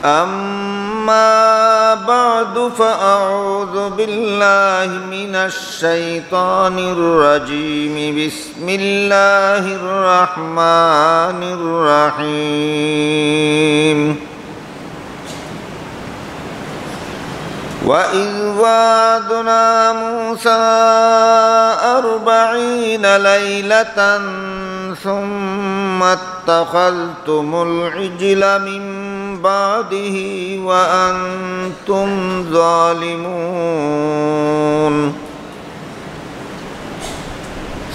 أما بعد فأعوذ بالله من الشيطان الرجيم بسم الله الرحمن الرحيم وإذ وعدنا موسى 40 ليلة ثم اتخذتم العجل من بعده وأنتم ظالمون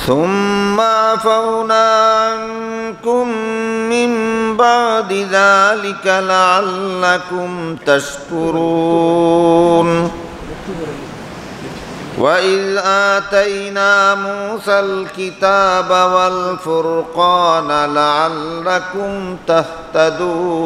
ثم عفونا عنكم من بعد ذلك لعلكم تشكرون وإذ آتينا موسى الكتاب والفرقان لعلكم تهتدون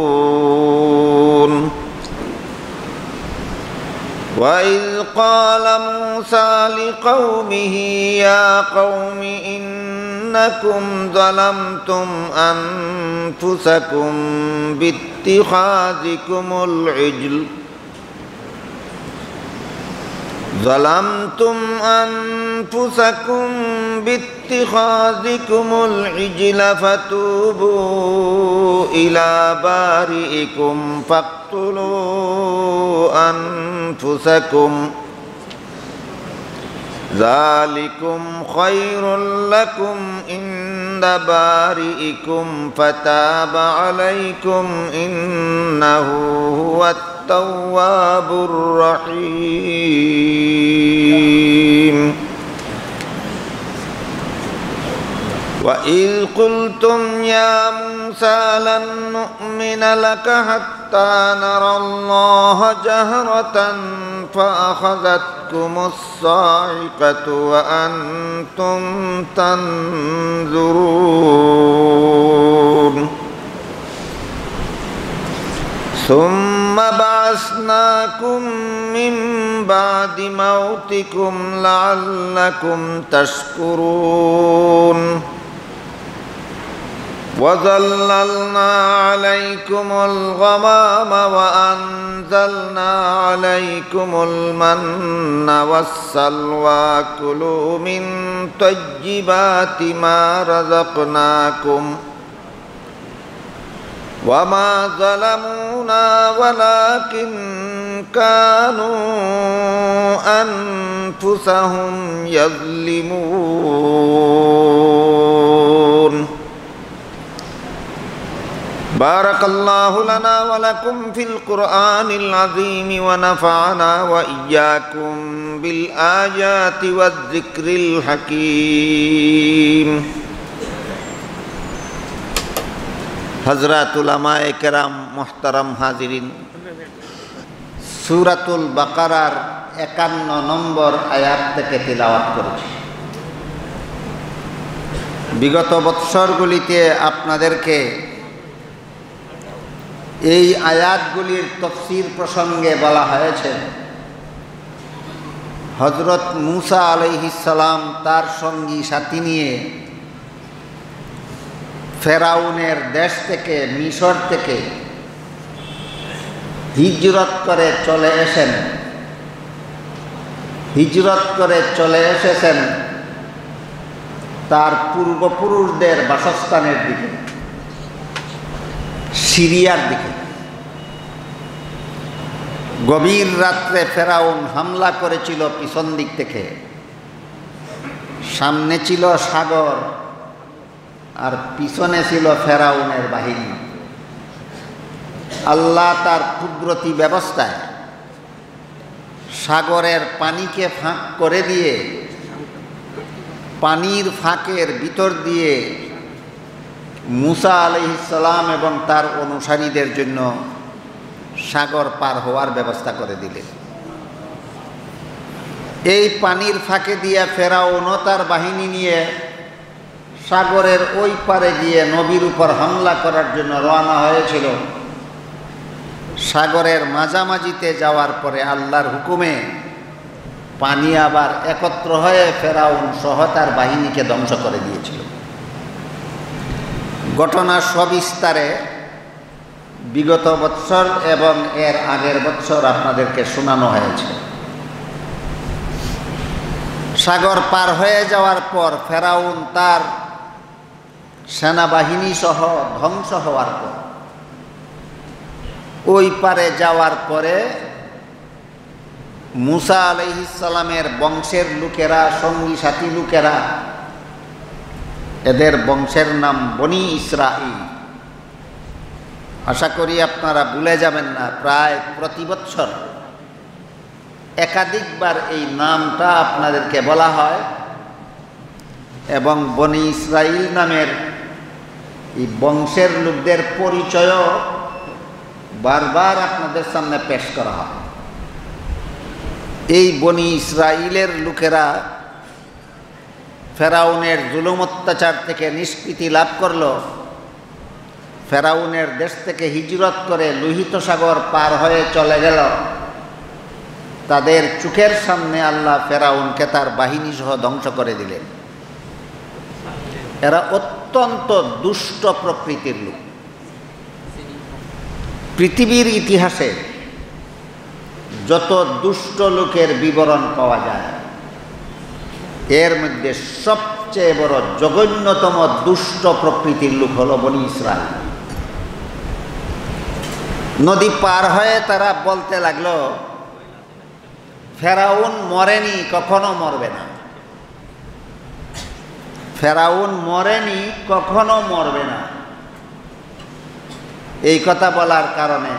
وإذ قال موسى لقومه يا قوم إنكم ظلمتم أنفسكم باتخاذكم العجل فتوبوا إلى بارئكم فاقتلوا أنفسكم ذلكم خير لكم عند بارئكم فتاب عليكم إنه هو التواب الرحيم وإذ قلتم يا موسى لن نؤمن لك حتى نرى الله جهرة فأخذتكم الصاعقة وأنتم تنظرون ثم بعثناكم من بعد موتكم لعلكم تشكرون وظللنا عليكم الغمام وأنزلنا عليكم المن والسلوى كلوا من طيبات ما رزقناكم وما ظلمونا ولكن كانوا أنفسهم يظلمون بارك الله لنا ولكم في القرآن العظيم ونفعنا وإياكم بالآيات والذكر الحكيم हज़रात उलमाए carrom मोहतरम हाजिरिन सूरतुल बकरार 51 নম্বর আয়াত থেকে তিলাওয়াত করেছি। বিগত বৎসরগুলিতে আপনাদেরকে এই আয়াতগুলির তাফসীর প্রসঙ্গে বলা হয়েছে হযরত মূসা আলাইহিস সালাম তার সঙ্গী সাথী নিয়ে ফেরাউনের দেশ থেকে মিশর থেকে হিজরত করে চলে এসেছেন তার পূর্বপুরুষদের বাসস্থানের দিকে, সিরিয়ার দিকে। গভীর রাত্রে ফেরাউন হামলা করেছিল পিছন দিক থেকে। সামনে ছিল সাগর আর পিছনে ছিল ফেরাউনের বাহিনী। আল্লাহ তার কুদরতি ব্যবস্থায় সাগরের পানিকে ফাঁক করে দিয়ে পানির ফাঁকের ভিতর দিয়ে মূসা আলাইহিস সালাম এবং তার অনুসারীদের জন্য সাগর পার হওয়ার ব্যবস্থা করে দিলেন। এই পানির ফাঁকে দিয়ে ফেরাউনও তার বাহিনী নিয়ে সাগরের ওই পারে গিয়ে নবীর উপর হামলা করার জন্য রওনা হয়েছিল। সাগরের মাঝামাঝিতে যাওয়ার পরে আল্লাহর হুকুমে পানি আবার একত্র হয়ে ফেরাউন সহ তার বাহিনীকে ধ্বংস করে দিয়েছিল। ঘটনা সবিস্তারে বিগত বৎসর এবং এর আগের বৎসর আপনাদেরকে শোনানো হয়েছে। সাগর পার হয়ে যাওয়ার পর ফেরাউন তার সেনাবাহিনী সহ ধ্বংস হওয়ার পর ওই পারে যাওয়ার পরে মুসা আলাইহিস সালামের বংশের লোকেরা, সঙ্গী সাথী লোকেরা, এদের বংশের নাম বনি ইসরাঈল। আশা করি আপনারা ভুলে যাবেন না, প্রায় প্রতি বৎসর একাধিকবার এই নামটা আপনাদেরকে বলা হয় এবং বনি ইসরাঈল নামের এই বংশের লোকদের পরিচয়ও বারবার আপনাদের সামনে পেশ করা হয়। এই বনি ইসরাঈলের লোকেরা ফেরাউনের জুলুম অত্যাচার থেকে নিষ্কৃতি লাভ করল। ফেরাউনের দেশ থেকে হিজরত করে লোহিত সাগর পার হয়ে চলে গেল। তাদের চোখের সামনে আল্লাহ ফেরাউনকে তার বাহিনী সহ ধ্বংস করে দিলেন। এরা অত্যন্ত দুষ্ট প্রকৃতির লোক। পৃথিবীর ইতিহাসে যত দুষ্ট লোকের বিবরণ পাওয়া যায়, এর মধ্যে সবচেয়ে বড় জঘন্যতম দুষ্ট প্রকৃতির লোক হলো বনি ইসরাঈল। নদী পার হয়ে তারা বলতে লাগলো, ফেরাউন মরেনি, কখনো মরবে না। ফেরাউন মরেনি, কখনো মরবে না। এই কথা বলার কারণে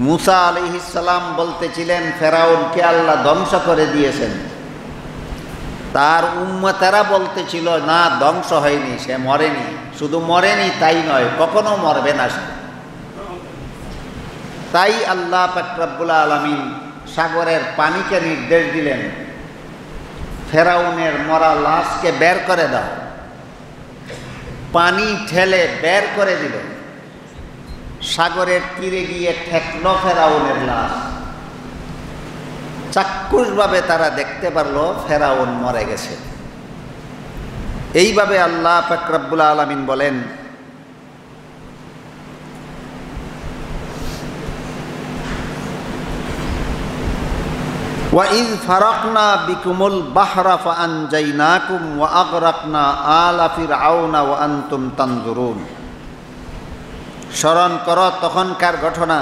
মুসা আলাইহিস সালাম বলতেছিলেন, ফেরাউনকে আল্লাহ ধ্বংস করে দিয়েছেন। তার উম্মতেরা বলতেছিল, না, ধ্বংস হয়নি, সে মরেনি। শুধু মরেনি তাই নয়, কখনো মরবে না সে। তাই আল্লাহ পাক রব্বুল আলামিন সাগরের পানিকে নির্দেশ দিলেন, ফেরাউনের মরা লাশকে বের করে দাও। পানি ঠেলে বের করে দিল। সাগরের তীরে গিয়ে ঠেকল ফেরাউনের লাশ। চাক্ষুষভাবে তারা দেখতে পারল ফেরাউন মরে গেছে। এইভাবে আল্লাহ পাক রব্বুল আলামিন বলেন, وَإِذْ فَرَقْنَا بِكُمُ الْبَحْرَ فَأَنْجَيْنَاكُمْ وَأَغْرَقْنَا آلَ فِرْعَوْنَ وَأَنْتُمْ تَنْظُرُونَ। স্মরণ করো তখনকার ঘটনা,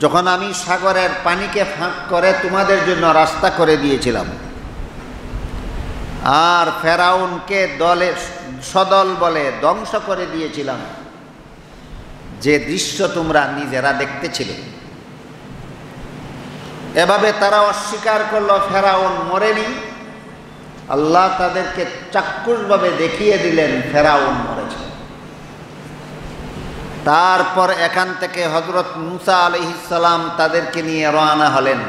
যখন আমি সাগরের পানিকে ফাঁক করে তোমাদের জন্য রাস্তা করে দিয়েছিলাম, আর ফেরাউনকে দলে সদল বলে ধ্বংস করে দিয়েছিলাম, যে দৃশ্য তোমরা নিজেরা দেখতেছিলে। এভাবে তারা অস্বীকার করলো ফেরাউন মরেনি। আল্লাহ তাদেরকে চাক্ষুষভাবে দেখিয়ে দিলেন ফেরাউন মরেছে। তারপর এখান থেকে হযরত মুসা আলাইহিস সালাম তাদেরকে নিয়ে রওনা হলেন।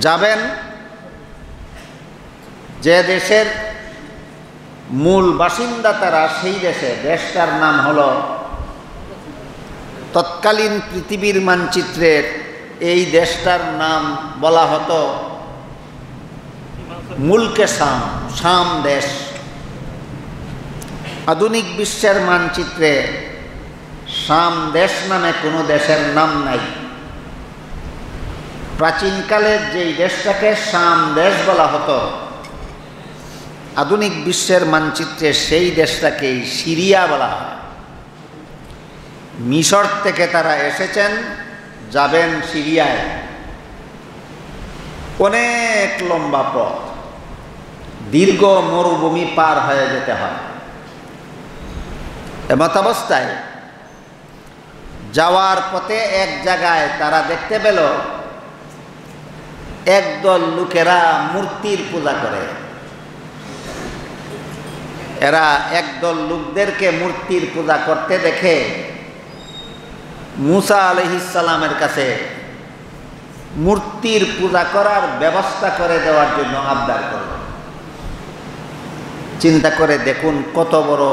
যাবেন যে দেশের মূল বাসিন্দা তারা, সেই দেশটার নাম হলো, তৎকালীন পৃথিবীর মানচিত্রের এই দেশটার নাম বলা হতো মুলকে শাম, শাম দেশ। আধুনিক বিশ্বের মানচিত্রে শাম দেশ নামে কোনো দেশের নাম নাই। প্রাচীনকালের যেই দেশটাকে শাম দেশ বলা হতো, আধুনিক বিশ্বের মানচিত্রে সেই দেশটাকেই সিরিয়া বলা হয়। মিশর থেকে তারা এসেছেন, যাবেন সিরিয়ায়। অনেক লম্বা পথ, দীর্ঘ মরুভূমি পার হয়ে যেতে হয়। এমতাবস্থায় যাওয়ার পথে এক জায়গায় তারা দেখতে পেল একদল লোকেরা মূর্তির পূজা করে। এরা একদল লোকদেরকে মূর্তির পূজা করতে দেখে মুসা আলাইহিস সালামের কাছে মূর্তির পূজা করার ব্যবস্থা করে দেওয়ার জন্য আবদার করল। চিন্তা করে দেখুন কত বড়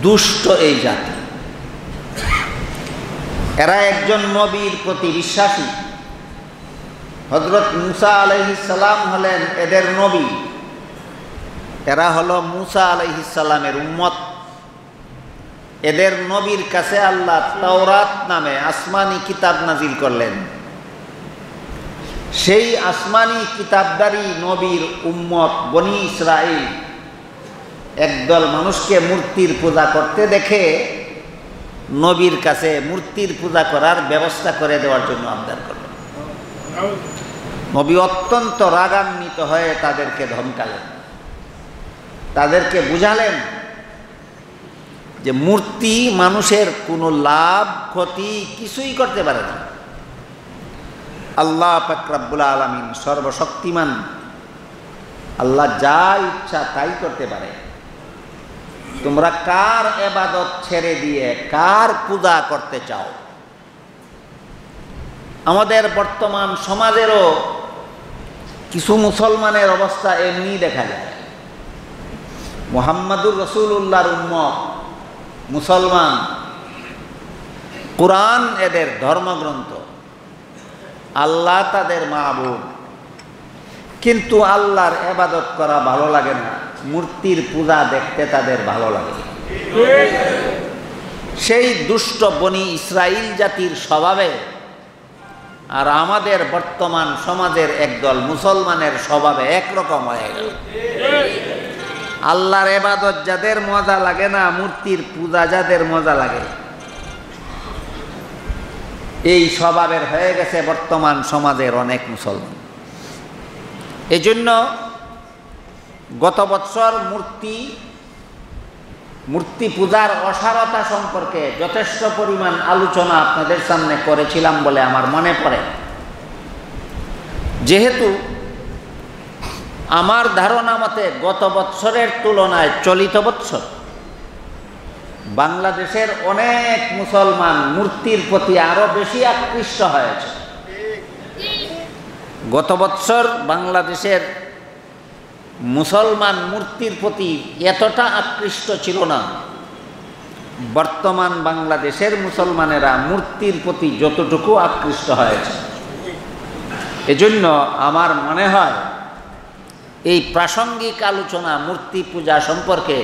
দুষ্ট এই জাতি। এরা একজন নবীর প্রতি বিশ্বাসী। হযরত মুসা আলাইহিস সালাম হলেন এদের নবী। এরা হলো মুসা আলাইহিস সালামের উম্মত। এদের নবীর কাছে আল্লাহ তাওরাত নামে আসমানি কিতাব নাজিল করলেন। সেই আসমানি কিতাবদারি নবীর উম্মত বনি ইসরাইল একদল মানুষকে মূর্তির পূজা করতে দেখে নবীর কাছে মূর্তির পূজা করার ব্যবস্থা করে দেওয়ার জন্য আবদার করলেন। নবী অত্যন্ত রাগান্বিত হয়ে তাদেরকে ধমকালেন, তাদেরকে বুঝালেন যে মূর্তি মানুষের কোনো লাভ ক্ষতি কিছুই করতে পারে না। আল্লাহ পাক রব্বুল আলামিন সর্বশক্তিমান, আল্লাহ যা ইচ্ছা তাই করতে পারে। তোমরা কার ইবাদত ছেড়ে দিয়ে কার পূজা করতে চাও? আমাদের বর্তমান সমাজেরও কিছু মুসলমানের অবস্থা এমনি দেখা যায়। মুহাম্মাদুর রাসূলুল্লাহর উম্মত মুসলমান, কুরআন এদের ধর্মগ্রন্থ, আল্লাহ তাদের মাবুদ, কিন্তু আল্লাহর ইবাদত করা ভালো লাগে না, মূর্তির পূজা দেখতে তাদের ভালো লাগে। সেই দুষ্ট বনি ইসরাইল জাতির স্বভাবে আর আমাদের বর্তমান সমাজের একদল মুসলমানের স্বভাবে একরকম হয়ে গেল। আল্লাহর ইবাদত যাদের মজা লাগে না, মূর্তির পূজা যাদের মজা লাগে, এই স্বভাবের হয়ে গেছে বর্তমান সমাজের অনেক মুসলমান। এজন্য গত বছর মূর্তি পূজার অসারতা সম্পর্কে যথেষ্ট পরিমাণ আলোচনা আপনাদের সামনে করেছিলাম বলে আমার মনে পড়ে। যেহেতু আমার ধারণা মতে গত বৎসরের তুলনায় চলিত বৎসর বাংলাদেশের অনেক মুসলমান মূর্তির প্রতি আরো বেশি আকৃষ্ট হয়েছে। গত বৎসর বাংলাদেশের মুসলমান মূর্তির প্রতি এতটা আকৃষ্ট ছিল না। বর্তমান বাংলাদেশের মুসলমানেরা মূর্তির প্রতি যতটুকু আকৃষ্ট হয়েছে। এজন্য আমার মনে হয় এই প্রাসঙ্গিক আলোচনা মূর্তি পূজা সম্পর্কে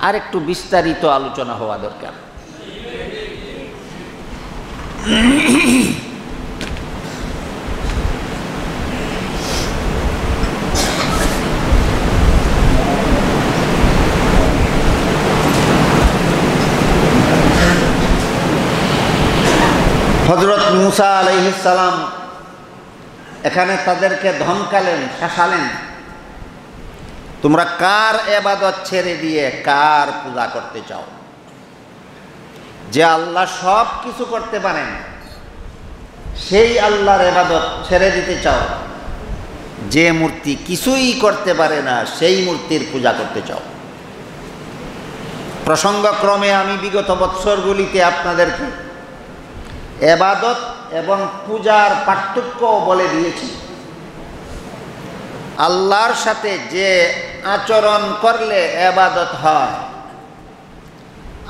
আর একটু বিস্তারিত আলোচনা হওয়া দরকার। হযরত মূসা আলাইহিস সালাম এখানে তাদেরকে ধমকালেন, শাসালেন, তোমরা কার ইবাদত ছেড়ে দিয়ে কার পূজা করতে চাও? যে আল্লাহ সব কিছু করতে পারেন সেই আল্লাহর ইবাদত ছেড়ে দিতে চাও? যে মূর্তি কিছুই করতে পারে না সেই মূর্তির পূজা করতে চাও? প্রসঙ্গক্রমে আমি বিগত বৎসরগুলিতে আপনাদেরকে ইবাদত এবং পূজার পার্থক্য বলে দিয়েছি। আল্লাহর সাথে যে আচরণ করলে ইবাদত হয়,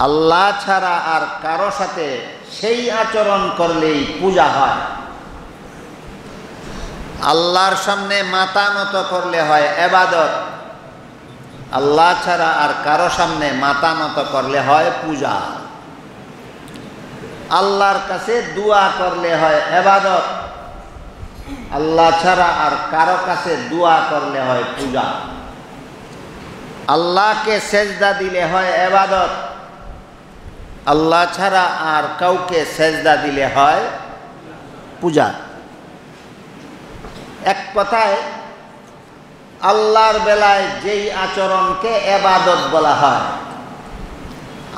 আল্লাহ ছাড়া আর কারো সাথে সেই আচরণ করলেই পূজা হয়। আল্লাহর সামনে মাথা নত করলে হয় ইবাদত, আল্লাহ ছাড়া আর কারো সামনে মাথা নত করলে হয় পূজা। আল্লাহর কাছে দোয়া করলে হয় ইবাদত, আল্লাহ ছাড়া আর কারো কাছে দোয়া করলে হয় পূজা। আল্লাহকে সেজদা দিলে হয় ইবাদত, আল্লাহ ছাড়া আর কাউকে সেজদা দিলে হয় পূজা। এক কথায় আল্লাহর বেলায় যেই আচরণকে ইবাদত বলা হয়,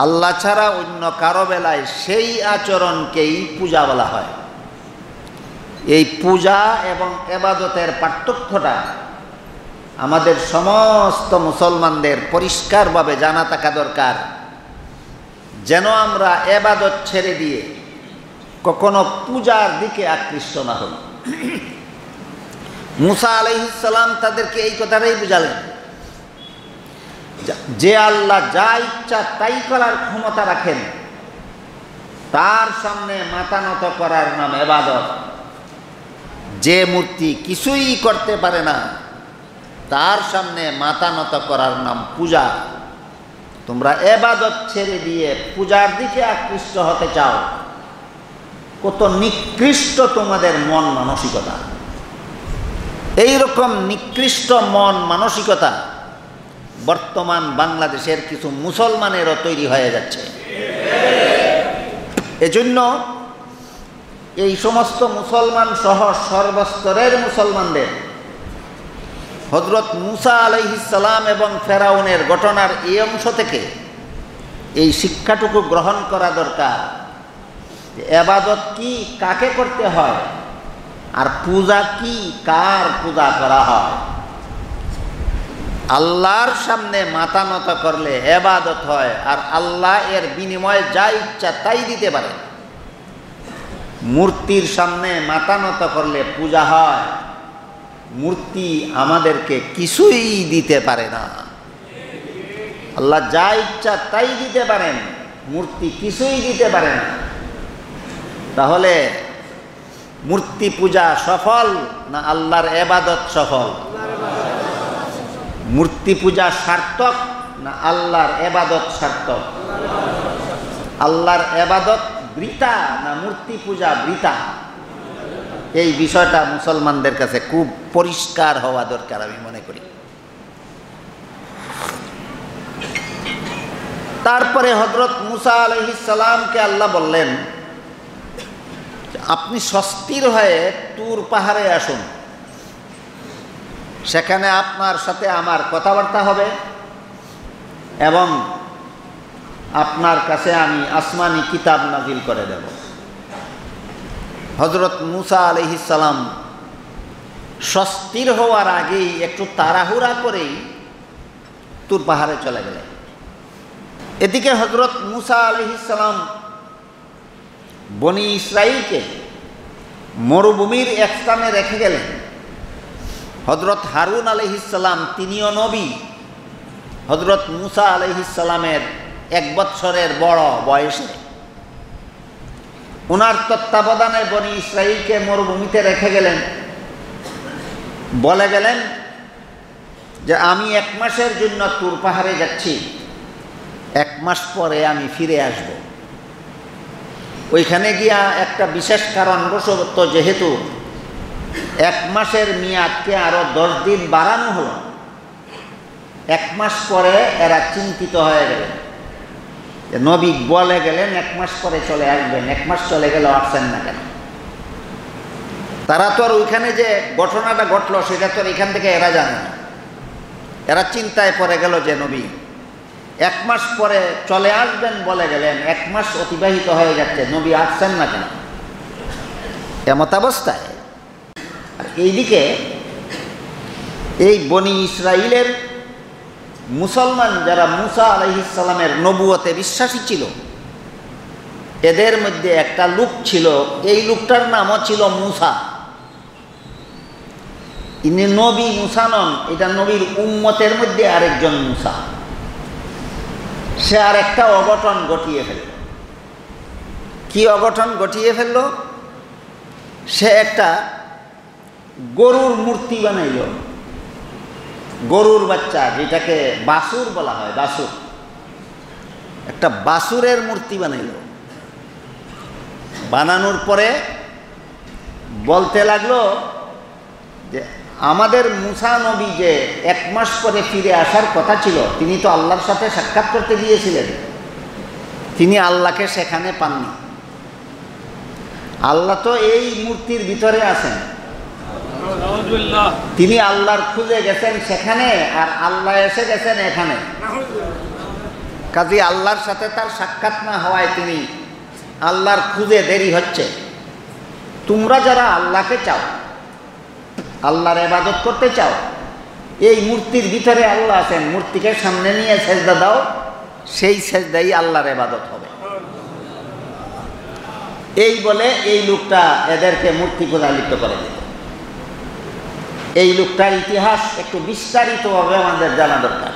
আল্লাহ ছাড়া অন্য কারো বেলায় সেই আচরণকেই পূজা বলা হয়। এই পূজা এবং ইবাদতের পার্থক্যটা আমাদের সমস্ত মুসলমানদের পরিষ্কারভাবে জানা থাকা দরকার, যেন আমরা ইবাদত ছেড়ে দিয়ে কখনো পূজার দিকে আকৃষ্ট না হই। মূসা আলাইহিস সালাম তাদেরকে এই কথাটাই বুঝালেন, যে আল্লাহ যা ইচ্ছা তাই করার ক্ষমতা রাখেন, তার সামনে মাথা নত করার নাম ইবাদত। যে মূর্তি কিছুই করতে পারে না, তার সামনে মাথা নত করার নাম পূজা। তোমরা ইবাদত ছেড়ে দিয়ে পূজার দিকে আকৃষ্ট হতে চাও, কত নিকৃষ্ট তোমাদের মন মানসিকতা। এই রকম নিকৃষ্ট মন মানসিকতা বর্তমান বাংলাদেশের কিছু মুসলমানেরও তৈরি হয়ে যাচ্ছে। এজন্য এই সমস্ত মুসলমান সহ সর্বস্তরের মুসলমানদের হযরত মূসা আলাইহিস সালাম এবং ফেরাউনের ঘটনার এই অংশ থেকে এই শিক্ষাটুকু গ্রহণ করা দরকার। ইবাদত কি, কাকে করতে হয়, আর পূজা কি, কার পূজা করা হয়। আল্লাহর সামনে মাথা নত করলে ইবাদত হয়, আর আল্লাহ এর বিনিময়ে যা ইচ্ছা তাই দিতে পারে। মূর্তির সামনে মাথা নত করলে পূজা হয়, মূর্তি আমাদেরকে কিছুই দিতে পারে না। আল্লাহ যা ইচ্ছা তাই দিতে পারেন, মূর্তি কিছুই দিতে পারে না। তাহলে মূর্তি পূজা সফল না আল্লাহর ইবাদত সফল? মূর্তি পূজা সার্থক না আল্লাহর ইবাদত সার্থক? আল্লাহর ইবাদত বৃথা না মূর্তি পূজা বৃথা? এই বিষয়টা মুসলমানদের কাছে খুব পরিষ্কার হওয়া দরকার আমি মনে করি। তারপরে হযরত মূসা আলাইহিস সালামকে আল্লাহ বললেন, আপনি স্বস্তির হয়ে তুর পাহাড়ে আসুন, সেখানে আপনার সাথে আমার কথাবার্তা হবে এবং আপনার কাছে আমি আসমানি কিতাব নাজিল করে দেব। হযরত মূসা আলাইহিস সালাম স্বস্তির হওয়ার আগেই একটু তাড়াহুড়া করেই তুর পাহাড়ে চলে গেলেন। এদিকে হযরত মূসা আলাইহিস সালাম বনি ইসরাইলকে মরুভূমির এক স্থানে রেখে গেলেন। হযরত হারুন আলাইহিস সালাম তিনিও নবী, হযরত মূসা আলাইহিস সালামের 1 বৎসরের বড় বয়সে ওনার তত্ত্বাবধানে বনি ইসরাইলকে মরুভূমিতে রেখে গেলেন। বলে গেলেন যে আমি 1 মাসের জন্য তুর পাহাড়ে যাচ্ছি, 1 মাস পরে আমি ফিরে আসব। ওইখানে গিয়া একটা বিশেষ কারণবশত যেহেতু 1 মাসের মেয়াদকে আরো 10 দিন বাড়ানো হলো, 1 মাস পরে এরা চিন্তিত হয়ে গেলেন। নবী বলে গেলেন 1 মাস পরে চলে আসবেন, 1 মাস চলে গেল, আসছেন না কেন? তারা তো আর ওইখানে যে ঘটনাটা ঘটলো সেটা তো এখান থেকে এরা জানে না। এরা চিন্তায় পড়ে গেল যে নবী 1 মাস পরে চলে আসবেন বলে গেলেন, 1 মাস অতিবাহিত হয়ে যাচ্ছে, নবী আসছেন না কেন? এমত অবস্থায় এইদিকে এই বনি ইসরাইলের মুসলমান যারা মূসা আলাইহিস সালামের নবুয়তে বিশ্বাসী ছিল, এদের মধ্যে একটা লোক ছিল, এই লোকটার নামও ছিল মূসা। ইনি নবী মূসা নন, এটা নবীর উম্মতের মধ্যে আরেকজন মূসা। সে আর একটা অঘটন ঘটিয়ে ফেলল। কি অঘটন ঘটিয়ে ফেলল? সে একটা গরুর মূর্তি বানাইল, গরুর বাচ্চা, যেটাকে বাছুর বলা হয়, বাছুর, একটা বাছুরের মূর্তি বানাইল। বানানোর পরে বলতে লাগলো যে আমাদের মূসা নবী যে 1 মাস পরে ফিরে আসার কথা ছিল, তিনি তো আল্লাহর সাথে সাক্ষাৎ করতে গিয়েছিলেন, তিনি আল্লাহকে সেখানে পাননি। আল্লাহ তো এই মূর্তির ভিতরে আছেন, তিনি আল্লাহর খুঁজে গেছেন সেখানে, আর আল্লাহ এসে গেছেন এখানে। কাজী আল্লাহর সাথে তার সাক্ষাৎ না হওয়ায় তিনি আল্লাহর খুঁজে দেরি হচ্ছে। তোমরা যারা আল্লাহকে চাও, আল্লাহর ইবাদত করতে চাও, এই মূর্তির ভিতরে আল্লাহ আছেন, মূর্তিকে সামনে নিয়ে সেজদা দাও, সেই সেজদাই আল্লাহর ইবাদত হবে। এই বলে এই লোকটা এদেরকে মূর্তি পূজা লিপ্ত করে দিত। এই লোকটার ইতিহাস একটু বিস্তারিতভাবে আমাদের জানা দরকার,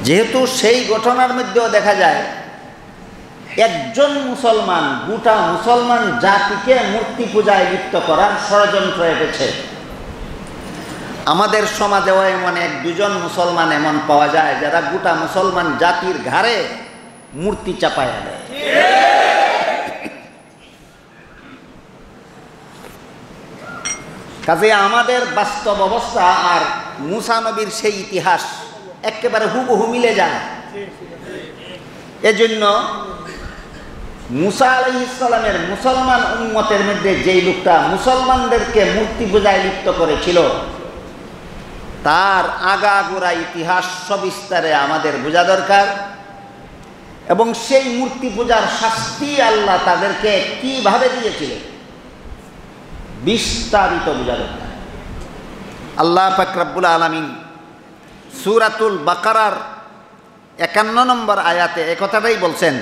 যেহেতু সেই ঘটনার মধ্যেও দেখা যায় একজন মুসলমান গোটা মুসলমান জাতিকে মূর্তি পূজায় লিপ্ত করার ষড়যন্ত্র এসেছে। আমাদের সমাজেও এমন এক দুজন মুসলমান এমন পাওয়া যায় যারা গোটা মুসলমান জাতির ঘাড়ে মূর্তি চাপায়া দেয়। কাজে আমাদের বাস্তব অবস্থা আর মুসা নবীর সেই ইতিহাস একেবারে হুবহু মিলে যায়। এজন্য মুসা আলাইহিস সালামের মুসলমান উম্মতের মধ্যে যেই লোকটা মুসলমানদেরকে মূর্তি পূজায় লিপ্ত করেছিল তার আগাগোড়া ইতিহাস সবিস্তারে আমাদের বোঝা দরকার, এবং সেই মূর্তি পূজার শাস্তি আল্লাহ তাদেরকে কিভাবে দিয়েছিলেন বিস্তারিত বোঝা দরকার। আল্লাহ পাক রব্বুল আলামিন সূরাতুল বাকারার 51 নম্বর আয়াতে এই কথাটাই বলছেন,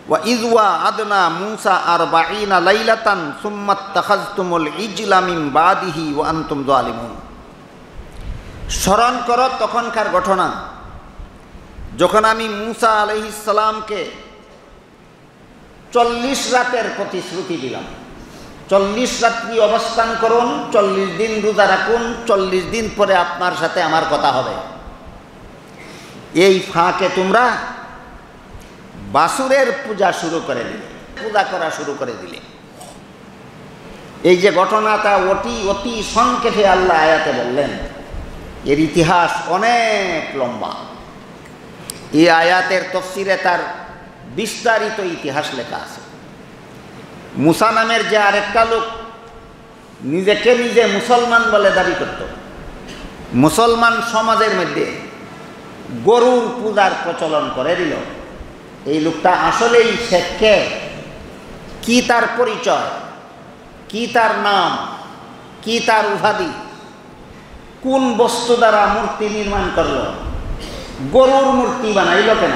ওয়া ইয ওয়া'আদনা মূসা 40 লাইলাতান সুম্মা ইত্তাখাযতুমুল ইজলা মিন বাদিহি ওয়া আনতুম যালিমুন। স্মরণ করো তখনকার ঘটনা যখন আমি মূসা আলাইহিস সালামকে 40 রাতের প্রতিশ্রুতি দিলাম। 40 রাত্রি অবস্থান করুন, 40 দিন রোজা রাখুন, 40 দিন পরে আপনার সাথে আমার কথা হবে। এই ফাঁকে তোমরা বাসুরের পূজা শুরু করে দিলে, পূজা করা শুরু করে দিলে। এই যে ঘটনাটা অতি সংক্ষেপে আল্লাহ আয়াতে বললেন, এর ইতিহাস অনেক লম্বা। এই আয়াতের তফসিরে তার বিস্তারিত ইতিহাস লেখা আছে। মুসা নামের যে আরেকটা লোক নিজেকে নিজে মুসলমান বলে দাবি করত, মুসলমান সমাজের মধ্যে গরুর পূজার প্রচলন করে দিল। এই লোকটা আসলেই শেখকে কি তার পরিচয়, কি তার নাম, কি তার উপাধি, কোন বস্তু দ্বারা মূর্তি নির্মাণ করল, গরুর মূর্তি বানাইল কেন,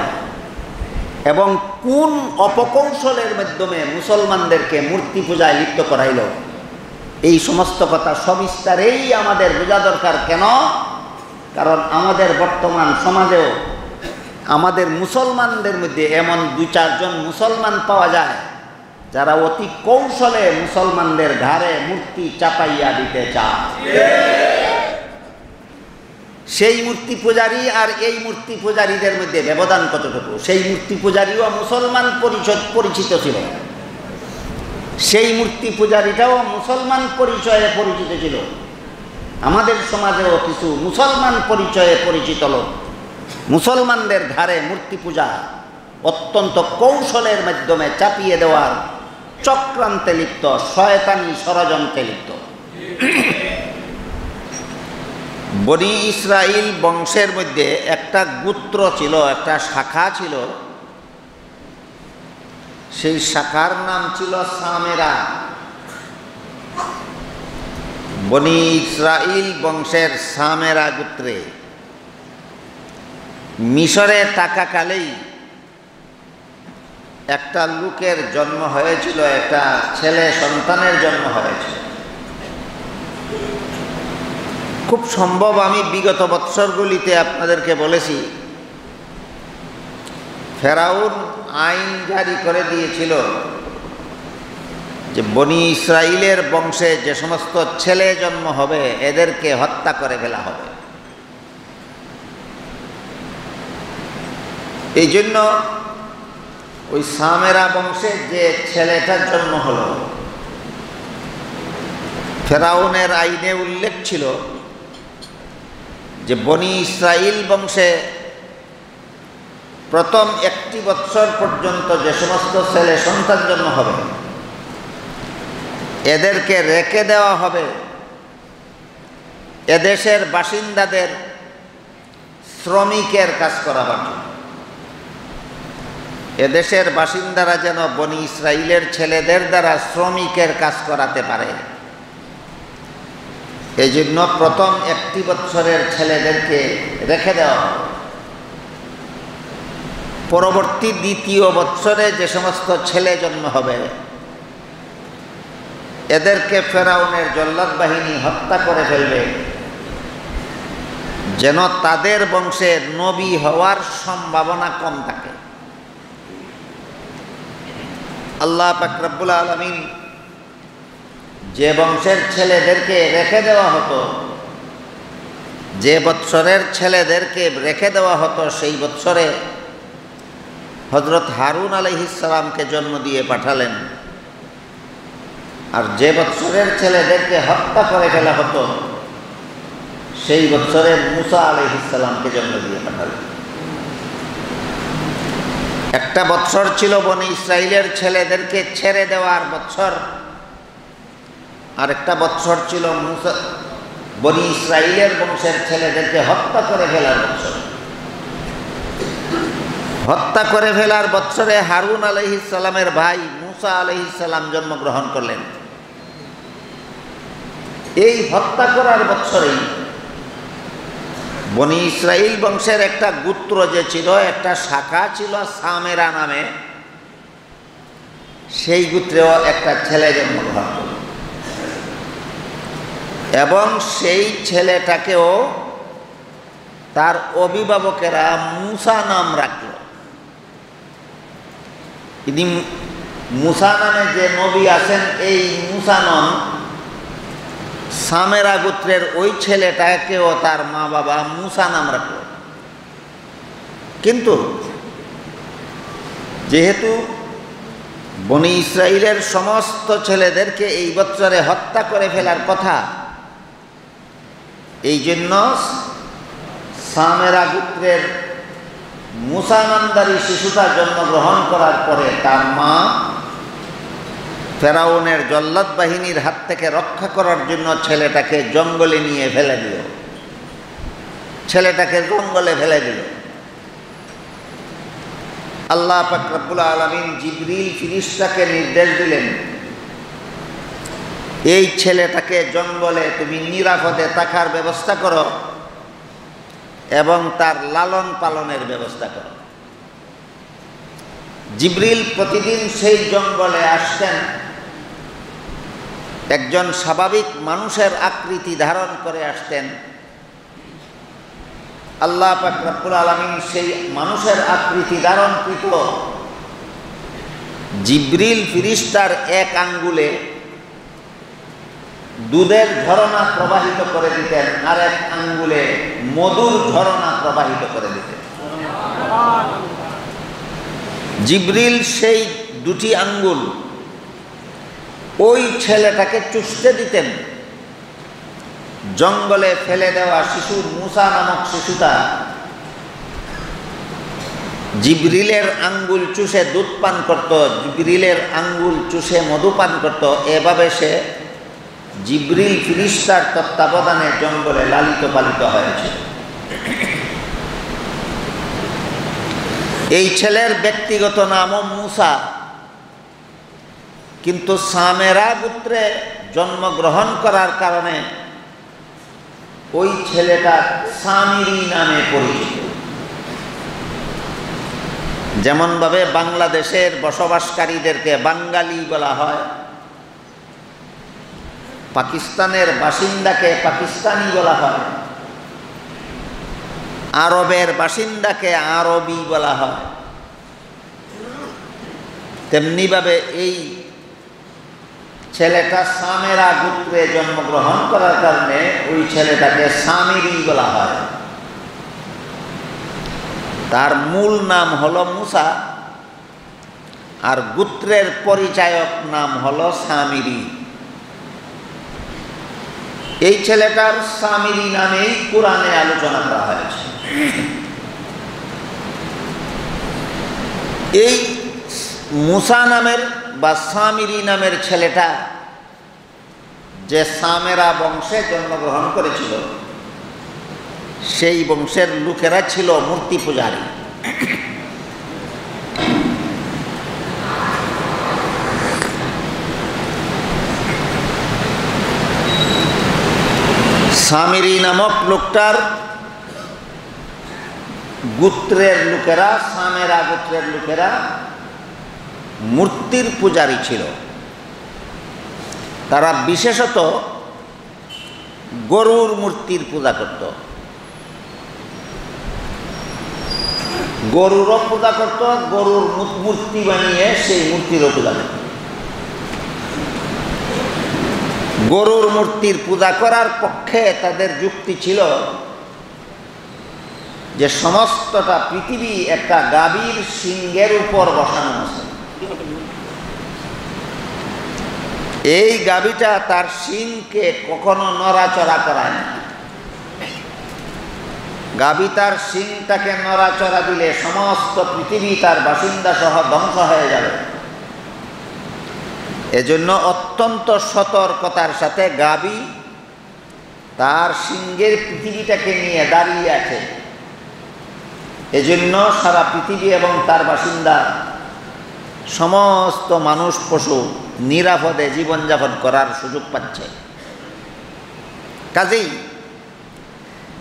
এবং কোন অপকৌশলের মাধ্যমে মুসলমানদেরকে মূর্তি পূজায় লিপ্ত করাইল, এই সমস্ত কথা সবিস্তারেই আমাদের বোঝা দরকার। কেন? কারণ আমাদের বর্তমান সমাজেও আমাদের মুসলমানদের মধ্যে এমন 2-4 জন মুসলমান পাওয়া যায় যারা অতি কৌশলে মুসলমানদের ঘাড়ে মূর্তি চাপাইয়া দিতে চায়। সেই মূর্তি পূজারী আর এই মূর্তি পূজারীদের মধ্যে ব্যবধান কতটুকু? সেই মূর্তি পূজারীও মুসলমান পরিচিত ছিল, সেই মূর্তি পূজারীটাও মুসলমান পরিচয়ে পরিচিত ছিল। আমাদের সমাজেও কিছু মুসলমান পরিচয়ে পরিচিত লোক মুসলমানদের ঘাড়ে মূর্তি পূজা অত্যন্ত কৌশলের মাধ্যমে চাপিয়ে দেওয়ার চক্রান্তে লিপ্ত, শয়তানি ষড়যন্ত্রে লিপ্ত। বনি ইসরাইল বংশের মধ্যে একটা গোত্র ছিল, একটা শাখা ছিল, সেই শাখার নাম ছিল সামেরা। বনি ইসরাইল বংশের সামেরা গোত্রে মিশরে থাকাকালেই একটা লোকের জন্ম হয়েছিল, একটা ছেলে সন্তানের জন্ম হয়েছিল। খুব সম্ভব আমি বিগত বৎসরগুলিতে আপনাদেরকে বলেছি, ফেরাউন আইন জারি করে দিয়েছিল যে বনি ইসরাইলের বংশে যে সমস্ত ছেলে জন্ম হবে এদেরকে হত্যা করে ফেলা হবে। এই জন্য ওই সামেরা বংশে যে ছেলেটার জন্ম হলো, ফেরাউনের আইনে উল্লেখ ছিল যে বনি ইসরাইল বংশে প্রথম 1 বৎসর পর্যন্ত যে সমস্ত ছেলে সন্তান জন্ম হবে এদেরকে রেখে দেওয়া হবে এদেশের বাসিন্দাদের শ্রমিকের কাজ করাবার জন্য। এদেশের বাসিন্দারা যেন বনি ইসরাইলের ছেলেদের দ্বারা শ্রমিকের কাজ করাতে পারে, এই জন্য প্রথম 1 বৎসরের ছেলেদেরকে রেখে দেওয়া হবে। পরবর্তী 2য় বৎসরে যে সমস্ত ছেলে জন্ম হবে এদেরকে ফেরাউনের জল্লাদ বাহিনী হত্যা করে ফেলবে, যেন তাদের বংশে নবী হওয়ার সম্ভাবনা কম থাকে। আল্লাহ পাক রব্বুল আলামিন যে বংশের ছেলেদেরকে রেখে দেওয়া হতো যে বৎসরের ছেলেদেরকে রেখে দেওয়া হতো সেই বৎসরে হযরত হারুন আলাইহিস সালামকে জন্ম দিয়ে পাঠালেন, আর যে বৎসরের ছেলেদেরকে হত্যা করে ফেলা হতো সেই বৎসরে মুসা আলাইহিস সালামকে জন্ম দিয়ে পাঠালেন। একটা বৎসর ছিল বনি ইসরাইলের ছেলেদেরকে ছেড়ে দেওয়ার বৎসর, আর একটা বৎসর ছিল মুসা বনি ইসরাইলের বংশের ছেলেদেরকে হত্যা করে ফেলার বৎসর। হত্যা করে ফেলার বৎসরে হারুন আলাইহিস সালামের ভাই মুসা আলাইহিস সালাম জন্মগ্রহণ করলেন। এই হত্যা করার বৎসরেই বনি ইসরাইল বংশের একটা গোত্র যে ছিল, একটা শাখা ছিল সামেরা নামে, সেই গোত্রেও একটা ছেলে জন্মগ্রহণ করল এবং সেই ছেলেটাকেও তার অভিভাবকেরা মুসা নাম রাখল। তিনি মুসা নামে যে নবী আছেন এই মুসা নন, সামেরা গোত্রের ওই ছেলেটাকেও তার মা বাবা মুসা নাম রাখল। কিন্তু যেহেতু বনি ইসরাইলের সমস্ত ছেলেদেরকে এই বৎসরে হত্যা করে ফেলার কথা, এই জন্য সামেরা গোত্রের মুসা নামধারী শিশুটা জন্মগ্রহণ করার পরে তার মা ফেরাউনের জল্লাদ বাহিনীর হাত থেকে রক্ষা করার জন্য ছেলেটাকে জঙ্গলে নিয়ে ফেলে দিল। ছেলেটাকে জঙ্গলে ফেলে দিল। আল্লাহ পাক রব্বুল আলামিন জিবরিল ফেরেশতাকে নির্দেশ দিলেন, এই ছেলেটাকে জঙ্গলে তুমি নিরাপদে থাকার ব্যবস্থা করো এবং তার লালন পালনের ব্যবস্থা করো। জিবরিল প্রতিদিন সেই জঙ্গলে আসতেন, একজন স্বাভাবিক মানুষের আকৃতি ধারণ করে আসতেন। আল্লাহ পাক রব্বুল আলামিন সেই মানুষের আকৃতি ধারণকৃত জিবরিল ফেরেশতার এক আঙ্গুলে দুধের ঝরনা প্রবাহিত করে দিতেন, আর এক আঙ্গুলে মধুর ঝরনা প্রবাহিত করে দিতেন। জিবরিল সেই দুটি আঙ্গুল ওই ছেলেটাকে চুষতে দিতেন। জঙ্গলে ফেলে দেওয়া শিশু মুসা নামক শিশুটা জিবরিলের আঙ্গুল চুষে দুধ পান করত, জিবরিলের আঙ্গুল চুষে মধু পান করত। এভাবে সে জিবরিল ফেরেশতার তত্ত্বাবধানে জঙ্গলে লালিত পালিত হয়েছে। এই ছেলের ব্যক্তিগত নামও মুসা, কিন্তু সামেরা গোত্রে জন্মগ্রহণ করার কারণে ওই ছেলেটা সামিরি নামে পরিচিত। যেমনভাবে বাংলাদেশের বসবাসকারীদেরকে বাঙালি বলা হয়, পাকিস্তানের বাসিন্দাকে পাকিস্তানি বলা হয়, আরবের বাসিন্দাকে আরবি বলা হয়, তেমনিভাবে এই ছেলেটা সামেরা গোত্রে জন্মগ্রহণ করার কারণে ওই ছেলেটাকে সামিরি বলা হয়। তার মূল নাম হলো মুসা, আর গোত্রের পরিচায়ক নাম হলো সামিরি। এই ছেলেটার সামিরি নামেই কোরআনে আলোচনা করা হয়েছে। এই মুসা নামের বা সামিরি নামের ছেলেটা যে সামেরা বংশে জন্মগ্রহণ করেছিল, সেই বংশের লোকেরা ছিল মূর্তি পূজারী। সামিরি নামক লোকটার গোত্রের লোকেরা, সামেরা গোত্রের লোকেরা মূর্তির পূজারী ছিল। তারা বিশেষত গরুর মূর্তির পূজা করত, গরুরও পূজা করত, গরুর মূর্তি বানিয়ে সেই মূর্তিরও পূজা করত। গরুর মূর্তির পূজা করার পক্ষে তাদের যুক্তি ছিল, যে সমস্তটা পৃথিবী একটা গাভীর শিঙ্গের উপর বসানো আছে। এই গাভীটা তার শিংকে কখনো নড়াচড়া করায় না। গাভী তার শিংটাকে নড়াচড়া দিলে সমস্ত পৃথিবী তার বাসিন্দা সহ ধ্বংস হয়ে যাবে। এজন্য অত্যন্ত সতর্কতার সাথে গাভী তার শিঙ্গের পৃথিবীটাকে নিয়ে দাঁড়িয়ে আছে। এজন্য সারা পৃথিবী এবং তার বাসিন্দা সমস্ত মানুষ পশু নিরাপদে জীবনযাপন করার সুযোগ পাচ্ছে। কাজেই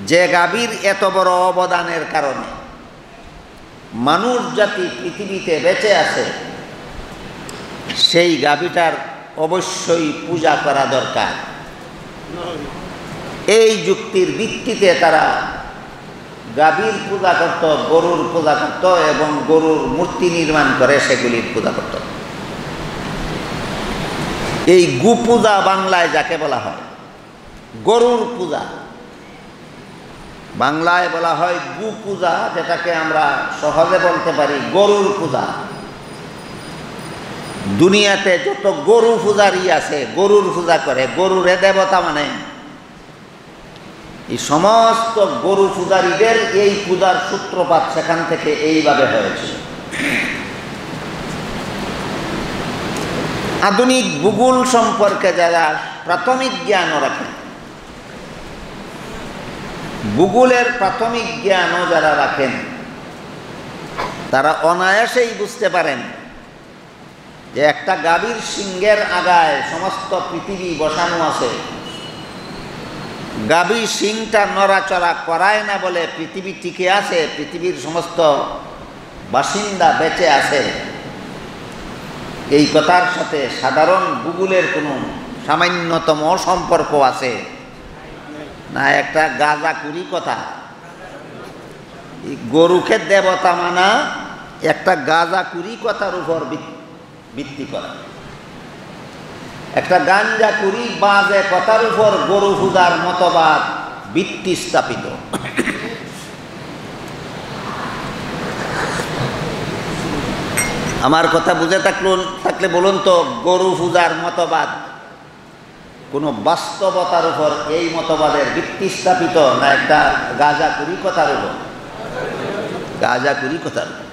যে গাভীর এত বড় অবদানের কারণে মানুষ জাতি পৃথিবীতে বেঁচে আছে, সেই গাভীটার অবশ্যই পূজা করা দরকার। এই যুক্তির ভিত্তিতে তারা গাভীর পূজা করত, গরুর পূজা করত এবং গরুর মূর্তি নির্মাণ করে সেগুলির পূজা করত। এই গু পূজা বাংলায় যাকে বলা হয় গরুর পূজা, বাংলায় বলা হয় গু পূজা, যেটাকে আমরা সহজে বলতে পারি গরুর পূজা। দুনিয়াতে যত গরু পূজারি আছে গরুর পূজা করে, গরুরে দেবতা মানে, এই সমস্ত গরু পূজারীদের এই পূজার সূত্রপাত সেখান থেকে এইভাবে হয়েছে। আধুনিক ভূগোল সম্পর্কে যারা প্রাথমিক জ্ঞানও রাখেন, ভূগোলের প্রাথমিক জ্ঞানও যারা রাখেন, তারা অনায়াসেই বুঝতে পারেন যে একটা গাভীর শিঙ্গের আগায় সমস্ত পৃথিবী বসানো আছে। গাভী শিংটা নড়াচড়া করায় না বলে পৃথিবী টিকে আছে, পৃথিবীর সমস্ত বাসিন্দা বেঁচে আছে। এই কথার সাথে সাধারণ ভূগোলের কোনো সামান্যতম সম্পর্ক আছে না? একটা গাঁজাখুরি কথা। এই গরুকে দেবতা মানা একটা গাঁজাখুরি কথার উপর ভিত্তি করা, একটা গাঞ্জাখুরি বাজে কথার উপর গরু পূজার মতবাদ ভিত্তি স্থাপিত। আমার কথা বুঝে থাকলে বলুন তো, গরু পূজার মতবাদ কোনো বাস্তবতার উপর এই মতবাদের ভিত্তি স্থাপিত না একটা গাঁজাখুরি কথার উপর? গাঁজাখুরি কথার উপর।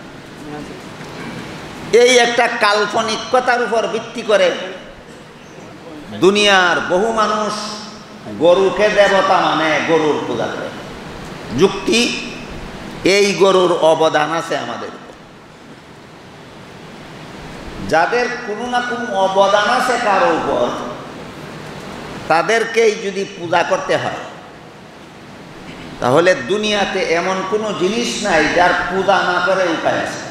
এই একটা কাল্পনিকতার উপর ভিত্তি করে দুনিয়ার বহু মানুষ গরুকে দেবতা মানে গরুর পূজা করে। যুক্তি, এই গরুর অবদান আছে আমাদের উপর। যাদের কোনো না কোনো অবদান আছে কারো উপর, তাদেরকেই যদি পূজা করতে হয়, তাহলে দুনিয়াতে এমন কোনো জিনিস নাই যার পূজা না করে উপায় আছে।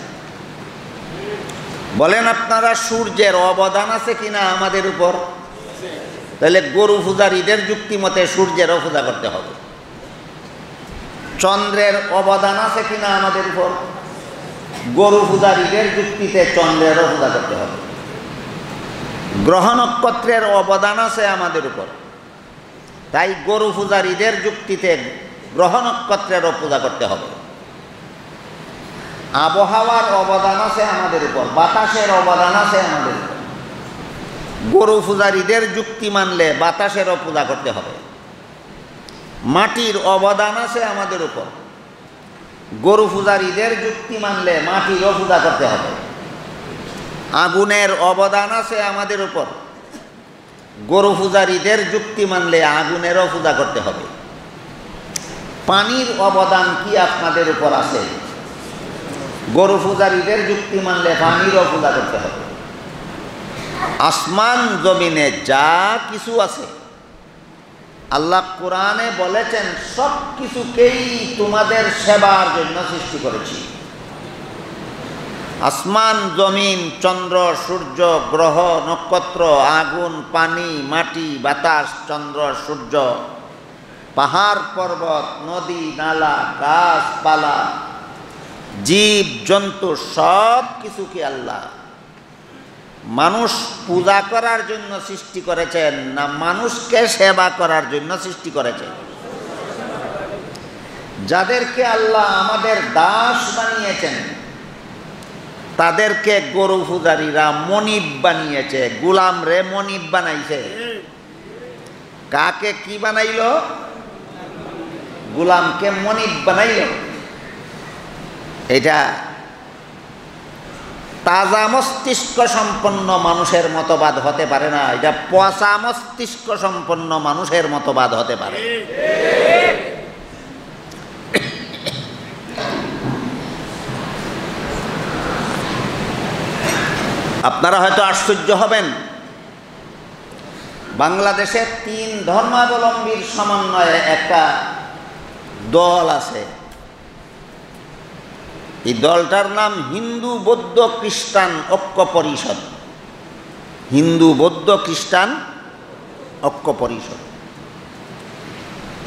বলেন আপনারা, সূর্যের অবদান আছে কিনা আমাদের উপর? তাহলে গরু পূজারীদের যুক্তি মতে সূর্যেরও পূজা করতে হবে। চন্দ্রের অবদান আছে কিনা আমাদের উপর? গরু পূজারীদের যুক্তিতে চন্দ্রেরও পূজা করতে হবে। গ্রহ নক্ষত্রের অবদান আছে আমাদের উপর, তাই গরু পূজারীদের যুক্তিতে গ্রহ নক্ষত্রেরও পূজা করতে হবে। আবহাওয়ার অবদান আছে আমাদের উপর, বাতাসের অবদান আছে আমাদের উপর, গরু পূজারীদের যুক্তি মানলে বাতাসেরও পূজা করতে হবে। মাটির অবদান আছে আমাদের উপর, গরু পূজারীদের যুক্তি মানলে মাটিরও পূজা করতে হবে। আগুনের অবদান আছে আমাদের উপর, গরু পূজারীদের যুক্তি মানলে আগুনেরও পূজা করতে হবে। পানির অবদান কি আপনাদের উপর আছে? গরু পূজারীদের যুক্তি মানলে পানিরও পূজা করতে হবে। আসমান জমিনে যা কিছু আছে আল্লাহ কোরআনে বলেছেন সব কিছুকেই তোমাদের সেবার জন্য সৃষ্টি করেছি। আসমান জমিন, চন্দ্র সূর্য, গ্রহ নক্ষত্র, আগুন পানি মাটি বাতাস, চন্দ্র সূর্য, পাহাড় পর্বত, নদী নালা, গাছপালা, জীব জন্তু, সব কিছুকে আল্লাহ মানুষ পূজা করার জন্য সৃষ্টি করেছেন না মানুষকে সেবা করার জন্য সৃষ্টি করেছেন? যাদেরকে আল্লাহ আমাদের দাস বানিয়েছেন তাদেরকে গরু পূজারীরা মনিব বানিয়েছে, গুলাম রে মনিব বানাইছে। কাকে কি বানাইল? গুলামকে মনিব বানাইল। এটা তাজা মস্তিষ্ক সম্পন্ন মানুষের মতবাদ হতে পারে না, এটা পচা মস্তিষ্ক সম্পন্ন মানুষের মতবাদ হতে পারে। আপনারা হয়তো আশ্চর্য হবেন, বাংলাদেশে 3 ধর্মাবলম্বীর সমন্বয়ে একটা দল আছে। এই দলটার নাম হিন্দু বৌদ্ধ খ্রিস্টান ঐক্য পরিষদ। হিন্দু বৌদ্ধ খ্রিস্টান ঐক্য পরিষদ।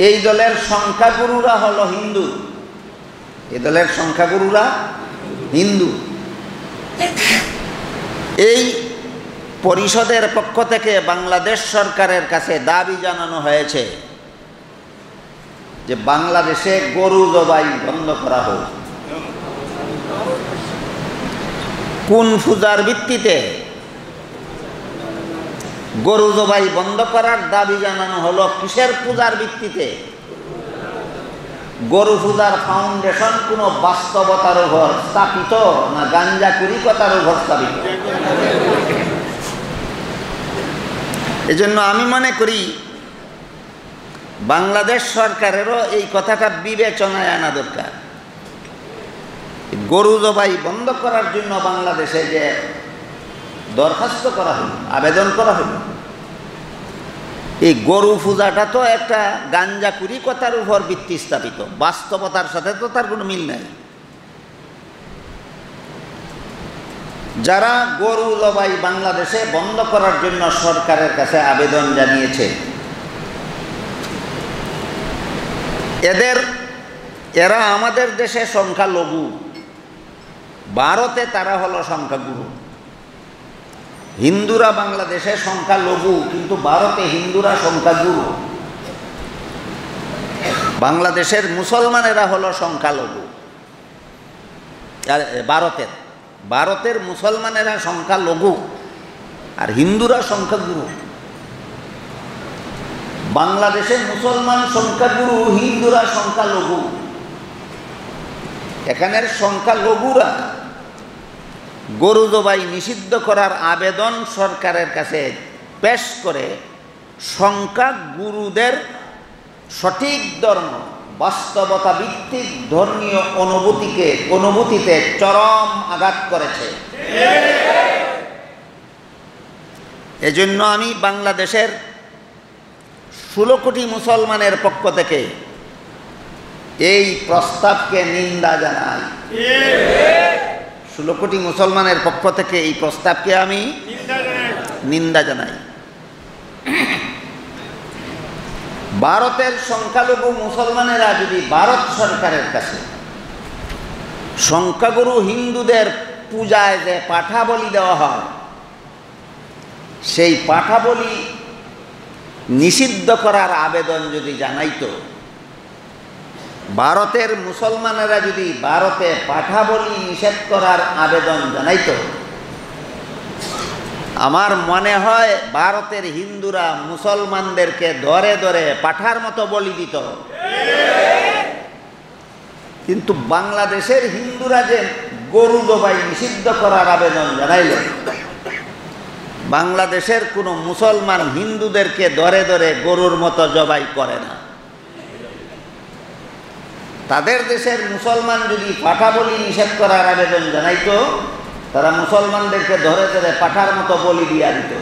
এই দলের সংখ্যাগুরুরা হলো হিন্দু। এই দলের সংখ্যাগুরুরা হিন্দু। এই পরিষদের পক্ষ থেকে বাংলাদেশ সরকারের কাছে দাবি জানানো হয়েছে যে বাংলাদেশে গরু জবাই বন্ধ করা হোক। কোন পূজার ভিত্তিতে? গরু জবাই বন্ধ করার দাবি জানানো হলো কিসের পূজার ভিত্তিতে? গরু পূজার ফাউন্ডেশন কোনো বাস্তবতার উপর স্থাপিত না গাঞ্জা কুড়িকতার উপর স্থাপিত? এজন্য আমি মনে করি বাংলাদেশ সরকারেরও এই কথাটা বিবেচনায় আনা দরকার। গরু জবাই বন্ধ করার জন্য বাংলাদেশে যে দরখাস্ত করা হল, আবেদন করা হল, এই গরু পূজাটা তো একটা গাঞ্জা কুড়িকতার উপর ভিত্তি স্থাপিত, বাস্তবতার সাথে তো তার কোনো মিল নাই। যারা গরু জবাই বাংলাদেশে বন্ধ করার জন্য সরকারের কাছে আবেদন জানিয়েছে, এরা আমাদের দেশে সংখ্যালঘু, ভারতে তারা হলো সংখ্যাগুরু। হিন্দুরা বাংলাদেশে সংখ্যালঘু, কিন্তু ভারতে হিন্দুরা সংখ্যাগুরু। বাংলাদেশের মুসলমানেরা হলো সংখ্যালঘু, ভারতের মুসলমানেরা সংখ্যালঘু আর হিন্দুরা সংখ্যাগুরু। বাংলাদেশের মুসলমান সংখ্যাগুরু, হিন্দুরা সংখ্যালঘু। এখানের সংখ্যালঘুরা গরু জবাই নিষিদ্ধ করার আবেদন সরকারের কাছে পেশ করে সংখ্যাগুরুদের সঠিক ধর্ম, বাস্তবতা ভিত্তিক ধর্মীয় অনুভূতিতে চরম আঘাত করেছে। এজন্য আমি বাংলাদেশের 16 কোটি মুসলমানের পক্ষ থেকে এই প্রস্তাবকে নিন্দা জানাই। 16 কোটি মুসলমানের পক্ষ থেকে এই প্রস্তাবকে আমি নিন্দা জানাই। ভারতের সংখ্যালঘু মুসলমানেরা যদি ভারত সরকারের কাছে সংখ্যাগুরু হিন্দুদের পূজায় যে পাঠা বলি দেওয়া হয়, সেই পাঠা বলি নিষিদ্ধ করার আবেদন যদি জানাইতো, ভারতের মুসলমানেরা যদি ভারতে পাঠা বলি নিষেধ করার আবেদন জানাইতো, আমার মনে হয় ভারতের হিন্দুরা মুসলমানদেরকে ধরে ধরে পাঠার মতো বলি দিত। কিন্তু বাংলাদেশের হিন্দুরা যে গরু জবাই নিষিদ্ধ করার আবেদন জানাইল, বাংলাদেশের কোনো মুসলমান হিন্দুদেরকে ধরে ধরে গরুর মতো জবাই করে না। তাদের দেশের মুসলমান যদি পাঠা বলি নিষেধ করার আবেদন জানাইতো, তারা মুসলমানদেরকে ধরে ধরে পাঠার মতো বলি দিয়া দিত।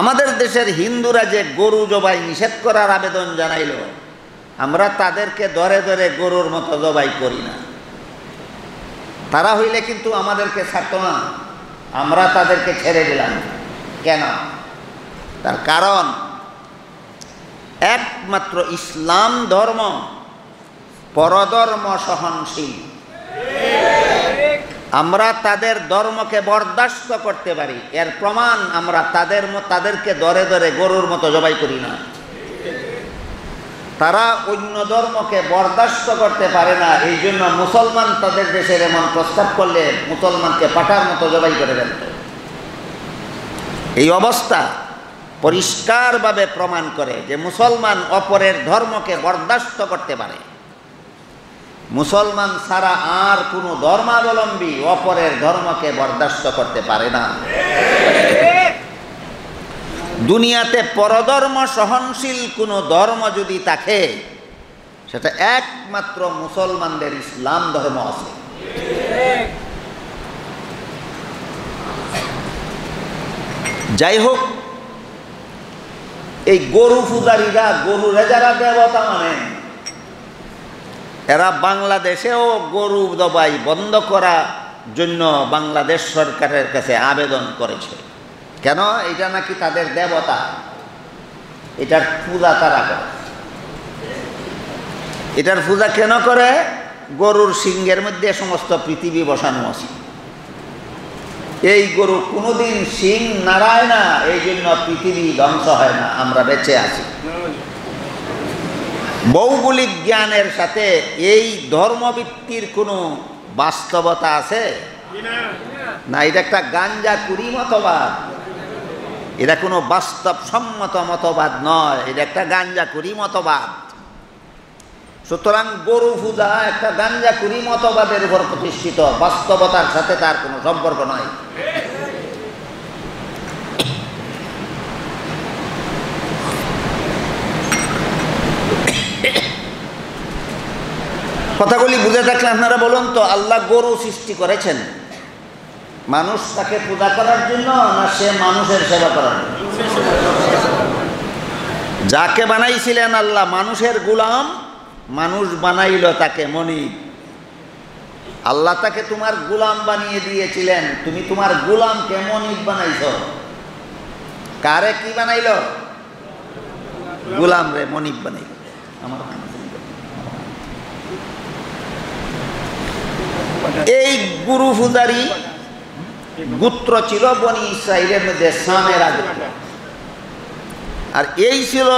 আমাদের দেশের হিন্দুরা যে গরু জবাই নিষেধ করার আবেদন জানাইল, আমরা তাদেরকে ধরে ধরে গরুর মতো জবাই করি না। তারা হইলে কিন্তু আমাদেরকে ছাড়ত না, আমরা তাদেরকে ছেড়ে দিলাম। কেন? তার কারণ একমাত্র ইসলাম ধর্ম পরধর্ম সহনশীল। আমরা তাদের ধর্মকে বরদাস্ত করতে পারি, এর প্রমাণ আমরা তাদেরকে ধরে ধরে গরুর মতো জবাই করি না। তারা অন্য ধর্মকে বরদাস্ত করতে পারে না, এই জন্য মুসলমান তাদের দেশের এমন প্রস্তাব করলে মুসলমানকে পাঠার মতো জবাই করে ফেলত। এই অবস্থা পরিষ্কারভাবে প্রমাণ করে যে মুসলমান অপরের ধর্মকে বরদাস্ত করতে পারে। মুসলমান ছাড়া আর কোনো ধর্মাবলম্বী অপরের ধর্মকে বরদাস্ত করতে পারে না। দুনিয়াতে পরধর্ম সহনশীল কোনো ধর্ম যদি থাকে, সেটা একমাত্র মুসলমানদের ইসলাম ধর্ম আছে। যাই হোক, এই গরু পূজারীরা, গরুরে যারা দেবতা মানেন, এরা বাংলাদেশেও গরু জবাই বন্ধ করার জন্য বাংলাদেশ সরকারের কাছে আবেদন করেছে। কেন? এটা নাকি তাদের দেবতা, এটার পূজা তারা করে। এটার পূজা কেন করে? গরুর সিংহের মধ্যে সমস্ত পৃথিবী বসানো আছে। এই গরু কোনোদিন সিং নাড়ায় না, এই জন্য পৃথিবী ধ্বংস হয় না, আমরা বেঁচে আছি। ভৌগোলিক জ্ঞানের সাথে এই ধর্মভিত্তির কোনো বাস্তবতা আছে না? এটা একটা গাঞ্জাকুরি মতবাদ, এটা কোনো বাস্তবসম্মত মতবাদ নয়, এটা একটা গাঞ্জাকুরি মতবাদ। সুতরাং গরু পূজা একটা গাঞ্জাকুরি মতবাদের উপর প্রতিষ্ঠিত, বাস্তবতার সাথে তার কোনো সম্পর্ক নয়। কথাগুলি বুঝে থাকলে আপনারা বলুন তো, আল্লাহ গরু সৃষ্টি করেছেন মানুষ তাকে পূজা করার জন্য, না সে মানুষের সেবা করার জন্য? যাকে বানাইছিলেন আল্লাহ মানুষের গোলাম, মানুষ বানাইল তাকে মনিব। আল্লাহ তাকে তোমার গোলাম বানিয়ে দিয়েছিলেন, তুমি তোমার গোলামকে মনিব বানাইছ। কারে কি বানাইল? গোলাম রে মনিব বানাইল। এই গুরু পূজারী গোত্র ছিল বনি ইসরাইলের মধ্যে সামেরা গোত্র, আর এই ছিল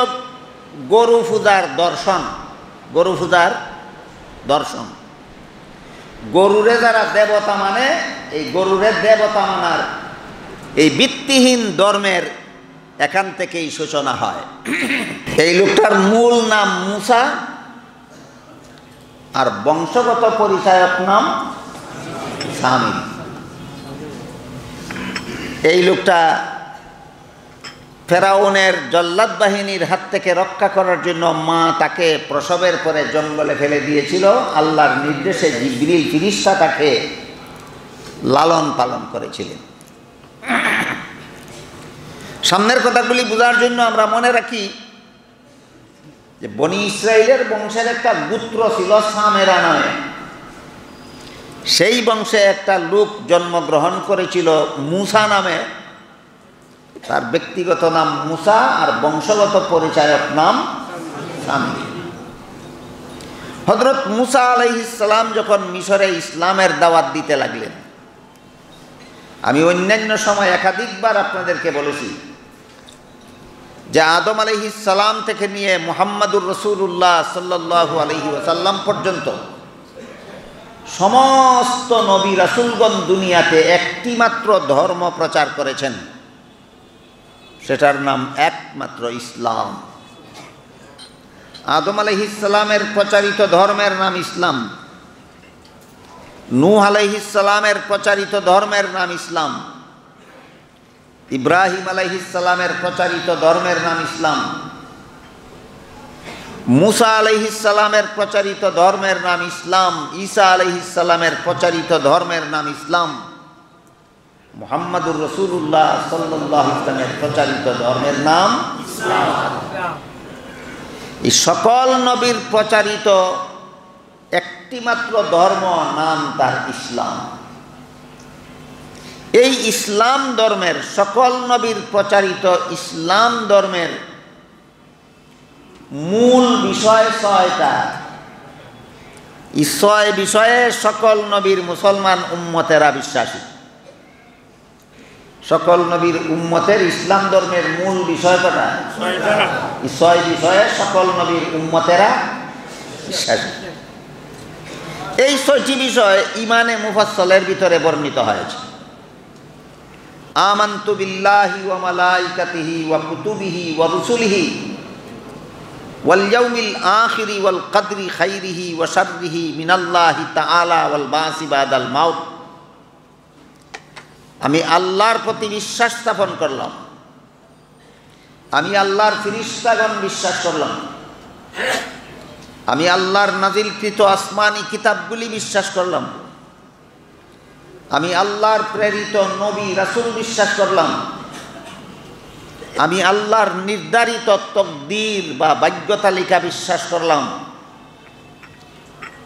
গরু পূজার দর্শন। গরু পূজার দর্শন, গরুরে যারা দেবতা মানে, এই গরুরে দেবতা মানার এই ভিত্তিহীন ধর্মের এখান থেকেই সূচনা হয়। এই লোকটার মূল নাম মুসা, আর বংশগত পরিচয়ক নাম সামিল। এই লোকটা ফেরাউনের জল্লাদ বাহিনীর হাত থেকে রক্ষা করার জন্য মা তাকে প্রসবের পরে জঙ্গলে ফেলে দিয়েছিল। আল্লাহর নির্দেশে জিবরিল ফেরেশতা তাকে লালন পালন করেছিলেন। সামনের কথাগুলি বোঝার জন্য আমরা মনে রাখি যে বনি ইসরাইলের বংশের একটা গোত্র ছিল সামেরা নামে। সেই বংশে একটা লোক জন্মগ্রহণ করেছিল মুসা নামে। তার ব্যক্তিগত নাম মুসা, আর বংশগত পরিচয়ক নাম সামিল। হযরত মুসা আলাইহিস সালাম যখন মিশরে ইসলামের দাওয়াত দিতে লাগলেন, আমি অন্যান্য সময় একাধিকবার আপনাদেরকে বলেছি যে আদম আলাইহিস সালাম থেকে নিয়ে মুহাম্মাদুর রাসূলুল্লাহ সাল্লাল্লাহু আলাইহি ওয়াসাল্লাম পর্যন্ত সমস্ত নবী রাসূলগণ দুনিয়াতে একটি মাত্র ধর্ম প্রচার করেছেন, সেটার নাম একমাত্র ইসলাম। আদম আলাইহিস সালামের প্রচারিত ধর্মের নাম ইসলাম, নূহ আলাইহিস সালামের প্রচারিত ধর্মের নাম ইসলাম, ইব্রাহিম আলাইহিস সালামের প্রচারিত ধর্মের নাম ইসলাম, মুসা আলাইহিস সালামের প্রচারিত ধর্মের নাম ইসলাম, ঈসা আলাইহিস সালামের প্রচারিত ধর্মের নাম ইসলাম, মুহাম্মাদুর রাসূলুল্লাহ সাল্লাল্লাহু আলাইহি ওয়াসাল্লামের প্রচারিত ধর্মের নাম ইসলাম। এই সকল নবীর প্রচারিত একটি মাত্র ধর্ম, নাম তার ইসলাম। এই ইসলাম ধর্মের, সকল নবীর প্রচারিত ইসলাম ধর্মের মূল বিষয় ছয়টা। এই ছয় বিষয়ে সকল নবীর মুসলমান উম্মতেরা বিশ্বাসী। সকল নবীর উম্মতের ইসলাম ধর্মের মূল বিষয় কটা? এই 6 বিষয়ে সকল নবীর উম্মতেরা বিশ্বাসী। এই 6টি বিষয় ইমানে মুফাসসলের ভিতরে বর্ণিত হয়েছে। আমানতু বিল্লাহি ওয়া মালাইকাতিহি ওয়া কুতুবিহি ওয়া রুসুলিহি ওয়াল ইয়াউমিল আখিরি ওয়াল কদরি খাইরিহি ওয়া শাররিহি মিনাল্লাহি তাআলা ওয়াল বাসি বাদাল মাউত। আমি আল্লাহর প্রতি বিশ্বাস স্থাপন করলাম, আমি আল্লাহর ফেরেশতাগণ বিশ্বাস করলাম, আমি আল্লাহর নাজিলকৃত আসমানি কিতাবগুলি বিশ্বাস করলাম, আমি আল্লাহর প্রেরিত নবী রাসূল বিশ্বাস করলাম, আমি আল্লাহর নির্ধারিত তকদির বা ভাগ্য তালিকা বিশ্বাস করলাম,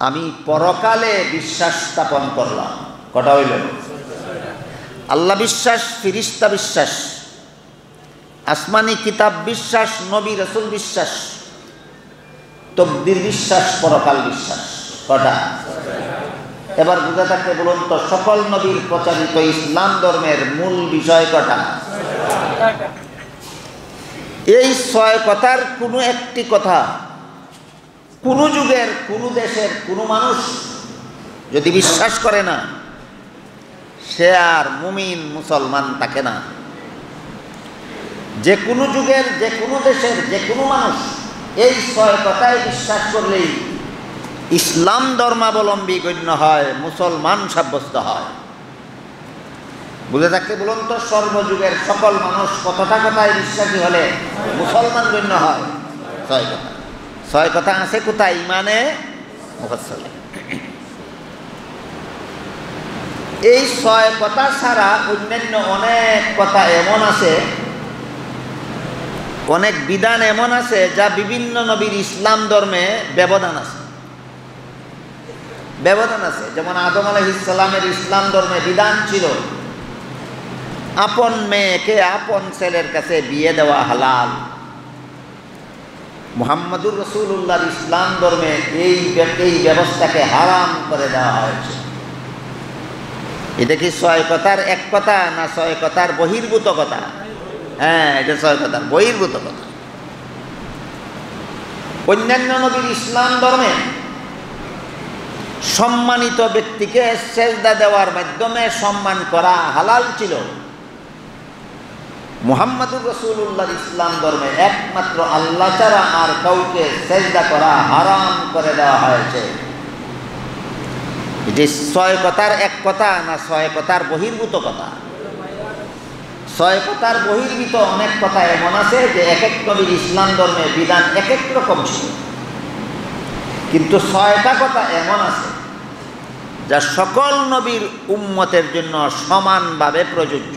আমি পরকালে বিশ্বাস স্থাপন করলাম। কটা হইল? আল্লাহ বিশ্বাস, ফেরেশতা বিশ্বাস, আসমানি কিতাব বিশ্বাস, নবী রাসূল বিশ্বাস, তকদির বিশ্বাস, পরকাল বিশ্বাস। কটা? এবার বুঝে থাকতে বলুন তো, সকল নবীর প্রচারিত ইসলাম ধর্মের মূল বিষয় কটা? এই 6 কথার কোনো একটি কথা কোনো যুগের, কোনো দেশের, কোনো মানুষ যদি বিশ্বাস করে না, সে আর মুমিন মুসলমান থাকে না। যে কোনো যুগের, যে কোনো দেশের, যে কোনো মানুষ এই 6 কথায় বিশ্বাস করলেই ইসলাম ধর্মাবলম্বী গণ্য হয়, মুসলমান সাব্যস্ত হয়। বুঝে থাকতে বলুন তো, সর্বযুগের সকল মানুষ কতটা কথায় বিশ্বাসী হলে মুসলমান গণ্য হয়? 6 কথা। 6 কথা আছে কোথায়? ইমানে মুফাসসলে। এই 6 কথা ছাড়া অন্যান্য অনেক কথা এমন আছে, অনেক বিধান এমন আছে যা বিভিন্ন নবীর ইসলাম ধর্মে ব্যবধান আছে। ব্যবধান আছে। যেমন আদম আলাইহিস সালামের ইসলাম ধর্মে বিধান ছিল আপন মেয়েকে আপন ছেলের কাছে বিয়ে দেওয়া হালাল। মুহাম্মদুর রাসূলুল্লাহর ইসলাম ধর্মে এই ব্যবস্থাকে হারাম করে দেওয়া হয়েছে। এটা কি 6 কথার এক কথা না 6 কথার বহির্ভূত কথা? হ্যাঁ, এটা 6 কথার বহির্ভূত কথা। অন্যান্য নবীর ইসলাম ধর্মে সম্মানিত ব্যক্তিকে সেজদা দেওয়ার মাধ্যমে সম্মান করা হালাল ছিল। মুহাম্মদুর রাসূলুল্লাহর ইসলাম ধর্মে একমাত্র আল্লাহ ছাড়া আর কাউকে সেজদা করা হারাম করে দেওয়া হয়েছে। এটি 6 কথার এক কথা না 6 কথার বহির্ভূত কথা? 6 কথার বহির্ভূত অনেক কথা এমন আছে যে এক এক নবীর ইসলাম ধর্মে বিধান এক এক রকম ছিল, কিন্তু 6টা কথা এমন আছে যা সকল নবীর উম্মতের জন্য সমানভাবে প্রযোজ্য।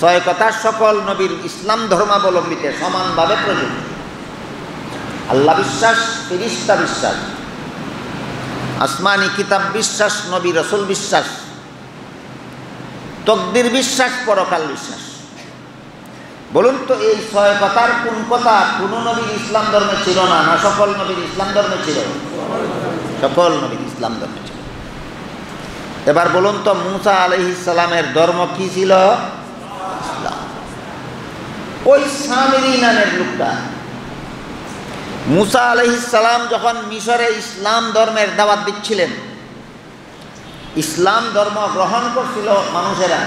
6 কথা সকল নবীর ইসলাম ধর্মাবলম্বীতে সমানভাবে প্রযোজ্য। আল্লাহ বিশ্বাস, ফেরেশতা বিশ্বাস, আসমানি কিতাব বিশ্বাস, নবী রাসূল বিশ্বাস, তকদির বিশ্বাস, পরকাল বিশ্বাস। বলুন তো, এই 6 কথার কোন কথা কোন নবীর ইসলাম ধর্মে ছিল না, না সকল নবীর ইসলাম ধর্মে ছিল? সকল নবীর ইসলাম ধর্মে ছিল। এবার বলুন তো, মুসা আলাইহিস সালামের ধর্ম কি ছিল? ইসলাম। ওই সামিরী নামের লোকটা মুসা আলাইহিস সালাম যখন মিশরে ইসলাম ধর্মের দাওয়াত দিচ্ছিলেন, ইসলাম ধর্ম গ্রহণ করছিল মানুষেরা,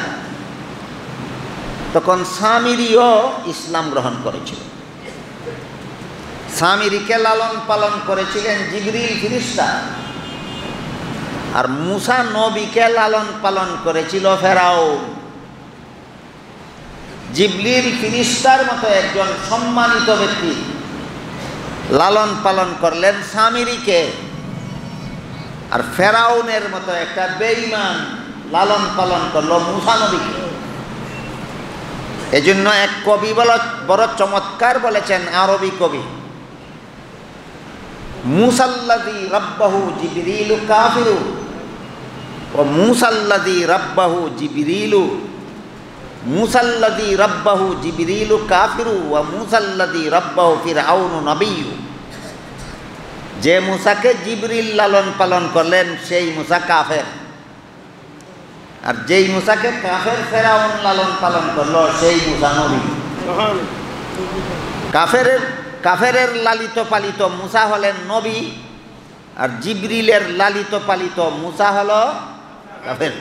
তখন সামিরিও ইসলাম গ্রহণ করেছিল। সামিরিকে লালন পালন করেছিলেন জিবরিল ফেরেশতা, আর মুসা নবীকে লালন পালন করেছিল ফেরাউন। জিবরিল ফেরেশতার মতো একজন সম্মানিত ব্যক্তি লালন পালন করলেন সামিরিকে, আর ফেরাউনের মতো একটা বেঈমান লালন পালন করলো মুসা নবীকে। এজন্য এক কবি বড় চমৎকার বলেছেন, আরবি কবি, মুসাল্লাযী রাব্বাহু জিবরিলু কাফিরু ও মুসাল্লাযী রাব্বাহু জিবরিলু, মুসাল্লাযী রাব্বাহু জিবরিলু কাফিরু ওয়া মুসাল্লাযী রাব্বাহু ফিরআউনু নবিয়্যু। যে মুসাকে জিবরিল লালন পালন করলেন সেই মুসা কাফের, আর যেই মুসাকে কাফের ফেরাউন লালন পালন করলো সেই মুসা নবী। কাফেরের লালিত পালিত মুসা হলেন নবী, আর জিবরিলের লালিত পালিত মুসা হলো কাফের।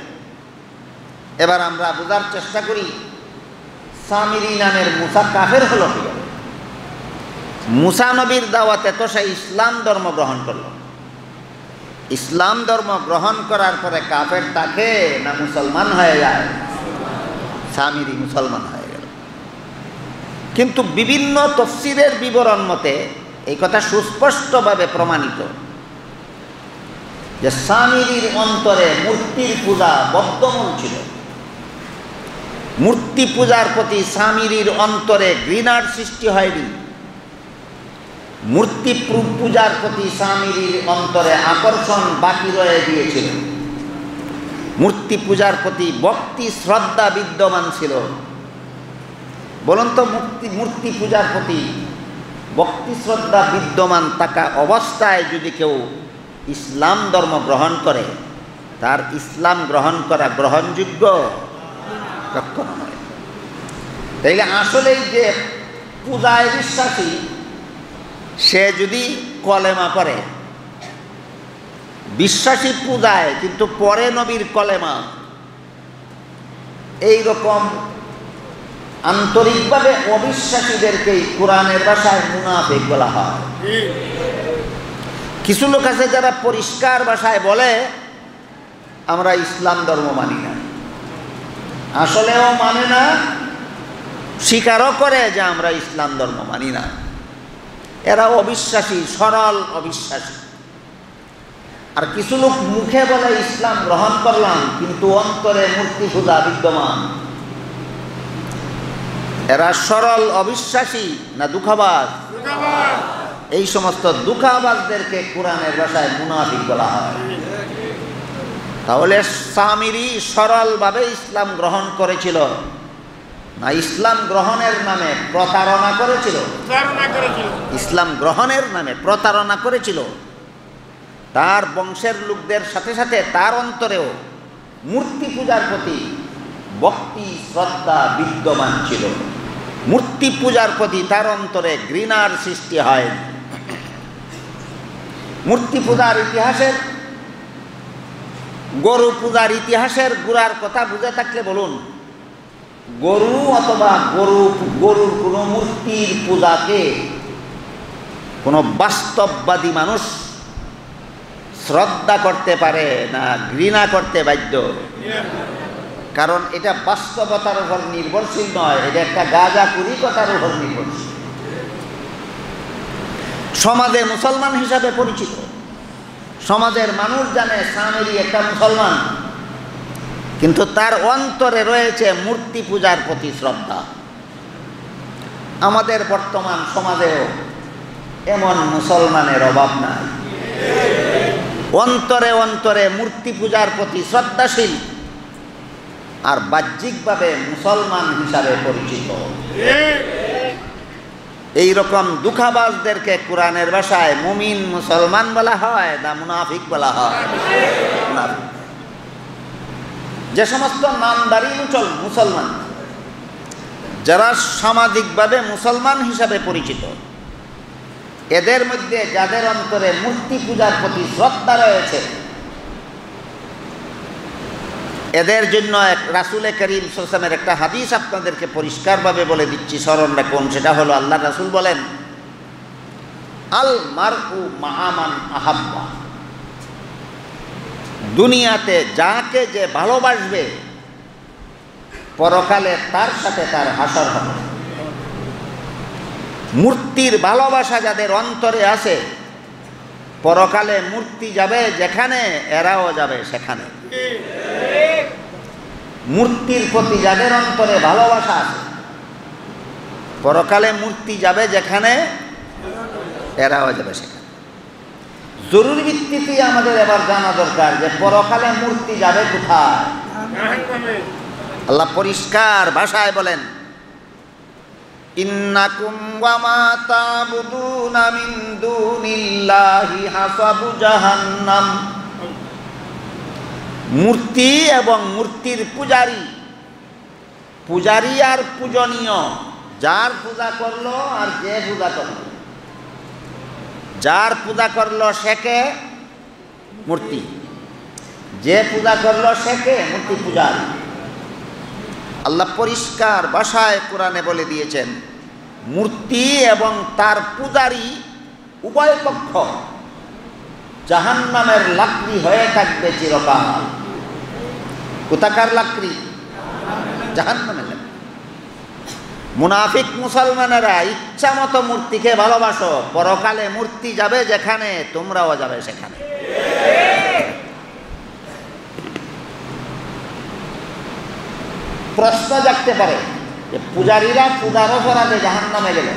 এবার আমরা বোঝার চেষ্টা করি সামিরি নামের মুসা কাফের হলো কি? মুসা নবীর দাওয়াতে তো সে ইসলাম ধর্ম গ্রহণ করল। ইসলাম ধর্ম গ্রহণ করার পরে কাফের তাকে না মুসলমান হয়ে যায়? সামিরি মুসলমান হয়ে গেল। কিন্তু বিভিন্ন তফসিরের বিবরণ মতে এই কথা সুস্পষ্টভাবে প্রমাণিত যে সামিরির অন্তরে মূর্তির পূজা বদ্ধমূল ছিল। মূর্তি পূজার প্রতি সামিরির অন্তরে ঘৃণার সৃষ্টি হয়নি। মূর্তি পূজার প্রতি সামিরির অন্তরে আকর্ষণ বাকি রয়ে গিয়েছিল। মূর্তি পূজার প্রতি ভক্তি শ্রদ্ধা বিদ্যমান ছিল। বলুন তো, মূর্তি পূজার প্রতি ভক্তি শ্রদ্ধা বিদ্যমান থাকা অবস্থায় যদি কেউ ইসলাম ধর্ম গ্রহণ করে, তার ইসলাম গ্রহণ করা গ্রহণযোগ্য কখনো নয়। তাইলে আসলেই যে পূজায় বিশ্বাসী সে যদি কলেমা করে, বিশ্বাসী পূজায় কিন্তু পরে নবীর কলেমা, এই রকম আন্তরিকভাবে অবিশ্বাসীদেরকেই কোরআনের ভাষায় মুনাফিক বলা হয়। কিছু লোক আছে যারা পরিষ্কার ভাষায় বলে আমরা ইসলাম ধর্ম মানি না, আসলেও মানে না, স্বীকারও করে যে আমরা ইসলাম ধর্ম মানি না। এরা অবিশ্বাসী, সরল অবিশ্বাসী। আর কিছু লোক মুখে বলে ইসলাম গ্রহণ করলাম কিন্তু অন্তরে মূর্তি পূজা বিদ্যমান। এরা সরল অবিশ্বাসী না দুঃখবাজ? এই সমস্ত দুঃখবাজদেরকে কোরআনের ভাষায় মুনাফিক বলা হয়। তাহলে সামিরি সরলভাবে ইসলাম গ্রহণ করেছিল না ইসলাম গ্রহণের নামে প্রতারণা করেছিল? ইসলাম গ্রহণের নামে প্রতারণা করেছিল। তার বংশের লোকদের সাথে সাথে তার অন্তরেও মূর্তি পূজার প্রতি ভক্তি শ্রদ্ধা বিদ্যমান ছিল। মূর্তি পূজার প্রতি তার অন্তরে ঘৃণার সৃষ্টি হয়। মূর্তি পূজার ইতিহাসের, গরু পূজার ইতিহাসের গোড়ার কথা বুঝে থাকলে বলুন, গরু অথবা গরুর কোনো মূর্তির পূজাকে কোনো বাস্তববাদী মানুষ শ্রদ্ধা করতে পারে না ঘৃণা করতে বাধ্য? কারণ এটা বাস্তবতার উপর নির্ভরশীল নয়, এটা একটা গাঁজাখুরিকতার উপর নির্ভরশীল। সমাজে মুসলমান হিসাবে পরিচিত, সমাজের মানুষ জানে সামিরি একটা মুসলমান, কিন্তু তার অন্তরে রয়েছে মূর্তি পূজার প্রতি শ্রদ্ধা। আমাদের বর্তমান সমাজেও এমন মুসলমানের অভাব নাই। অন্তরে অন্তরে মূর্তি পূজার প্রতি শ্রদ্ধাশীল আর বাহ্যিকভাবে মুসলমান হিসাবে পরিচিত। এই রকম দুঃখাবাজদেরকে কোরআনের ভাষায় মুমিন মুসলমান বলা হয় না মুনাফিক বলা হয়? মুনাফিক। যে সমস্ত নামদারি মুসলমান, যারা সামাজিকভাবে মুসলমান হিসাবে পরিচিত, এদের মধ্যে যাদের অন্তরে মূর্তি পূজার প্রতি শ্রদ্ধা রয়েছে, এদের জন্য রাসূল করিম সাল্লাল্লাহু আলাইহি ওয়াসাল্লামের একটা হাদিস আপনাদেরকে পরিষ্কারভাবে বলে দিচ্ছি, স্মরণ রাখুন। সেটা হলো আল্লাহ রাসূল বলেন, আল মারউ মা'a মান আহাব্বা, দুনিয়াতে যাকে যে ভালোবাসবে পরকালে তার সাথে তার হাসর হবে। মূর্তির ভালোবাসা যাদের অন্তরে আছে, পরকালে মূর্তি যাবে যেখানে এরাও যাবে সেখানে। মূর্তির প্রতি যাদের অন্তরে ভালোবাসা আছে, পরকালে মূর্তি যাবে যেখানে এরাও যাবে সেখানে। জরুরি ভিত্তিতে আমাদের এবার জানা দরকার যে পরকালে মূর্তি যাবে কোথায়। আল্লাহ পরিষ্কার ভাষায় বলেন, ইন্নাকুম ওয়া মা তা'বুদুনা মিন দুনিল্লাহি হাসাবু জাহান্নাম, মূর্তি এবং মূর্তির পূজারী, পূজারী আর পূজনীয়, যার পূজা করলো আর যে পূজা করলো। যার পূজা করলো সে কে? মূর্তি। যে পূজা করলো সে কে? মূর্তি পূজারী। আল্লাহ পরিষ্কার ভাষায় কোরআনে বলে দিয়েছেন, মূর্তি এবং তার পূজারী উভয় পক্ষ জাহান্নামের লাকড়ি হয়ে থাকবে চিরকাল। কোথাকার লাকড়ি? জাহান্নামের লাকড়ি। মুনাফিক মুসলমানেরা ইচ্ছা মতো মূর্তিকে ভালোবাসো, পরকালে মূর্তি যাবে যেখানে তোমরাও যাবে সেখানে। প্রশ্ন জাগতে পারে যে পূজারীরা পূজার অপরাধে জাহান্নামে গেল,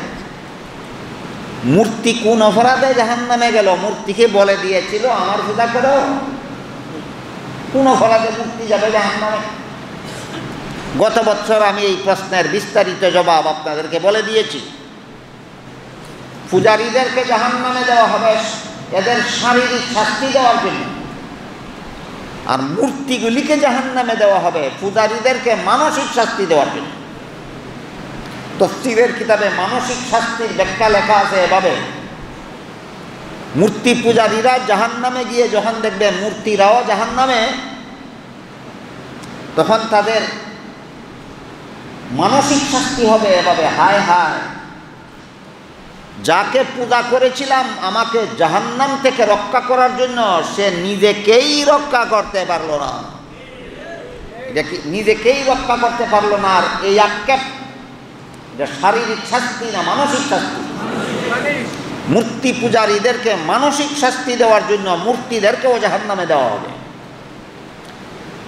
মূর্তি কোন অপরাধে জাহান্নামে গেল? মূর্তিকে বলে দিয়েছিল আমার পূজা করো, কোন অপরাধে মূর্তি যাবে জাহান্নামে? গত বছর আমি এই প্রশ্নের বিস্তারিত জবাব আপনাদেরকে বলে দিয়েছি। পূজারীদেরকে জাহান্নামে দেওয়া হবে এদের শারীরিক শাস্তি দেওয়ার জন্য, আর মূর্তিগুলিকে জাহান্নামে দেওয়া হবে পূজারীদেরকে মানসিক শাস্তি দেওয়ার জন্য। তাফসীরের কিতাবে মানসিক শাস্তির ব্যাখ্যা লেখা আছে এভাবে, মূর্তি পূজারীরা জাহান্নামে গিয়ে যখন দেখবে মূর্তিরাও জাহান্নামে, তখন তাদের মানসিক শাস্তি হবে এভাবে, হায় হায়, যাকে পূজা করেছিলাম আমাকে জাহান্নাম থেকে রক্ষা করার জন্য, সে নিজেকেই রক্ষা করতে পারলো না, নিজেকেই রক্ষা করতে পারলো না। আর এই আক্ষেপ এটা শারীরিক শাস্তি না মানসিক শাস্তি। মূর্তি পূজারীদেরকে মানসিক শাস্তি দেওয়ার জন্য মূর্তিদেরকেও জাহান্নামে দেওয়া হবে।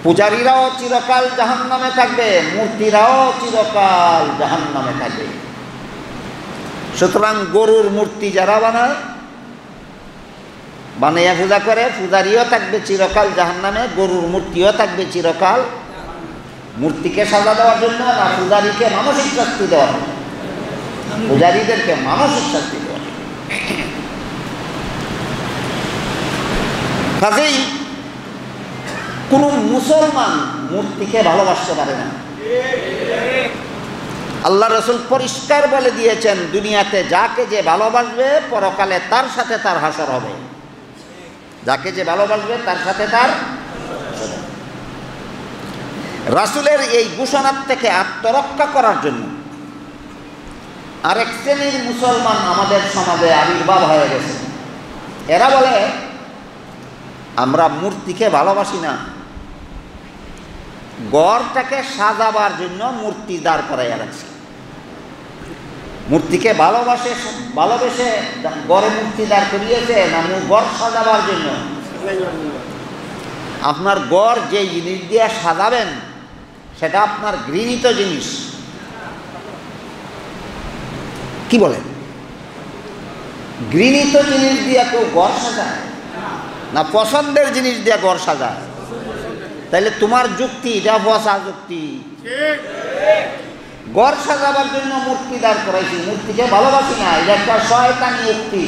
পূজারীরাও চিরকাল জাহান্নামে থাকবে, মূর্তিরাও চিরকাল জাহান্নামে থাকবে। সুতরাং গরুর মূর্তি যারা বানায়, বানিয়ে পূজা করে, পূজারীও থাকবে চিরকাল জাহান্নামে, গরুর মূর্তিও থাকবে চিরকাল। মূর্তিকে সাজা দেওয়ার জন্য না পূজারীকে মানসিক শাস্তি দেওয়ার জন্য? পূজারীদেরকে মানসিক শাস্তি দেওয়ার জন্য। কাজেই কোন মুসলমান মূর্তিকে ভালোবাসতে পারে না। আল্লাহ রসুল পরিষ্কার বলে দিয়েছেন, দুনিয়াতে যাকে যে ভালোবাসবে পরকালে তার সাথে তার হাসর হবে। যাকে যে ভালোবাসবে তার সাথে তার। রাসূলের এই ঘোষণার থেকে আত্মরক্ষা করার জন্য আরেক শ্রেণীর মুসলমান আমাদের সমাজে আবির্ভাব হয়ে গেছে। এরা বলে আমরা মূর্তিকে ভালোবাসি না, ঘরটাকে সাজাবার জন্য মূর্তি দাঁড় করাইয়া রাখছি। মূর্তিকে ভালোবেসে ঘরে মূর্তি দাঁড় করিয়েছে না ঘর সাজাবার জন্য? আপনার ঘর যে জিনিস দিয়ে সাজাবেন সেটা আপনার গৃহীত জিনিস। কি বলেন? গৃহীত জিনিস দিয়ে কেউ ঘর সাজায় না পছন্দের জিনিস দিয়ে ঘর সাজায়? তাইলে তোমার যুক্তি এটা বসা যুক্তি। ঘর সাজাবার জন্য মূর্তি দাঁড় করাইছি, মূর্তিকে ভালোবাসি না, এটা একটা শয়তানি যুক্তি।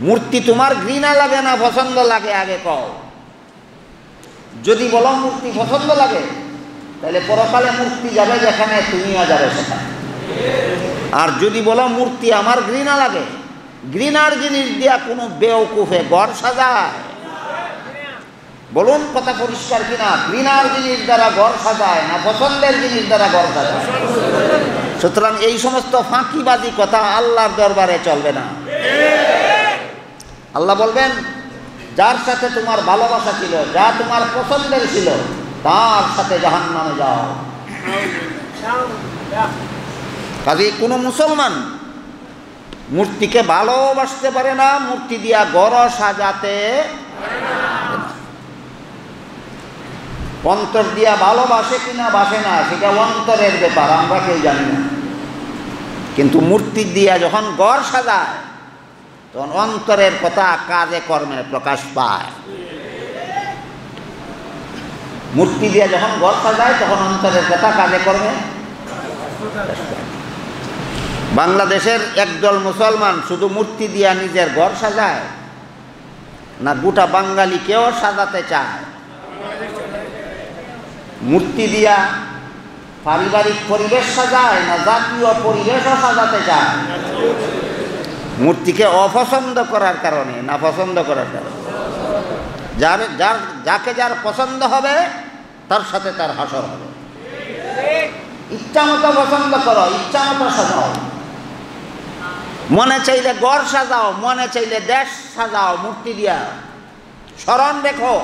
মূর্তি তোমার ঘৃণা লাগে না পছন্দ লাগে আগে কও। যদি বলো মূর্তি পছন্দ লাগে তাহলে পরকালে মূর্তি যাবে যেখানে তুমিও যাবে সেখানে। আর যদি বলো মূর্তি আমার ঘৃণা লাগে, ঘৃণার জিনিস দিয়া কোনো বেওকুফে ঘর সাজায়? বলুন কথা পরিষ্কার কিনা? ঘৃণার জিনিস দ্বারা ঘর সাজায় না পছন্দের জিনিস দ্বারা ঘর সাজায়? সুতরাং এই সমস্ত ফাঁকিবাজি কথা আল্লাহর দরবারে চলবে না। আল্লাহ বলবেন, যার সাথে তোমার ভালোবাসা ছিল, যা তোমার পছন্দের ছিল, তার সাথে জাহান্নামে যাও। কাজেই কোনো মুসলমান মূর্তিকে ভালোবাসতে পারে না, মূর্তি দিয়া ঘর সাজাতে। অন্তর দিয়া ভালোবাসে কিনা বাসে না সেটা অন্তরের ব্যাপার, আমরা কেউ জানি না। কিন্তু মূর্তি দিয়া যখন ঘর সাজায় তখন অন্তরের কথা কাজে কর্মে প্রকাশ পায়। মূর্তি দিয়া যখন ঘর সাজায় তখন অন্তরের কথা কাজে কর্মে। বাংলাদেশের একদল মুসলমান শুধু মূর্তি দিয়া নিজের ঘর সাজায়, না গোটা বাঙালিকেও সাজাতে চায়? মূর্তি দিয়া পারিবারিক পরিবেশ সাজায় না জাতীয় পরিবেশও সাজাতে চায়? মূর্তিকে অপছন্দ করার কারণে না পছন্দ করার কারণে? যাকে যার পছন্দ হবে তার সাথে তার হাসর হবে। ইচ্ছা মতো পছন্দ করো, ইচ্ছা মতো সাজাও, মনে চাইলে ঘর সাজাও, মনে চাইলে দেশ সাজাও মূর্তি দিয়া। স্মরণ রেখো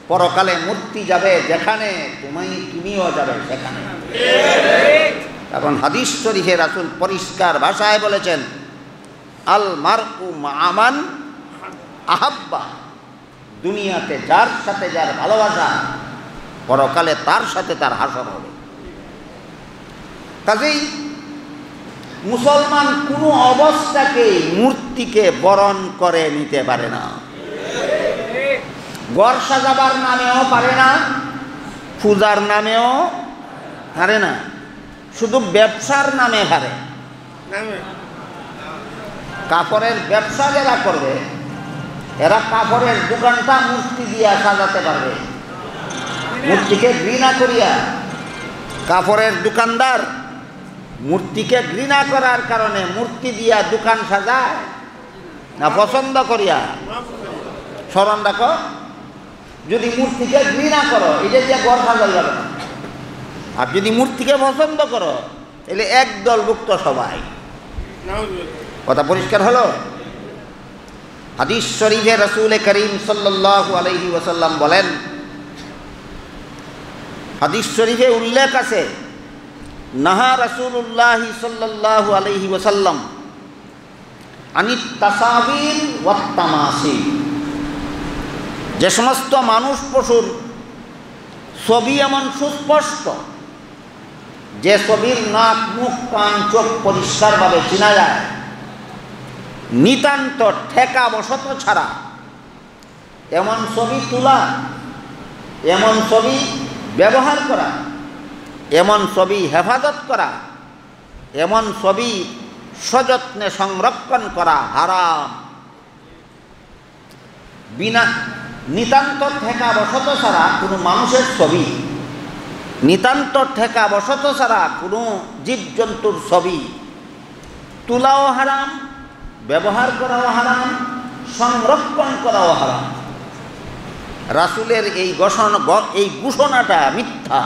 পরকালে মূর্তি যাবে যেখানে, তুমিও যাবে সেখানে। কারণ হাদিস শরীফে রাসূল পরিষ্কার ভাষায় বলেছেন, আল মারউ মা মান আহাব্বা, দুনিয়াতে যার সাথে যার ভালোবাসা পরকালে তার সাথে তার হাসর হবে। কাজেই মুসলমান কোনো অবস্থাকেই মূর্তিকে বরণ করে নিতে পারে না। ঘর সাজাবার নামেও পারে না, পূজার নামেও পারে না, শুধু ব্যবসার নামে পারে। কাপড়ের ব্যবসা যারা করবে এরা কাপড়ের দোকানটা মূর্তি দিয়া সাজাতে পারবে, মূর্তিকে ঘৃণা করিয়া। কাপড়ের দোকানদার মূর্তিকে ঘৃণা করার কারণে মূর্তি দিয়া দোকান সাজায় না পছন্দ করিয়া? স্মরণ রাখো, যদি মূর্তিকে ঘৃণা করো এটা দিয়ে ঘর সাজাই যাবে না, আর যদি মূর্তিকে পছন্দ করো তাহলে একদলভুক্ত সবাই। কথা পরিষ্কার হলো? হাদিস শরীফে রাসূল করিম সাল্লাল্লাহু আলাইহি ওয়াসাল্লাম বলেন, হাদিস শরীফে উল্লেখ আছে, নাহা রাসূলুল্লাহ সাল্লাল্লাহু আলাইহি ওয়াসাল্লাম আনিত তাসাবির ওয়াত তামাসিল, যে সমস্ত মানুষ পশুর ছবি এমন সুস্পষ্ট যে ছবির নাক মুখ কান চোখ পরিষ্কারভাবে চেনা যায়, নিতান্ত ঠেকা বশত ছাড়া এমন ছবি তোলা, এমন ছবি ব্যবহার করা, এমন ছবি হেফাজত করা, এমন ছবি সযত্নে সংরক্ষণ করা হারাম। বিনা নিতান্ত ঠেকা বশত ছাড়া কোনো মানুষের ছবি, নিতান্ত ঠেকা বশত ছাড়া কোনো জীবজন্তুর ছবি তোলাও হারাম, ব্যবহার করাও হারাম, সংরক্ষণ করাও হারাম। রাসূলের এই ঘোষণাটা মিথ্যা।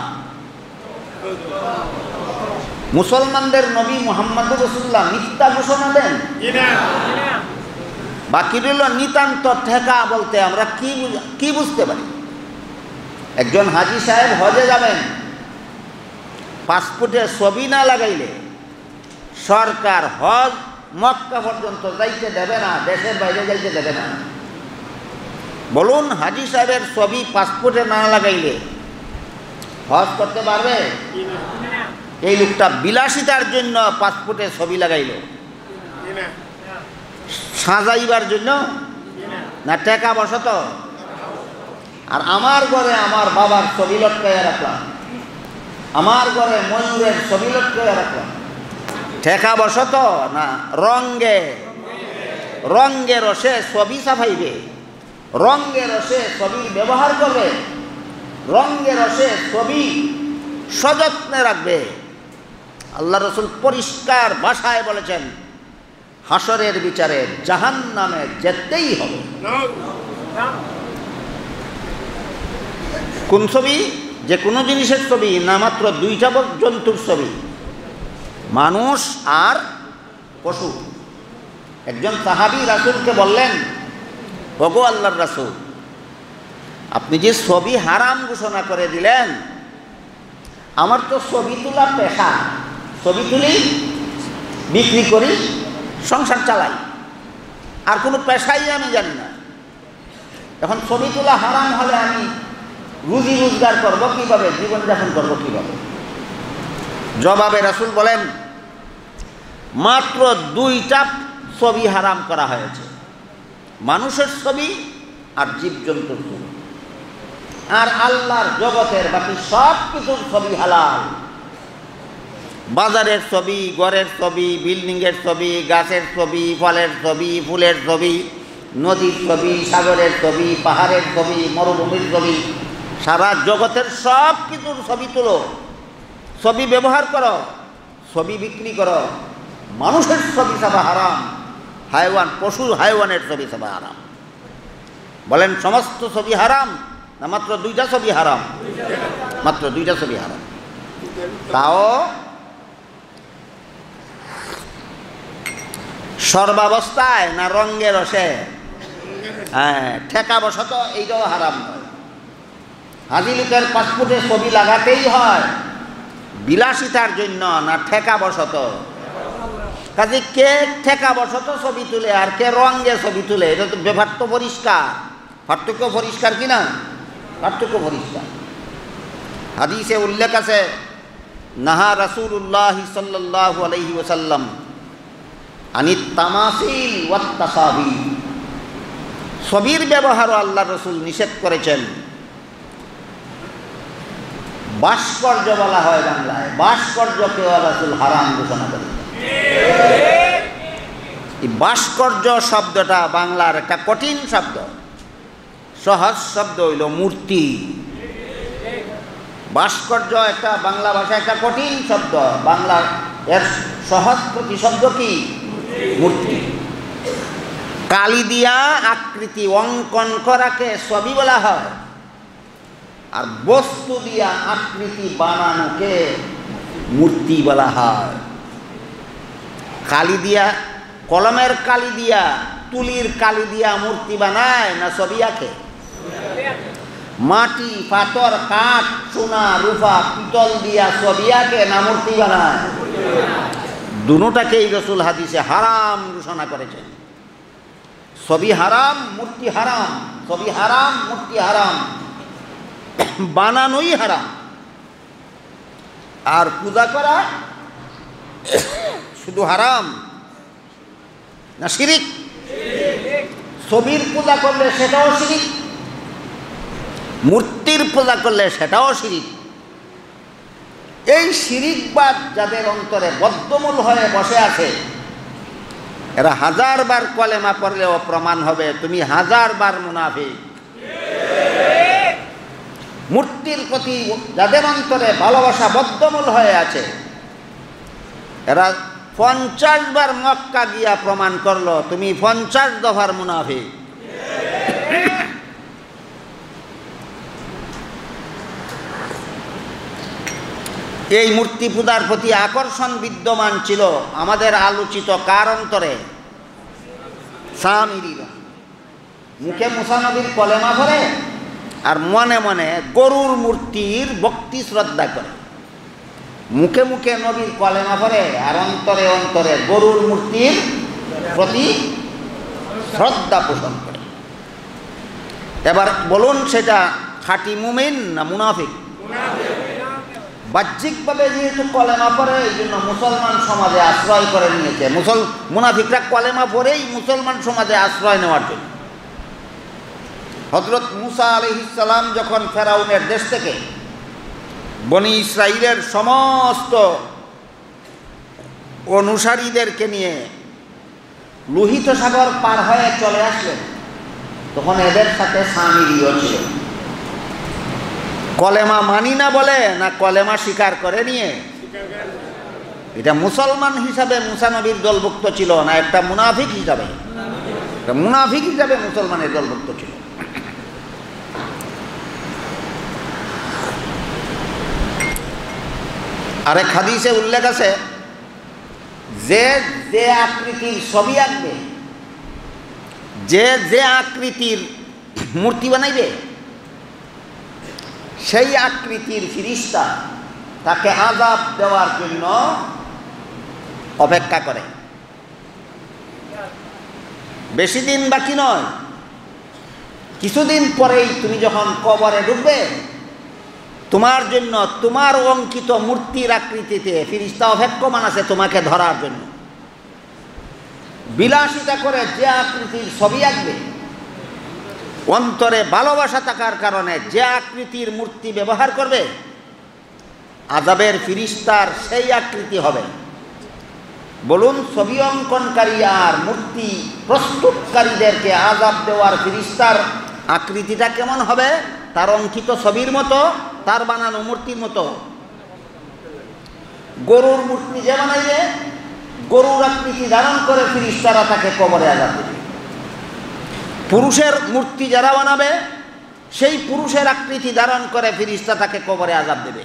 মুসলমানদের নবী মুহাম্মদুর রাসূলুল্লাহ মিথ্যা ঘোষণা দেন? বাকি রইল নিতান্ত ঠেকা বলতে আমরা কি বুঝতে পারি? একজন হাজী সাহেব হজে যাবেন, পাসপোর্টে ছবি না লাগাইলে সরকার হজ মক্কা পর্যন্ত যাইতে দেবে না, দেশের বাইরে যাইতে দেবে না। বলুন, হাজী সাহেবের ছবি পাসপোর্টে না লাগাইলে হজ করতে পারবে? এই লোকটা বিলাসিতার জন্য পাসপোর্টে ছবি লাগাইল, সাজাইবার জন্য না টাকা বসত? আর আমার ঘরে আমার বাবার ছবি লটকাইয়া রাখলাম, আমার ঘরে ময়ূরের ছবি লটকাইয়া রাখলাম, ঠেকা বসত না রঙ্গে? রঙ্গে রসে ছবি ছাপাইবে, রঙ্গে রসে ছবির ব্যবহার করবে, রঙ্গে রসে ছবি সযত্নে রাখবে। আল্লাহ রাসূল পরিষ্কার ভাষায় বলেছেন, হাসরের বিচারে জাহান্নামে যেতেই হবে। কোন ছবি? যে কোনো জিনিসের ছবি না, মাত্র দুইটা জন্তুর ছবি, মানুষ আর পশু। একজন সাহাবী রাসূলকে বললেন, ওগো আল্লাহর রাসূল, আপনি যে ছবি হারাম ঘোষণা করে দিলেন, আমার তো ছবি তোলা পেশা, ছবি তুলি, বিক্রি করি, সংসার চালাই, আর কোনো পেশাই আমি জানি না। এখন ছবি তোলা হারাম হলে আমি রুজি রোজগার করবো কীভাবে, জীবনযাপন করবো কীভাবে? জবাবে রাসূল বলেন, মাত্র দুইটা ছবি হারাম করা হয়েছে, মানুষের ছবি আর জীবজন্তুর ছবি। আর আল্লাহর জগতের বাকি সব কিছুর ছবি হালাল। বাজারের ছবি, ঘরের ছবি, বিল্ডিংয়ের ছবি, গাছের ছবি, ফলের ছবি, ফুলের ছবি, নদীর ছবি, সাগরের ছবি, পাহাড়ের ছবি, মরুভূমির ছবি, সারা জগতের সব কিছুর ছবি তুলো, ছবি ব্যবহার করো, ছবি বিক্রি করো। মানুষের ছবি ছাপা হারাম, হাইওয়ান পশু হাইওয়ানের ছবি ছাপা হারাম। বলেন সমস্ত ছবি হারাম না মাত্র দুইটা ছবি হারাম? মাত্র দুইটা ছবি হারাম। তাও সর্বাবস্থায় না রঙ্গে রসে? হ্যাঁ, ঠেকা বসত এইটাও হারাম নয়। হাজি লোকের পাসপোর্টে ছবি লাগাতেই হয় বিলাসিতার জন্য না ঠেকা বসত? কাজে কে ঠেকা বসত ছবি তুলে আর কে রঙ্গে ছবি তুলে, এটা তো ব্যাপার তো পরিষ্কার। পার্থক্য পরিষ্কার কিনা? পার্থক্য পরিষ্কার। হাদিসে উল্লেখ আছে, নাহা রাসূলুল্লাহ সাল্লাল্লাহু আলাইহি ওয়াসাল্লাম আনিত তামাসিল ওয়াত তাসাবিহ। ছবির ব্যবহারও আল্লাহ রসুল নিষেধ করেছেন। ভাস্কর্য বলা হয় বাংলায়, ভাস্কর্যকেও রাসূল হারাম ঘোষণা করেছেন। এই ভাস্কর্য শব্দটা বাংলার একটা কঠিন শব্দ, সহজ শব্দ হইল মূর্তি। ভাস্কর্য একটা বাংলা ভাষায় একটা কঠিন শব্দ, বাংলার এর সহজ প্রতিশব্দ কি? মূর্তি। কালি দিয়া আকৃতি অঙ্কন করাকে ছবি বলা হয়, আর বস্তু দিয়া আকৃতি বানানোকে মূর্তি বলা হয়। কালি দিয়া, কলমের কালি দিয়া, তুলির কালি দিয়া মূর্তি বানায় না ছবি আঁকে? মাটি, পাথর, কাঠ, সোনা, রূপা, পিতল দিয়া ছবি আঁকে না মূর্তি বানায়? দুটোটাকেই রাসূল হাদিসে হারাম ঘোষণা করেছেন। ছবি হারাম, মূর্তি হারাম। ছবি হারাম, মূর্তি হারাম, বানানোই হারাম। আর পূজা করা শুধু হারাম না শিরিক? ছবির পূজা করলে সেটাও শিরিক, মূর্তির পূজা করলে সেটাও শিরিক। এই শিরিকবাদ যাদের অন্তরে বদ্ধমূল হয়ে বসে আছে, এরা 1000 বার কলেমা পড়লেও প্রমাণ হবে তুমি 1000 বার মুনাফিক। মূর্তির প্রতি যাদের অন্তরে ভালোবাসা বদ্ধমূল হয়ে আছে, এরা 50 বার মক্কা গিয়া প্রমাণ করলো তুমি 50 দফার মুনাফিক। এই মূর্তি পূজার প্রতি আকর্ষণ বিদ্যমান ছিল আমাদের আলোচিত কার অন্তরে? সামিরীরা। মুখে মুসা নবীর কলেমা পড়ে আর মনে মনে গরুর মূর্তির ভক্তি শ্রদ্ধা করে। মুখে মুখে নবীর কলেমা পড়ে আর অন্তরে অন্তরে গরুর মূর্তির প্রতি শ্রদ্ধা পোষণ করে। এবার বলুন, সেটা খাঁটি মুমিন না মুনাফিক? বাহ্যিকভাবে যেহেতু কলেমা পড়ে, এই জন্য মুসলমান সমাজে আশ্রয় করে নিয়েছে। মুনাফিকরা কলেমা পড়েই মুসলমান সমাজে আশ্রয় নেওয়ার জন্য। হযরত মুসা আলাইহিস সালাম যখন ফেরাউনের দেশ থেকে বনি ইসরাইলের সমস্ত অনুসারীদেরকে নিয়ে লোহিত সাগর পার হয়ে চলে আসলেন, তখন এদের সাথে সামিরীও ছিল। কলেমা মানি না বলে না কলেমা স্বীকার করে নিয়ে? এটা মুসলমান হিসাবে মুসা নবীর দলভুক্ত ছিল না, একটা মুনাফিক হিসাবে, মুনাফিক হিসাবে মুসলমানের দলভুক্ত ছিল। আরেক হাদিসে উল্লেখ আছে, যে যে আকৃতির ছবি আঁকবে, যে যে আকৃতির মূর্তি বানাইবে, সেই আকৃতির ফিরিস্তা তাকে আযাব দেওয়ার জন্য অপেক্ষা করে। বেশি দিন বাকি নয়, কিছুদিন পরেই তুমি যখন কবরে ঢুকবে, তোমার জন্য তোমার অঙ্কিত মূর্তির আকৃতিতে ফিরিস্তা অপেক্ষমান আছে তোমাকে ধরার জন্য। বিলাসিতা করে যে আকৃতির ছবি আঁকবে, অন্তরে ভালোবাসা থাকার কারণে যে আকৃতির মূর্তি ব্যবহার করবে, আযাবের ফিরিস্তার সেই আকৃতি হবে। বলুন, ছবি অঙ্কনকারী আর মূর্তি প্রস্তুতকারীদেরকে আযাব দেওয়ার ফেরেশতার আকৃতিটা কেমন হবে? তার অঙ্কিত ছবির মতো, তার বানানো মূর্তির মতো? গরুর মূর্তি যে বানাইবে, গরুর আকৃতি ধারণ করে ফেরেশতারা তাকে কবরে আযাব দেবে। পুরুষের মূর্তি যারা বানাবে, সেই পুরুষের আকৃতি ধারণ করে ফেরেশতা তাকে কবরে আযাব দেবে।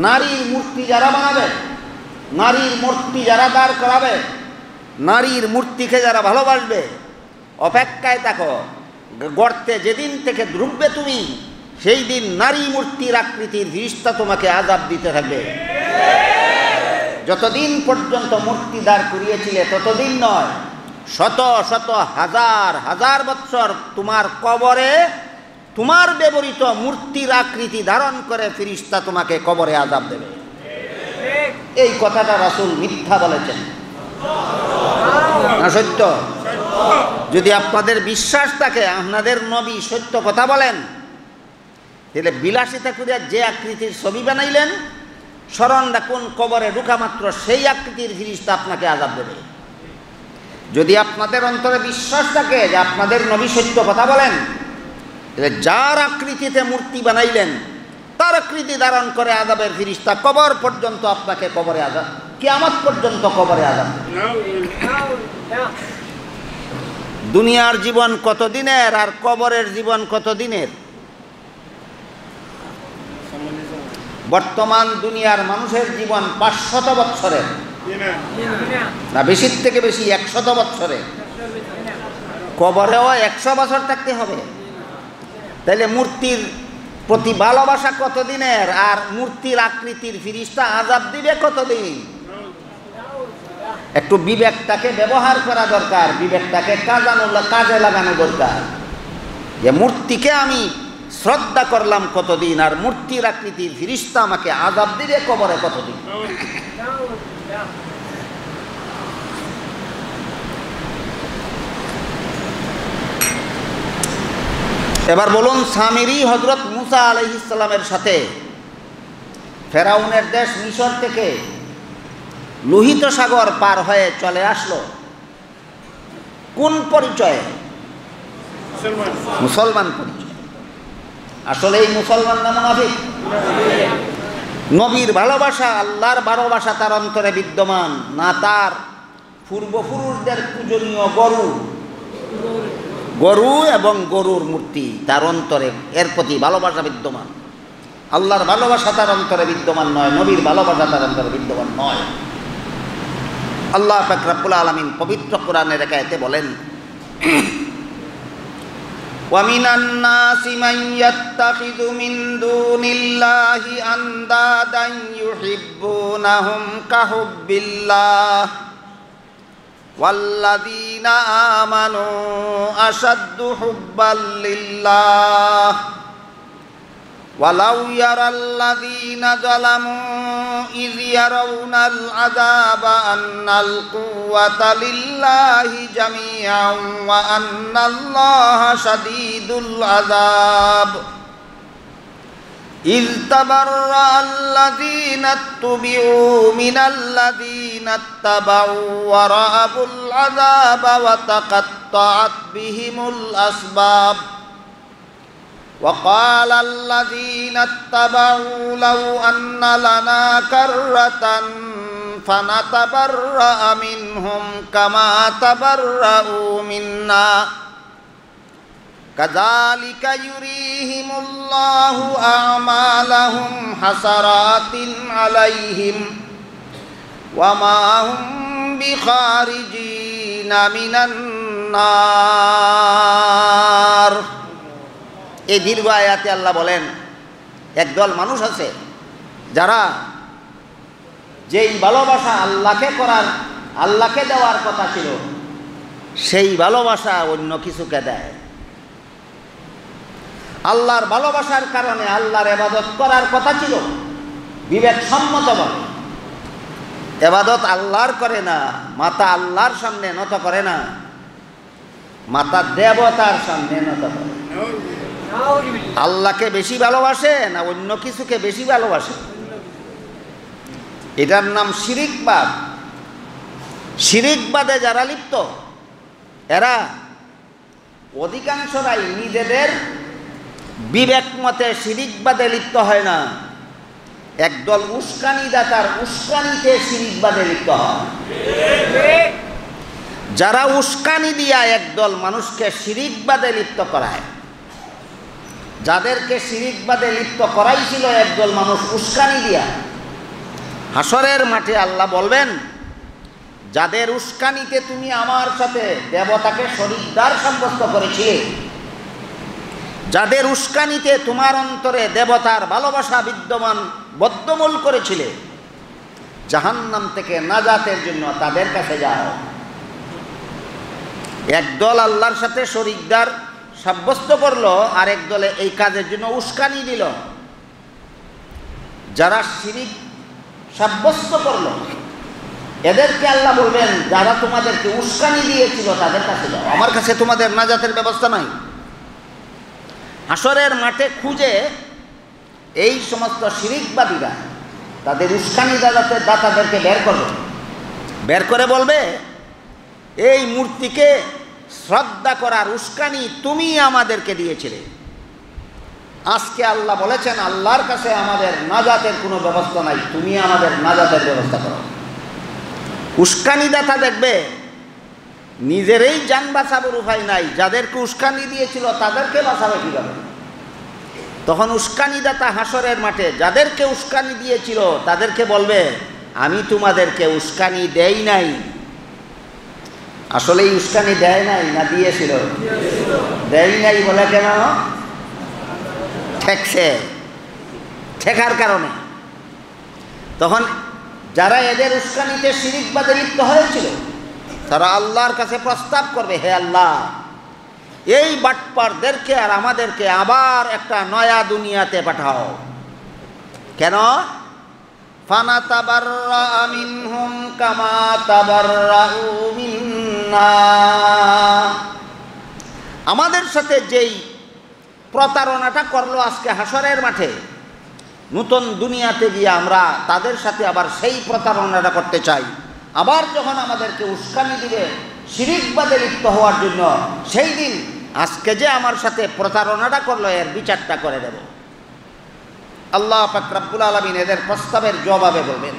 নারীর মূর্তি যারা বানাবে, নারীর মূর্তি যারা দাঁড় করাবে, নারীর মূর্তিকে যারা ভালোবাসবে, অপেক্ষায় থাকো, গর্তে যেদিন থেকে ডুববে তুমি, সেই দিন নারী মূর্তির আকৃতির ফেরেশতা তোমাকে আযাব দিতে থাকবে। যতদিন পর্যন্ত মূর্তি দাঁড় করিয়েছিলে ততদিন নয়, শত শত হাজার হাজার বৎসর তোমার কবরে তোমার ব্যবহৃত মূর্তির আকৃতি ধারণ করে ফেরেশতা তোমাকে কবরে আযাব দেবে। এই কথাটা রাসূল মিথ্যা বলেছেন না সত্য? যদি আপনাদের বিশ্বাস থাকে আপনাদের নবী সত্য কথা বলেন, তাহলে বিলাসিতা করিয়া যে আকৃতির ছবি বানাইলেন, স্মরণ রাখুন কবরে ঢোকা মাত্র সেই আকৃতির ফেরেশতা আপনাকে আযাব দেবে। যদি আপনাদের অন্তরে বিশ্বাস থাকে যে আপনাদের নবী সত্য কথা বলেন, যার আকৃতিতে মূর্তি বানাইলেন তার আকৃতি ধারণ করে আযাবের ফেরেশতা কবর পর্যন্ত আপনাকে কবরে আযাব, কিয়ামত পর্যন্ত কবরে আযাব। দুনিয়ার জীবন কত দিনের আর কবরের জীবন কত দিনের? বর্তমান দুনিয়ার মানুষের জীবন 500 বৎসরের, না বেশির থেকে বেশি 100 বৎসরের। কবরেও 100 বছর থাকতে হবে। তাইলে মূর্তির প্রতি ভালোবাসা কতদিনের, আর মূর্তির আকৃতির ফেরেশতা আযাব দিবে কতদিন? একটু বিবেকটাকে ব্যবহার করা দরকার, বিবেকটাকে কাজে লাগানো দরকার। যে মূর্তিকে আমি শ্রদ্ধা করলাম কতদিন, আর মূর্তির আকৃতির ফেরেশতা আমাকে আযাব দিবে কবরে কতদিন? এবার বলুন, সামিরি হযরত মুসা আলাইহিস সালামের সাথে ফেরাউনের দেশ মিশর থেকে লোহিত সাগর পার হয়ে চলে আসলো কোন পরিচয়ে? মুসলমান পরিচয়। আসলে এই মুসলমান না মুনাফিক? নবীর ভালোবাসা, আল্লাহর ভালোবাসা তার অন্তরে বিদ্যমান না তার পূর্বপুরুষদের পূজনীয় গরু এবং গরুর মূর্তি তার অন্তরে, এর প্রতি ভালোবাসা বিদ্যমান। আল্লাহর ভালোবাসা তার অন্তরে বিদ্যমান নয়, নবীর ভালোবাসা তার অন্তরে বিদ্যমান নয়। আল্লাহ পাক রব্বুল আলামিন পবিত্র কোরআনের এক আয়াতে বলেন, ওয়া মিনান নাসি মান ইয়াত্তাখিযু মিন দুনিল্লাহি আনদাদান ইউহিব্বুনাহুম কাহুব্বিল্লাহ ওয়াল্লাযীনা আমানু আশাদ্দু হুব্বাল লিল্লাহ ওয়ালাউ ইয়ারাল্লাযীনা যালামু ইয ইয়ারাউনাল আযাবা আন্নাল কুওয়াতা লিল্লাহি জামিআন ওয়া আন্নাল্লাহা শাদীদুল আযাব إذ تبرأ الذين اتبعوا من الذين اتبعوا ورأوا العذاب وتقطعت بهم الأسباب وقال الذين اتبعوا لو أن لنا كرة فنتبرأ منهم كما تبرأوا منا كذلك يريهم الله أعمالهم حسرات عليهم وما هم بخارجين من النار। এই দীর্ঘ আয়াতে আল্লাহ বলেন, একদল মানুষ আছে যারা যেই ভালোবাসা আল্লাহকে দেওয়ার কথা ছিল, সেই ভালোবাসা অন্য কিছুকে দেয়। আল্লাহর ভালোবাসার কারণে আল্লাহর ইবাদত করার কথা ছিল, বিবেকসম্মতভাবে ইবাদত আল্লাহর করে না, মাথা আল্লাহর সামনে নত করে না, মাথা দেবতার সামনে নত করে। আল্লাহকে বেশি ভালোবাসে না অন্য কিছুকে বেশি ভালোবাসে? এটার নাম শিরিকবাদ। শিরিকবাদে যারা লিপ্ত এরা অধিকাংশরাই নিজেদের বিবেক মতে শিরিকবাদে লিপ্ত হয় না, একদল উস্কানিদাতার উস্কানিতে শিরিকবাদে লিপ্ত হয়। যারা উস্কানি দিয়া একদল মানুষকে শিরিকবাদে লিপ্ত করায়, যাদেরকে শিরিকবাদে লিপ্ত করাইছিল একদল মানুষ উস্কানি দিয়া, হাসরের মাঠে আল্লাহ বলবেন, যাদের উস্কানিতে তুমি আমার সাথে দেবতাকে শরীকদার সাব্যস্ত করেছিলে, যাদের উস্কানিতে তোমার অন্তরে দেবতার ভালোবাসা বিদ্যমান বদ্ধমূল করেছিলে, জাহান্নাম থেকে নাজাতের জন্য তাদের কাছে যাও। একদল আল্লাহর সাথে শরীকদার সাব্যস্ত করলো, আর একদলে এই কাজের জন্য উস্কানি দিল। যারা শিরিক সাব্যস্ত করলো এদেরকে আল্লাহ বলবেন, যারা তোমাদেরকে উস্কানি দিয়েছিল তাদের কাছে যাও, আমার কাছে তোমাদের নাজাতের ব্যবস্থা নাই। হাসরের মাঠে খুঁজে এই সমস্ত শিরিকবাদীরা তাদের উস্কানি দাতাদেরকে বের করে বলবে, এই মূর্তিকে শ্রদ্ধা করার উস্কানি তুমি আমাদেরকে দিয়েছিলে। আজকে আল্লাহ বলেছেন, আল্লাহর কাছে আমাদের নাজাতের কোনো ব্যবস্থা নাই, তুমি আমাদের নাজাতের ব্যবস্থা করো। উস্কানিদাতা দেখবে নিজেরই জান বাঁচাবার উপায় নাই, যাদেরকে উস্কানি দিয়েছিল তাদেরকে বাঁচাবে কীভাবে? তখন উস্কানিদাতা হাসরের মাঠে যাদেরকে উস্কানি দিয়েছিল তাদেরকে বলবে, আমি তোমাদেরকে উস্কানি দেই নাই। আসলে এই উস্কানি দেয় নাই না দিয়েছিল? দেয় নাই বলে কেন? ঠেকছে, ঠেকার কারণে। তখন যারা এদের উস্কানিতে শিরিকবাদে লিপ্ত হয়েছিল তারা আল্লাহর কাছে প্রস্তাব করবে, হে আল্লাহ, এই বাটপারদেরকে আর আমাদেরকে আবার একটা নয়া দুনিয়াতে পাঠাও। কেন? ফানাতাবাররা মিনহুম কামা তাবাররাউ মিন্না, আমাদের সাথে যেই প্রতারণাটা করলো আজকে হাসরের মাঠে, নতুন দুনিয়াতে গিয়ে আমরা তাদের সাথে আবার সেই প্রতারণাটা করতে চাই। আবার যখন আমাদেরকে উস্কানি দিবে শিরিকবাদে লিপ্ত হওয়ার জন্য, সেই দিন আজকে যে আমার সাথে প্রতারণাটা করলো এর বিচারটা করে দেব। আল্লাহ পাক রব্বুল আলামিন এদের প্রস্তাবের জবাবে বলবেন,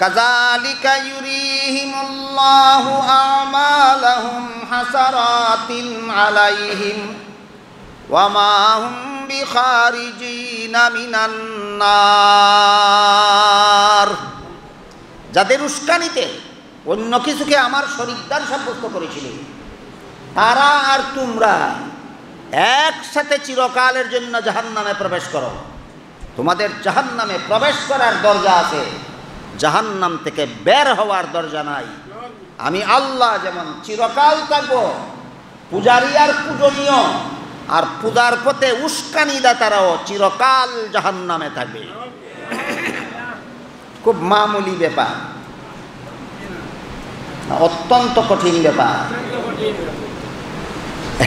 কাযালিকা ইউরিহিমুল্লাহু আমালাহুম হাসারাতিন আলাইহিম ওয়া মা হুম বিখারিজিনা মিনান নার। যাদের উস্কানিতে অন্য কিছুকে আমার শরীকদার সাব্যস্ত করেছিল, তারা আর তোমরা একসাথে চিরকালের জন্য জাহান্নামে প্রবেশ করো। তোমাদের জাহান্নামে প্রবেশ করার দরজা আছে, জাহান্নাম থেকে বের হওয়ার দরজা নাই। আমি আল্লাহ যেমন চিরকাল থাকবো, পূজারী আর পূজনীয় আর পূজার পথে উস্কানিদাতারাও চিরকাল জাহান্নামে থাকবে। খুব মামুলি ব্যাপার, অত্যন্ত কঠিন ব্যাপার।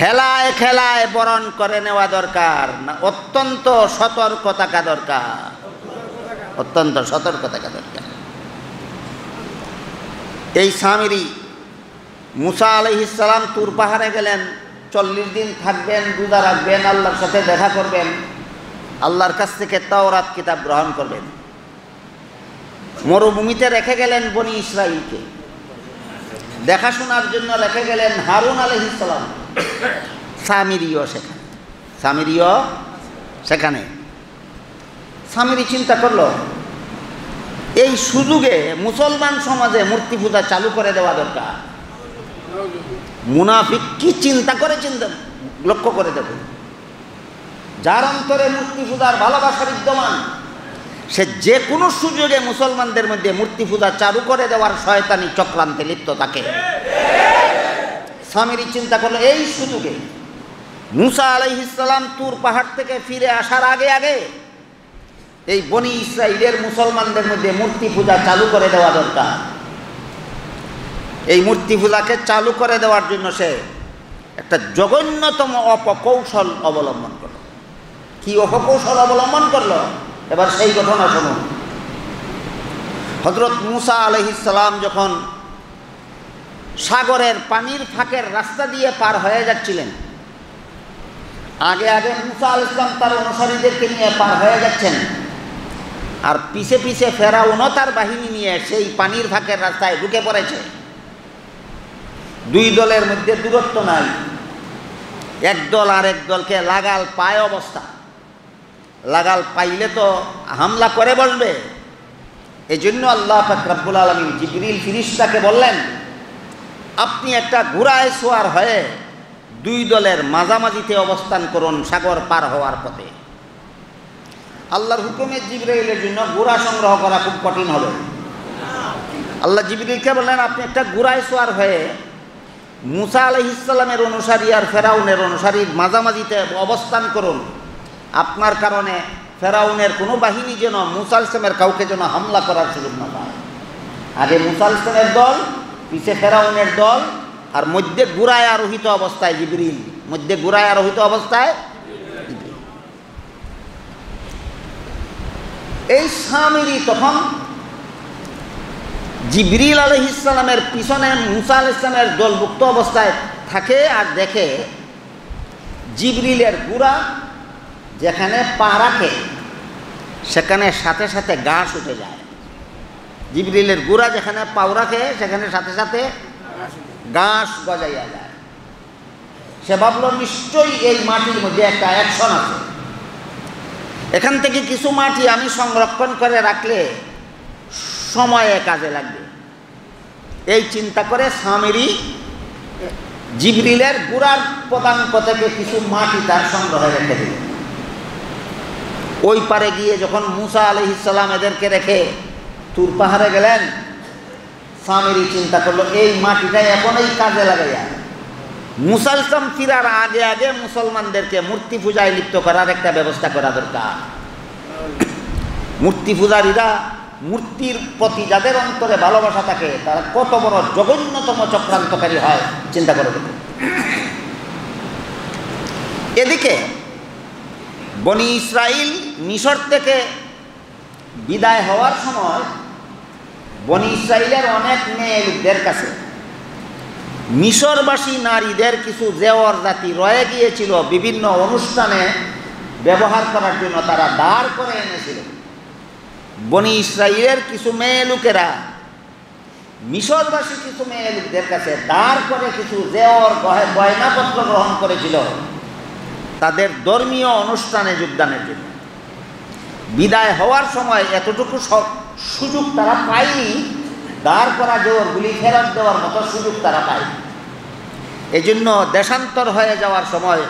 হেলায় খেলায় বরণ করে নেওয়া দরকার না, অত্যন্ত সতর্ক থাকা দরকার, অত্যন্ত সতর্ক থাকা দরকার। এই সামিরি মুসা আলাইহিস সালাম তুর পাহাড়ে গেলেন, 40 দিন থাকবেন, রোজা রাখবেন, আল্লাহর সাথে দেখা করবেন, আল্লাহর কাছ থেকে তাওরাত কিতাব গ্রহণ করবেন। মরুভূমিতে রেখে গেলেন বনি ইসরাইলকে, দেখাশোনার জন্য রেখে গেলেন হারুন আলাইহিস সালাম। সামিরিও সেখানে। সামিরি চিন্তা করলো, এই সুযোগে মুসলমান সমাজে মূর্তি পূজা চালু করে দেওয়া দরকার। মুনাফিক কি চিন্তা লক্ষ্য করে দেব, যার অন্তরে মূর্তি পূজার ভালোবাসা বিদ্যমান, সে যে কোনো সুযোগে মুসলমানদের মধ্যে মূর্তি পূজা চালু করে দেওয়ার শয়তানি চক্রান্তে লিপ্ত থাকে। সামিরি চিন্তা করলো, এই সুযোগে মুসা আলাইহিস সালাম তুর পাহাড় থেকে ফিরে আসার আগে আগে এই বনি ইসরাইলের মুসলমানদের মধ্যে মূর্তি পূজা চালু করে দেওয়া দরকার। এই মূর্তি পূজাকে চালু করে দেওয়ার জন্য সে একটা জঘন্যতম অপকৌশল অবলম্বন করল। কি অপকৌশল অবলম্বন করলো? এবার সেই ঘটনা শুনুন। হযরত মুসা আলাইহিস সালাম যখন সাগরের পানির ফাঁকের রাস্তা দিয়ে পার হয়ে যাচ্ছিলেন, আগে আগে মুসা আলাইহিস সালাম তার অনুসারীদেরকে নিয়ে পার হয়ে যাচ্ছেন, আর পিছে পিছে ফেরাউনও তার বাহিনী নিয়ে সেই পানির ফাঁকের রাস্তায় ঢুকে পড়েছে। দুই দলের মধ্যে দূরত্ব নাই, এক দল আর এক দলকে লাগাল পায় অবস্থা। লাগাল পাইলে তো হামলা করে বসবে। এই জন্য আল্লাহ পাক রব্বুল আলামিন জিবরিল ফিরিস্তাকে বললেন, আপনি একটা ঘোড়ায় সোয়ার হয়ে দুই দলের মাঝামাঝিতে অবস্থান করুন সাগর পার হওয়ার পথে। আল্লাহর হুকুমে জিবরাইলের জন্য ঘোড়া সংগ্রহ করা খুব কঠিন হবে। আল্লাহ জিবরিলকে বললেন, আপনি একটা ঘোড়ায় সোয়ার হয়ে মুসা আলাইহিস সালামের অনুসারী আর ফেরাউনের অনুসারীর মাঝামাঝিতে অবস্থান করুন। আপনার কারণে ফেরাউনের কোনো বাহিনী যেন মুসা আলাইহিস সালামের কাউকে যেন হামলা করার সুযোগ না পায়। আগে মুসা আলাইহিস সালামের দল, পিছে ফেরাউনের দল, আর মধ্যে ঘোড়ায় আরোহিত অবস্থায় জিবরিল, মধ্যে ঘোড়ায় আরোহিত অবস্থায় জিবরিল। এই সামিরি তখন জিবরিল আলাইহিস সালামের পিছনে মুসা আলাইহিস সালামের দলভুক্ত অবস্থায় থাকে আর দেখে জিবরিলের ঘোড়া যেখানে পা রাখে সেখানে সাথে সাথে ঘাস উঠে যায়। জিবরিলের ঘোড়া যেখানে পাও রাখে সেখানে সাথে সাথে ঘাস গজাইয়া যায়। সে ভাবল নিশ্চয়ই এই মাটির মধ্যে একটা অ্যাকশন আছে, এখান থেকে কিছু মাটি আমি সংরক্ষণ করে রাখলে সময়ে কাজে লাগবে। এই চিন্তা করে সামিরি জিবরিলের ঘোড়ার পদাঙ্ক থেকে কিছু মাটি তার সংগ্রহে রেখে দিল। ওই পারে গিয়ে যখন মুসা আলাইহিস সালাম এদেরকে রেখে তুর পাহাড়ে গেলেন, সামিরি চিন্তা করলো এই মাটিটা এখনই কাজে লাগাইয়া মুসা আলাইহিস সালাম ফিরার আগে আগে মুসলমানদেরকে মূর্তি পূজায় লিপ্ত করার একটা ব্যবস্থা করা দরকার। মূর্তি পূজারীরা, মূর্তির প্রতি যাদের অন্তরে ভালোবাসা থাকে, তারা কত বড় জঘন্যতম চক্রান্তকারী হয় চিন্তা করে দেখুন। এদিকে বনি ইসরাইল মিশর থেকে বিদায় হওয়ার সময় বনি ইসরাইলের অনেক মেয়েদের কাছে মিশরবাসী নারীদের কিছু জেওয়ার জাতি রয়ে গিয়েছিল, বিভিন্ন অনুষ্ঠানে ব্যবহার করার জন্য তারা দাঁড় করে এনেছিল। বনি ইসরাইলের কিছু মেয়ে লোকেরা মিশরবাসী কিছু মেয়ে লোকদের কাছে দাঁড় করে কিছু জেওয়ার গয়নাপত্র গ্রহণ করেছিল তাদের ধর্মীয় অনুষ্ঠানে যোগদানের জন্য। বিদায় হওয়ার সময় এতটুকু সুযোগ তারা পায়নি, দাঁড় করা জেওয়ারগুলি ফেরত দেওয়ার মতো সুযোগ তারা পায়নি। এই জন্য দেশান্তর হয়ে যাওয়ার সময়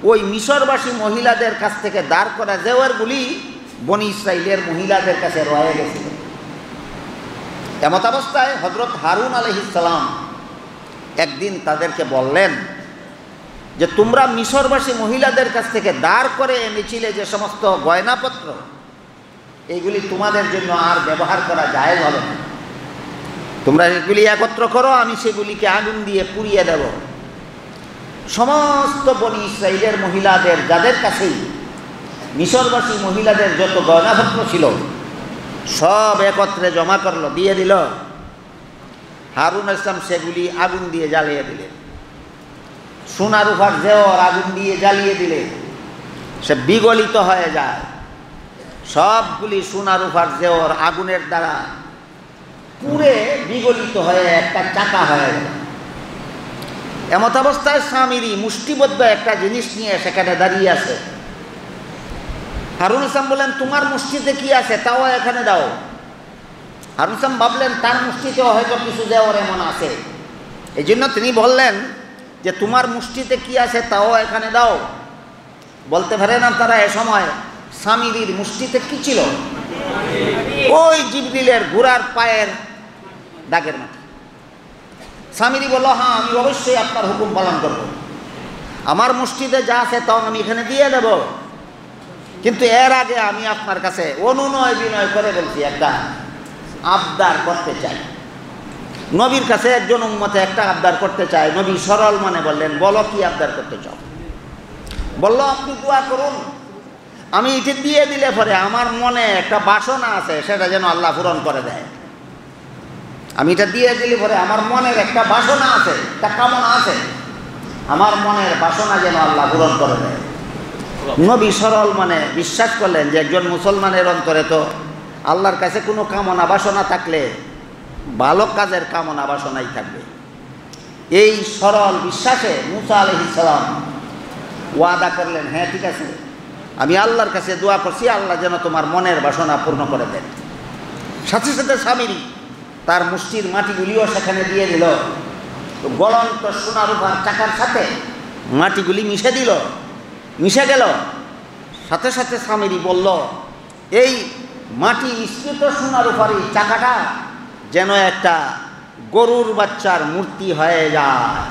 ওই মিশরবাসী মহিলাদের কাছ থেকে দাঁড় করা জেওয়ারগুলি বনি ইসরাইলের মহিলাদের কাছে রয়ে গেছিল। এমত অবস্থায় হযরত হারুন আলাইহিস সালাম একদিন তাদেরকে বললেন যে তোমরা মিশরবাসী মহিলাদের কাছ থেকে দাঁড় করে এনেছিলে যে সমস্ত গয়নাপত্র, এইগুলি তোমাদের জন্য আর ব্যবহার করা জায়েজ হবে না। তোমরা এগুলি একত্র করো, আমি সেগুলিকে আগুন দিয়ে পুড়িয়ে দেব। সমস্ত বনি ইসরাইলের মহিলাদের যাদের কাছেই মিশরবাসী মহিলাদের যত গয়নাপত্র ছিল সব একত্রে জমা করলো, দিয়ে দিল। হারুন ইসলাম সেগুলি আগুন দিয়ে জ্বালিয়ে দিলেন। সোনা রূপার জেওয়ার আগুন দিয়ে জ্বালিয়ে দিলে সে বিগলিত হয়ে যায়। সবগুলি সোনা রূপার জেওয়ার আগুনের দ্বারা পুড়ে বিগলিত হয়ে একটা চাকা হয়ে গেল। এমত অবস্থায় সামিরি মুষ্টিবদ্ধ একটা জিনিস নিয়ে সেখানে দাঁড়িয়ে আছে। হারুন ইসলাম বললেন, তোমার মুষ্টিতে কি আছে তাও এখানে দাও। হারুন ইসলাম ভাবলেন তার মুষ্টিতেও হয়তো কিছু জেওয়ার এমন আছে, এই জন্য তিনি বললেন যে তোমার মুষ্টিতে কি আছে তাও এখানে দাও। বলতে পারে না তারা এ সময় সামিরির মুষ্টিতে কি ছিল? ওই জিবরিলের ঘোড়ার পায়ের দাগের মতো। সামিরি বলল, হ্যাঁ আমি অবশ্যই আপনার হুকুম পালন করব, আমার মুষ্টিতে যা আছে তাও আমি এখানে দিয়ে দেব, কিন্তু এর আগে আমি আপনার কাছে অনুনয় বিনয় করে বলছি, একটা আবদার করতে চাই। নবীর কাছে একজন উম্মতে একটা আবদার করতে চায়। নবী সরল মনে বললেন, বলো কি আবদার করতে চাও? বলল, আপনি দোয়া করুন, আমি এটি দিয়ে দিলে পরে আমার মনে একটা বাসনা আছে সেটা যেন আল্লাহ পূরণ করে দেয়। আমি এটা দিয়ে দিলে পরে আমার মনের একটা বাসনা আছে, একটা কামনা আছে, আমার মনের বাসনা যেন আল্লাহ পূরণ করে দেয়। নবী সরল মানে বিশ্বাস করলেন যে একজন মুসলমানের অন্তরে তো আল্লাহর কাছে কোনো কামনা বাসনা থাকলে ভালো কাজের কামনা বাসনাই থাকবে। এই সরল বিশ্বাসে মুসা আলাইহিস সালাম ওয়াদা করলেন, হ্যাঁ ঠিক আছে, আমি আল্লাহর কাছে দোয়া করছি, আল্লাহ যেন তোমার মনের বাসনা পূর্ণ করে দেন। সাথে সাথে সামিরী তার মুষ্টির মাটিগুলিও সেখানে দিয়ে দিল। গলন্ত সোনা রূপার চাকার সাথে মাটিগুলি মিশে গেল। সাথে সাথে সামিরী বলল, এই মাটি মিশ্রিত সোনা রূপার এই চাকাটা যেন একটা গরুর বাচ্চার মূর্তি হয়ে যায়।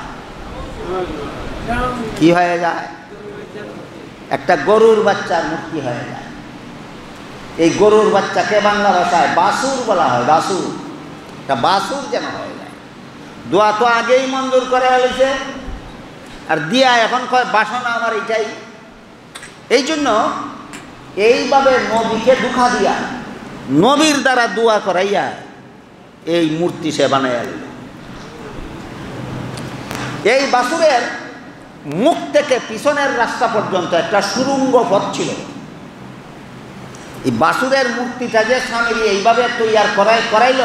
কি হয়ে যায়? একটা গরুর বাচ্চার মূর্তি হয়ে যায়। এই গরুর বাচ্চাকে বাংলা ভাষায় বাছুর বলা হয়, বাছুর। একটা বাছুর যেন হয়ে যায়। দোয়া তো আগেই মঞ্জুর করে ফেলেছে, আর দিয়া এখন কয় বাসনা আমার এটাই। এই জন্য এইভাবে নবীকে দুঃখা দিয়া নবীর দ্বারা দোয়া করাইয়া এই মূর্তি সে বানাইয়া দিল। এই বাছুরের মুখ থেকে পিছনের রাস্তা পর্যন্ত একটা সুড়ঙ্গ পথ ছিল। এই বাছুরের মূর্তিটা যে সামিরী এইভাবে তৈয়ার করাইল,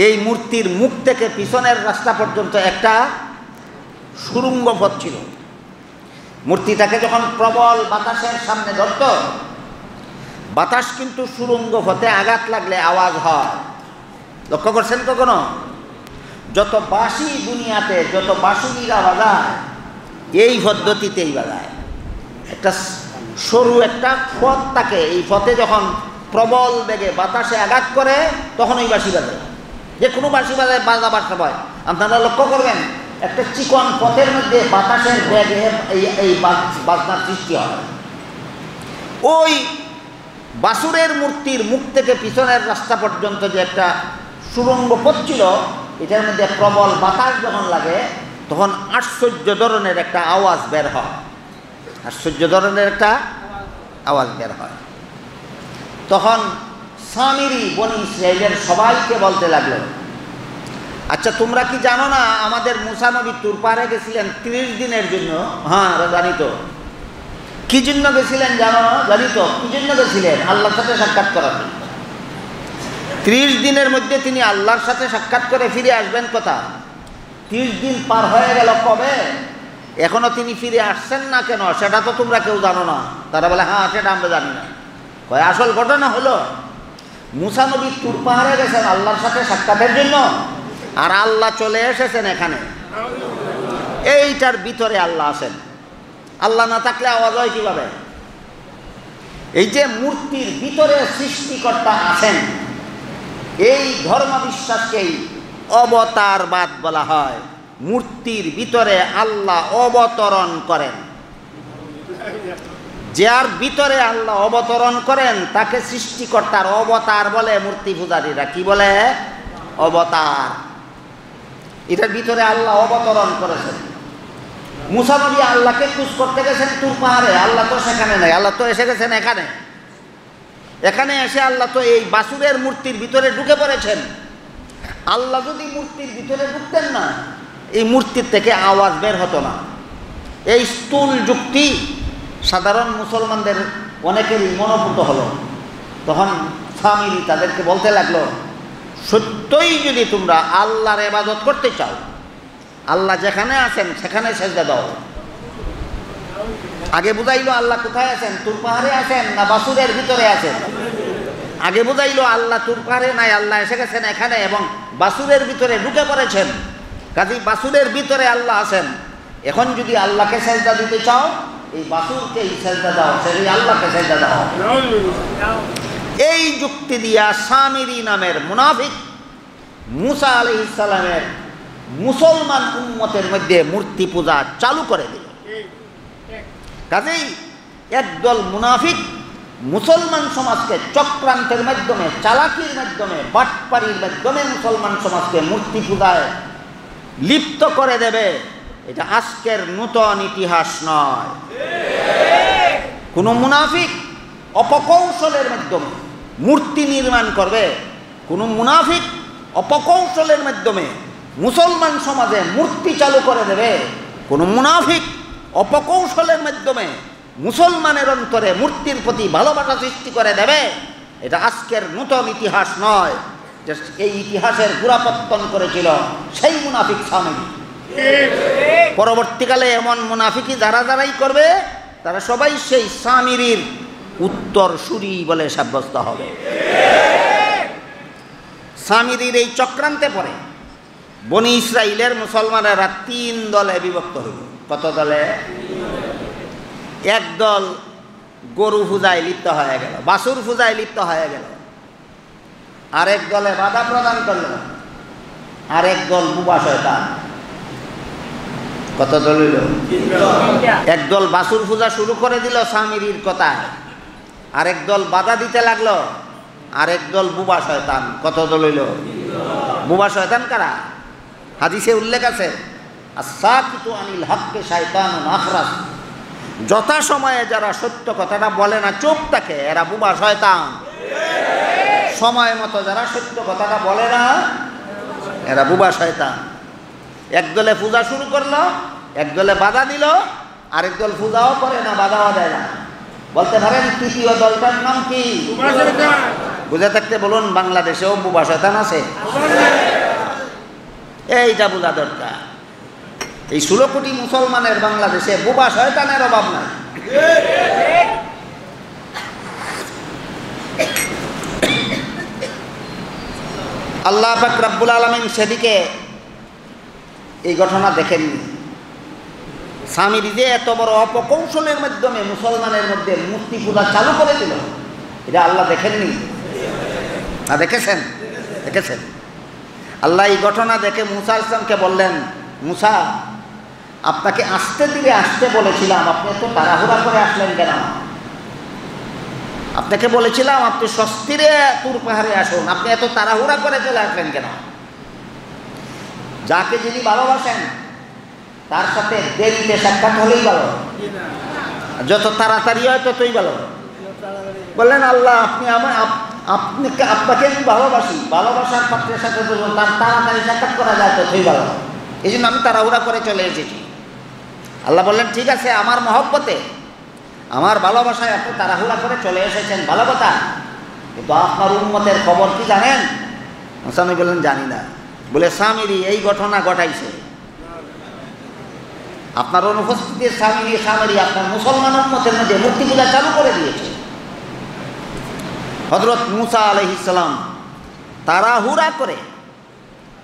এই মূর্তির মুখ থেকে পিছনের রাস্তা পর্যন্ত একটা সুড়ঙ্গ পথ ছিল। মূর্তিটাকে যখন প্রবল বাতাসের সামনে ধরত, বাতাস কিন্তু সুড়ঙ্গ পথে আঘাত লাগলে আওয়াজ হয়। লক্ষ্য করছেন কখনো? যত বাঁশি দুনিয়াতে, যত বাঁশুরিরা বাজায় এই পদ্ধতিতেই বাজায়। একটা সরু একটা পথ থাকে, এই পথে যখন প্রবল বেগে বাতাসে আঘাত করে তখন ওই বাঁশি বাজে। যে কোনো বাঁশি বাজাবার সময় আপনারা লক্ষ্য করবেন, একটা চিকন পথের মধ্যে বাতাসের বেগে এই বাজনার সৃষ্টি হয়। ওই বাছুরের মূর্তির মুখ থেকে পিছনের রাস্তা পর্যন্ত যে একটা সুড়ঙ্গ পথ ছিল, এটার মধ্যে প্রবল বাতাস যখন লাগে তখন আশ্চর্য ধরনের একটা আওয়াজ বের হয়। আশ্চর্য ধরনের একটা আওয়াজ বের হয়। তখন সামিরী বনি ইসরাইলের সবাইকে বলতে লাগলো, আচ্ছা তোমরা কি জানো না আমাদের মুসা নবী তুর পাহাড়ে গেছিলেন 30 দিনের জন্য? হ্যাঁ জানি তো। কি জন্য গেছিলেন জানি তো। কি জন্য গেছিলেন? আল্লাহর সাথে সাক্ষাৎ করার জন্য। 30 দিনের মধ্যে তিনি আল্লাহর সাথে সাক্ষাৎ করে ফিরে আসবেন কথা। 30 দিন পার হয়ে গেল কবে, এখনো তিনি ফিরে আসছেন না কেন সেটা তো তোমরা কেউ জানো না। তারা বলে, হ্যাঁ সেটা আমরা জানি না। কয় আসল ঘটনা হলো মুসা নবী তুর পাহাড়ে গেছেন আল্লাহর সাথে সাক্ষাতের জন্য, আর আল্লাহ চলে এসেছেন এখানে। এইটার ভিতরে আল্লাহ আছেন। আল্লাহ না থাকলে আওয়াজ হয় কিভাবে? এই যে মূর্তির ভিতরে সৃষ্টিকর্তা আছেন, এই ধর্ম বিশ্বাসকেই অবতারবাদ বলা হয়। মূর্তির ভিতরে আল্লাহ অবতরণ করেন। যার ভিতরে আল্লাহ অবতরণ করেন তাকে সৃষ্টিকর্তার অবতার বলে। মূর্তি পূজারীরা কি বলে? অবতার। এটার ভিতরে আল্লাহ অবতরণ করেছেন। মুসা নবী আল্লাহকে খোঁজ করতে গেছেন তুর পাহাড়ে, আল্লাহ তো সেখানে নেই, আল্লাহ তো এসে গেছেন এখানে। এখানে এসে আল্লাহ তো এই বাছুরের মূর্তির ভিতরে ঢুকে পড়েছেন। আল্লাহ যদি মূর্তির ভিতরে ঢুকতেন না, এই মূর্তির থেকে আওয়াজ বের হতো না। এই স্থূল যুক্তি সাধারণ মুসলমানদের অনেকেরই মনোভূত হলো। তখন সামিরী তাদেরকে বলতে লাগলো, সত্যই যদি তোমরা আল্লাহর ইবাদত করতে চাও, আল্লাহ যেখানে আছেন সেখানে সেজদা দাও। আগে বুঝাইলো আল্লাহ কোথায় আছেন, তুর পাহাড়ে আছেন না বাছুরের ভিতরে আছেন। আগে বুঝাইলো আল্লাহ তুর পাহাড়ে নাই, আল্লাহ এসে গেছেন এখানে এবং বাছুরের ভিতরে ঢুকে পড়েছেন। কাজেই বাছুরের ভিতরে আল্লাহ আছেন। এখন যদি আল্লাহকে সেজদা দিতে চাও, এই বাছুরকেই সেজদা দাও, সেই আল্লাহকে সেজদা দাও। এই যুক্তি দিয়া সামিরী নামের মুনাফিক মুসা আলাইহিস সালামের মুসলমান উম্মতের মধ্যে মূর্তি পূজা চালু করে দিল। কাজেই একদল মুনাফিক মুসলমান সমাজকে চক্রান্তের মাধ্যমে, চালাকির মাধ্যমে, বাটপাড়ির মাধ্যমে মুসলমান সমাজকে মূর্তি পূজায় লিপ্ত করে দেবে। এটা আজকের নূতন ইতিহাস নয়। কোন মুনাফিক অপকৌশলের মাধ্যমে মূর্তি নির্মাণ করবে, কোন মুনাফিক অপকৌশলের মাধ্যমে মুসলমান সমাজে মূর্তি চালু করে দেবে, কোনো মুনাফিক অপকৌশলের মাধ্যমে মুসলমানের অন্তরে মূর্তির প্রতি ভালোবাসা সৃষ্টি করে দেবে, এটা আজকের নূতন ইতিহাস নয়। যে এই ইতিহাসের গোড়াপত্তন করেছিল সেই মুনাফিক সামিরী। পরবর্তীকালে এমন মুনাফিকি যারাই করবে তারা সবাই সেই সামিরীর উত্তরসূরি বলে সাব্যস্ত হবে। সামিরীর এই চক্রান্তে পড়ে বনি ইসরাইলের মুসলমানেরা 3 দলে বিভক্ত হইল। কত দলে? এক দল গরু পূজায় লিপ্ত হয়ে গেল, বাছুর পূজায় লিপ্ত হয়ে গেল। আরেক দলে বাধা প্রদান করল, আরেক দল বুবা শয়তান। কত দল হইল? এক দল বাছুর পূজা শুরু করে দিল সামিরীর কথায়, আরেক দল বাধা দিতে লাগলো, আরেক দল বুবা শয়তান। কত দল হইল? বুবা শয়তান কারা? হাদিসে উল্লেখ আছে, আস-সাকিতু আনিল হাক্কি শায়তানুন আখরাস। যথা সময়ে যারা সত্য কথাটা বলে না, চুপ থাকে, এরা বুবা শয়তান। সময় মতো যারা সত্য কথাটা বলে না, এরা বুবা শয়তান। এক দলে পূজা শুরু করলো, এক দলে বাধা দিল, আরেক দল পূজাও করে না, বাধাও দেয় না। বলতে পারেন তৃতীয় দলটার নাম কি? বুঝে থাকতে বলুন, বাংলাদেশেও বুবা শয়তান আছে। এইটা বোঝা দরকার। এই 16 কোটি মুসলমানের বাংলাদেশে বুবা শয়তানের অভাব নাই। আল্লাহ পাক রব্বুল আলামিন সেদিকে এই ঘটনা দেখেননি। সামিরী যে এত বড় অপকৌশলের মাধ্যমে মুসলমানের মধ্যে মূর্তি পূজা চালু করে দিল, এটা আল্লাহ দেখেননি? না, দেখেছেন? দেখেছেন। আল্লাহ এই ঘটনা দেখে মুসা ইসলামকে বললেন, মুসা, আপনাকে আস্তে ধীরে আসতে বলেছিলাম, আপনি এত তাড়াহুড়া করে আসলেন কেন? আপনাকে বলেছিলাম আপনি স্বস্তিরে তুর পাহাড়ে আসুন, আপনি এত তাড়াহুড়া করে চলে আসলেন কেন? যাকে যিনি ভালোবাসেন তার সাথে দেরিতে সাক্ষাৎ হলেই ভালো, যত তাড়াতাড়ি হয় ততই ভালো। বললেন, আল্লাহ আপনি আপনাকে আমি ভালোবাসি, ভালোবাসার পাত্রের সাথে তার তাড়াতাড়ি সাক্ষাৎ করা যায় ততই ভালো, এই জন্য আমি তাড়াহুড়া করে চলে এসেছি। আল্লাহ বললেন, ঠিক আছে, আমার মহব্বতে, আমার ভালোবাসায় আপনি তাড়াহুড়া করে চলে এসেছেন, ভালো কথা, কিন্তু আপনার উম্মতের খবর কি জানেন? মুসা নবী বললেন, জানি না। বলে, সামিরী এই ঘটনা ঘটাইছে, আপনার অনুপস্থিতিতে সামিরী আপনার মুসলমান উম্মতের মধ্যে মূর্তি পূজা চালু করে দিয়েছে। হযরত মুসা আলাইহিস সালাম তাড়াহুড়া করে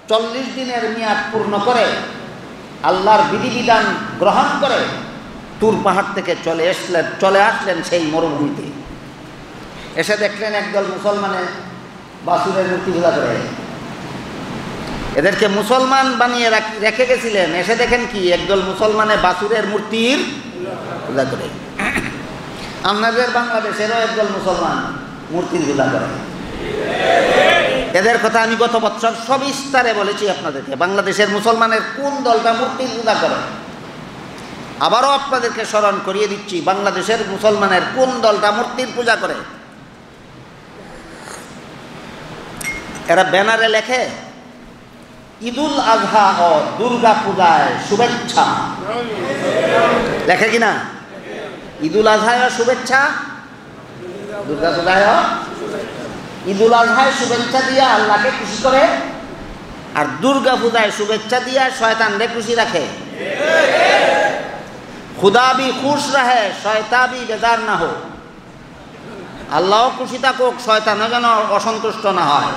40 দিনের মেয়াদ পূর্ণ করে আল্লাহর বিধিবিধান গ্রহণ করে তুর পাহাড় থেকে চলে আসলেন সেই মরুভূমিতে। এসে দেখলেন একদল মুসলমানের বাছুরের মূর্তি পূজা করে। এদেরকে মুসলমান বানিয়ে রেখে গেছিলেন, এসে দেখেন কি একদল মুসলমানে বাছুরের মূর্তির পূজা করে। আপনাদের বাংলাদেশেরও একদল মুসলমান মূর্তির পূজা করে। এদের কথা আমি গত বছর সবিস্তারে বলেছি আপনাদেরকে, বাংলাদেশের মুসলমানের কোন দলটা মূর্তির পূজা করে। আবারও আপনাদেরকে স্মরণ করিয়ে দিচ্ছি, বাংলাদেশের মুসলমানের কোন দলটা মূর্তির পূজা করে। এরা ব্যানারে লেখে, ঈদুল আজহা ও দুর্গা পূজায় শুভেচ্ছা। লেখে কিনা? ঈদুল আজহায় শুভেচ্ছা, দুর্গা পূজায়, ঈদুল আজহায় শুভেচ্ছা দিয়া আল্লাহকে খুশি করে, আর দুর্গা পূজায় শুভেচ্ছা দিয়া শয়তানরে খুশি রাখে। খুদা भी खुश रहे, শয়তান भी বেজার না হোক। আল্লাহও খুশি থাকুক, শয়তানও যেন অসন্তুষ্ট না হয়।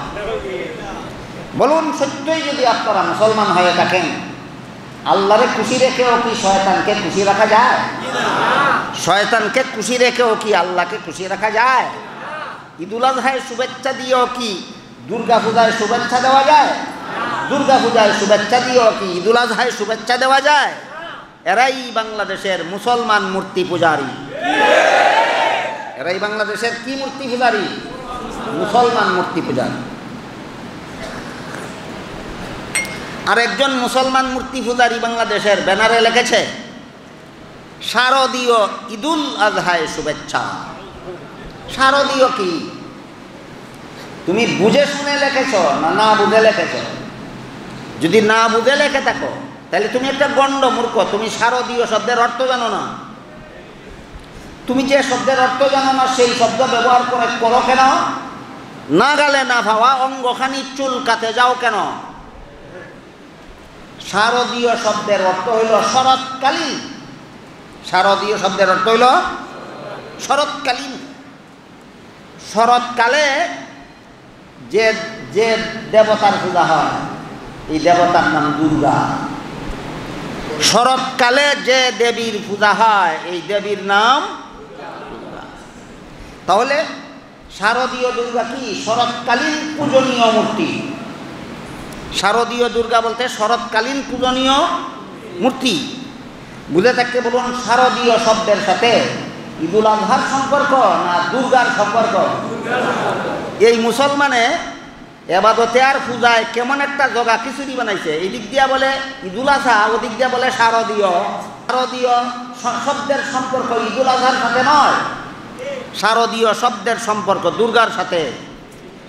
বলুন, সত্যই যদি আপনারা মুসলমান হয়ে থাকেন, আল্লাহরে খুশি রেখেও কি শয়তানকে খুশি রাখা যায়? শয়তানকে খুশি রেখেও কি আল্লাহকে খুশি রাখা যায়? ঈদুল আজহায় শুভেচ্ছা দিয়েও কি দুর্গা পূজায় শুভেচ্ছা দেওয়া যায়? দুর্গা পূজায় শুভেচ্ছা দিয়েও কি ঈদুল আজহায় শুভেচ্ছা দেওয়া যায়? এরাই বাংলাদেশের মুসলমান মূর্তি পূজারী। এরাই বাংলাদেশের কি মূর্তি পূজারী? মুসলমান মূর্তি পূজারী। আরেকজন মুসলমান মূর্তি পূজারী বাংলাদেশের ব্যানারে লিখেছে, শারদীয় ঈদুল আজহায় শুভেচ্ছা। শারদীয় কি? তুমি বুঝে শুনে লিখেছ না না বুঝে লিখেছ? যদি না বুঝে লিখে থাকো তাহলে তুমি একটা গণ্ড মূর্খ, তুমি শারদীয় শব্দের অর্থ জানো না। তুমি যে শব্দের অর্থ জানো না সেই শব্দ ব্যবহার করো কেন? না গালে না ভাবা অঙ্গখানি চুলকাতে যাও কেন? শারদীয় শব্দের অর্থ হইল শরৎকালীন। শারদীয় শব্দের অর্থ হইল শরৎকালীন। শরৎকালে যে যে দেবতার পূজা হয় এই দেবতার নাম দুর্গা। শরৎকালে যে দেবীর পূজা হয় এই দেবীর নাম দুর্গা। তাহলে শারদীয় দুর্গা কি? শরৎকালীন পূজনীয় মূর্তি। শারদীয় দুর্গা বলতে শরৎকালীন পূজনীয় মূর্তি। বুঝে থাকতে বলুন, শারদীয় শব্দের সাথে ঈদুল আজহার সম্পর্ক না দুর্গার সম্পর্ক? এই মুসলমানে এবাদতে আর পূজায় কেমন একটা জগা খিচুড়ি বানাইছে। এই দিক দিয়া বলে ঈদুল আজহা, ওদিক দিয়া বলে শারদীয়। শারদীয় শব্দের সম্পর্ক ঈদুল আজহার সাথে নয়, শারদীয় শব্দের সম্পর্ক দুর্গার সাথে।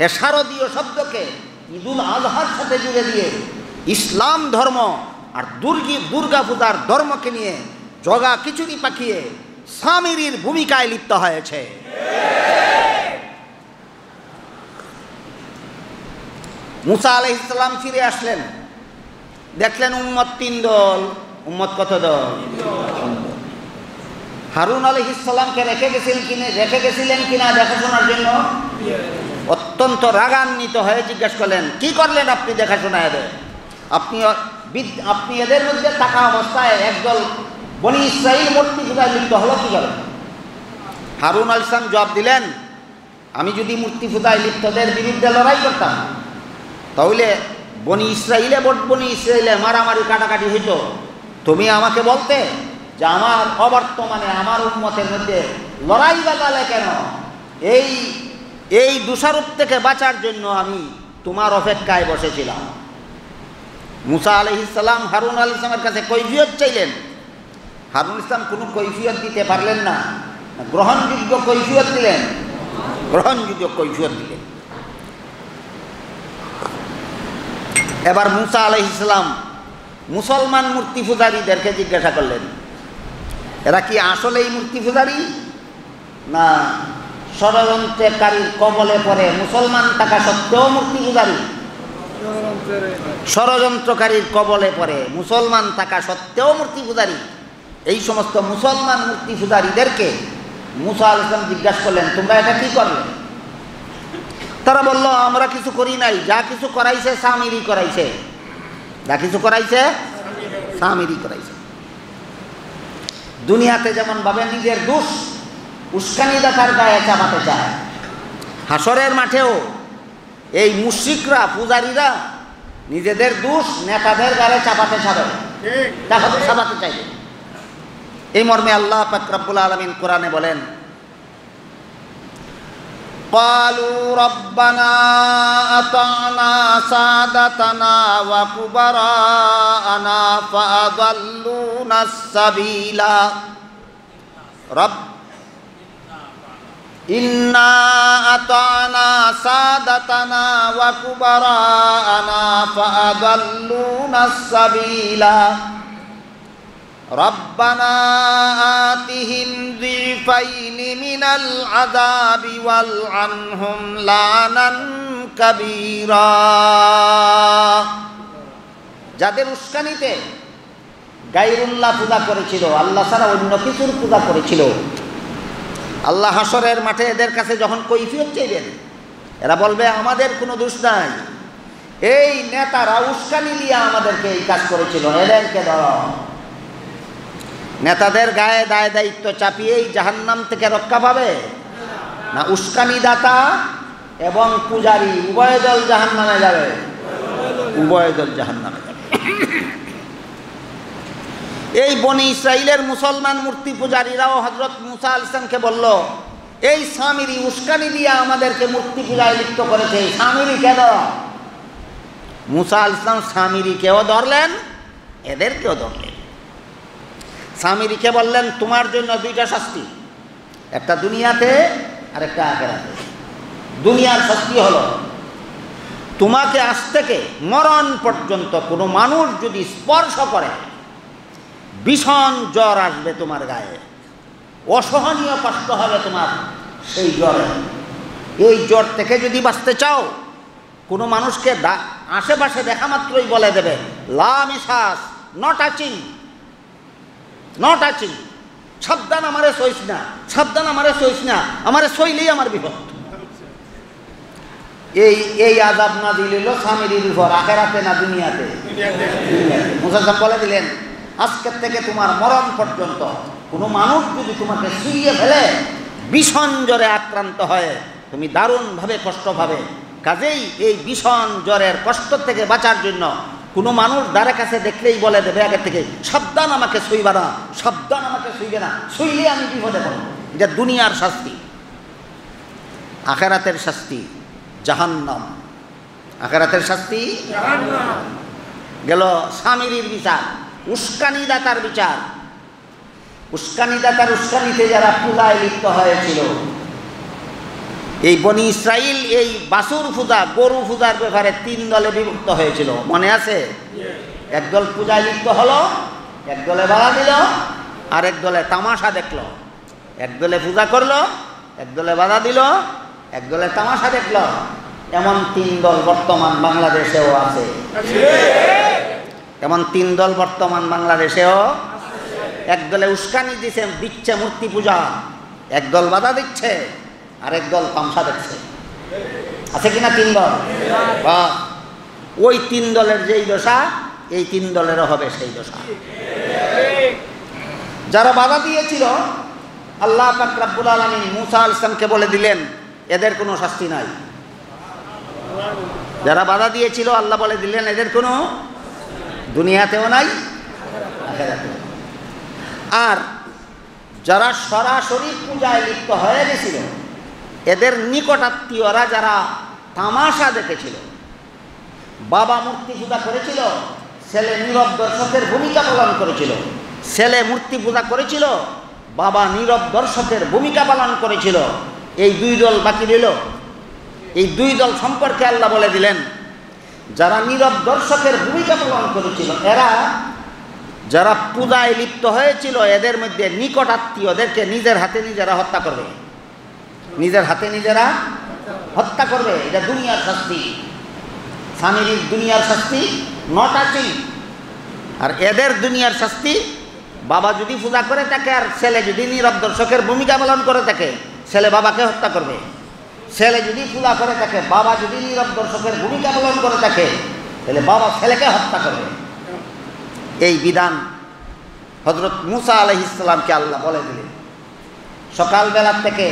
এ শারদীয় শব্দকে ঈদুল আজহার সাথে জুড়ে দিয়ে ইসলাম ধর্ম আর দুর্গা পূজার ধর্মকে নিয়ে জগা খিচুড়ি পাকিয়ে সামিরির ভূমিকায় লিপ্ত হয়েছে। মুসা আলাইহিস সালাম ফিরে আসলেন, দেখলেন উম্মত 3 দল। উম্মত কত দল? হারুন আলাইহিস সালামকে রেখে গেছিলেন কিনা দেখাশোনার জন্য অত্যন্ত রাগান্বিত হয়ে জিজ্ঞেস করলেন, কি করলেন আপনি দেখাশোনা এদের? আপনি এদের মধ্যে থাকা অবস্থায় একদল বনি ইসরাইল মূর্তি পূজায় লিপ্ত হলো কি করে? হারুন আলাইহিস সালাম জবাব দিলেন, আমি যদি মূর্তি পূজায় লিপ্তদের বিরুদ্ধে লড়াই করতাম তাহলে বনি ইসরাইলে মারামারি কাটাকাটি হইতো। তুমি আমাকে বলতে যে আমার অবর্তমানে আমার উম্মতের মধ্যে লড়াই বাজালে কেন? এই দোষারোপ থেকে বাঁচার জন্য আমি তোমার অপেক্ষায় বসেছিলাম। মুসা আলাইহিস সালাম হারুন আলাইহিস সালামের কাছে কৈফিয়ত চাইলেন। হারুন ইসলাম কোনো কৈফিয়ত দিতে পারলেন না, গ্রহণযোগ্য কৈফিয়ত দিলেন। এবার মুসা আলাইহিস সালাম মুসলমান মূর্তি পূজারীদেরকে জিজ্ঞাসা করলেন, এরা কি আসলেই মূর্তি পূজারী না ষড়যন্ত্রকারীর কবলে পড়ে মুসলমান থাকা সত্ত্বেও মূর্তি পূজারী? ষড়যন্ত্রকারীর কবলে পড়ে মুসলমান থাকা সত্ত্বেও মূর্তি পূজারী। এই সমস্ত মুসলমান মূর্তি পূজারীদেরকে মুসা আলাইহিস সালাম জিজ্ঞাসা করলেন, তোমরা এটা কি করলে? তারা বলল, আমরা কিছু করি নাই, যা কিছু করাইছে সামিরি করাইছে। দুনিয়াতে যেমন ভাবে নিজের দোষ উস্কানিদাতার গায়ে চাপাতে চায়, হাসরের মাঠেও এই মুশরিকরা পূজারীরা নিজেদের দোষ নেতাদের গায়ে চাপাতে চাইবে। এই মর্মে আল্লাহ পাক রব্বুল আলামিন কোরআনে বলেন, قالوا ربنا أطعنا سادتنا وكبراءنا فأضلونا السبيل إنا أطعنا سادتنا وكبراءنا فأضلونا السبيل ربنا آتهم ضعفين من العذاب والعنهم لعنا كبيرا। যাদের উস্কানিতে গায়রুল্লাহ পূজা করেছিল, আল্লাহ ছাড়া অন্য কিছুর পূজা করেছিল, আল্লাহ হাসরের মাঠে এদের কাছে যখন কৈফিয়ত চাইবেন, এরা বলবে আমাদের কোনো দোষ নাই, এই নেতারা উস্কানি দিয়ে আমাদেরকে এই কাজ করেছিল, এদেরকে দাও। নেতাদের গায়ে দায় দায়িত্ব চাপিয়েই জাহান্নাম থেকে রক্ষা পাবে না উস্কানি দাতা এবং পূজারী উভয় দল জাহান্নামে যাবে। এই বনি ইসরাইলের মুসলমান মূর্তি পূজারীরাও হযরত মুসা আলাইহিস সালামকে বলল, এই সামিরি উস্কানি দিয়ে আমাদেরকে মূর্তি পূজায় লিপ্ত করেছে, সামিরিকে ধর। মুসা আলাইহিস সালাম সামিরিকেও ধরলেন, এদেরকেও ধরলেন। সামিরিকে বললেন, তোমার জন্য 2টা শাস্তি, একটা দুনিয়াতে আর একটা আখিরাতে। দুনিয়ার শাস্তি হলো তোমাকে আজ থেকে মরণ পর্যন্ত কোনো মানুষ যদি স্পর্শ করে ভীষণ জ্বর আসবে তোমার গায়ে, অসহনীয় কষ্ট হবে তোমার সেই জ্বরে। এই জ্বর থেকে যদি বাঁচতে চাও, কোনো মানুষকে আশেপাশে দেখা মাত্রই বলে দেবে লা Mrs, not touching, not touching, সাবধান আমারে সইস না, সাবধান আমারে সইস না, আমারে সইলেই আমার বিপদ। এই আযাব না দিল সামিরির উপর, আখিরাতে না দুনিয়াতে? মুসা বলে দিলেন আজকের থেকে তোমার মরণ পর্যন্ত কোনো মানুষ যদি তোমাকে শুইয়ে ফেলে, ভীষণ জ্বরে আক্রান্ত হয়, তুমি দারুণভাবে কষ্ট পাবে। কাজেই এই ভীষণ জ্বরের কষ্ট থেকে বাঁচার জন্য কোনো মানুষ দ্বারের কাছে দেখলেই বলে দেবে আগে থেকে সাবধান আমাকে শুইবা না, সাবধান আমাকে শুইবে না, শুইলে আমি বিপদে পড়ব। এটা দুনিয়ার শাস্তি। আখিরাতের শাস্তি জাহান্নাম। আখিরাতের শাস্তি জাহান্নাম। গেল সামিরির বিচার, উস্কানিদাতার বিচার। উস্কানিদাতার উস্কানিতে যারা পূজায় লিপ্ত হয়েছিল, এই বনি ইসরাইল এই বাছুর পূজা, গরু পূজার ব্যাপারে 3 দলে বিভক্ত হয়েছিল, মনে আছে? একদল পূজায় লিপ্ত হলো, এক দলে বাধা দিল, আর এক দলে তামাশা দেখলো। এক দলে পূজা করলো, এক দলে বাধা দিল, এক দলে তামাশা দেখলো। এমন 3 দল বর্তমান বাংলাদেশেও আছে। এমন 3 দল বর্তমান বাংলাদেশেও। এক দলে উস্কানি দিচ্ছে মূর্তি পূজা, এক দল বাধা দিচ্ছে, আরেক দল তামসা দেখছে। আছে কিনা 3 দল? ওই 3 দলের যেই দশা, এই 3 দলেরও হবে সেই দশা। যারা বাধা দিয়েছিল, আল্লাহ পাক রব্বুল আলামিন মুসা আলাইহিস সালামকে বলে দিলেন এদের কোনো শাস্তি নাই। যারা বাধা দিয়েছিল আল্লাহ বলে দিলেন এদের কোনো দুনিয়াতেও নাই, আখিরাতেও। আর যারা সরাসরি পূজায় লিপ্ত হয়ে গেছিল, এদের নিকটাত্মীয়রা যারা তামাশা দেখেছিল, বাবা মূর্তি পূজা করেছিল, ছেলে নীরব দর্শকের ভূমিকা পালন করেছিল, ছেলে মূর্তি পূজা করেছিল, বাবা নীরব দর্শকের ভূমিকা পালন করেছিল, এই 2 দল বাকি রইল। এই 2 দল সম্পর্কে আল্লাহ বলে দিলেন যারা নীরব দর্শকের ভূমিকা পালন করেছিল, এরা যারা পূজায় লিপ্ত হয়েছিল, এদের মধ্যে নিকটাত্মীয়দেরকে নিজের হাতে নিজেরা হত্যা করবে। নিজের হাতে নিজেরা হত্যা করবে। এটা দুনিয়ার শাস্তি। সামিরির দুনিয়ার শাস্তি নট টাচিং। আর এদের দুনিয়ার শাস্তি, বাবা যদি পূজা করে থাকে আর ছেলে যদি নীরব দর্শকের ভূমিকা পালন করে থাকে, ছেলে বাবাকে হত্যা করবে। ছেলে যদি পূজা করে থাকে, বাবা যদি নীরব দর্শকের ভূমিকা পালন করে থাকে, তাহলে বাবা ছেলেকে হত্যা করবে। এই বিধান হযরত মুসা আলাইহিস সালামকে আল্লাহ বলে দিলেন। সকালবেলা থেকে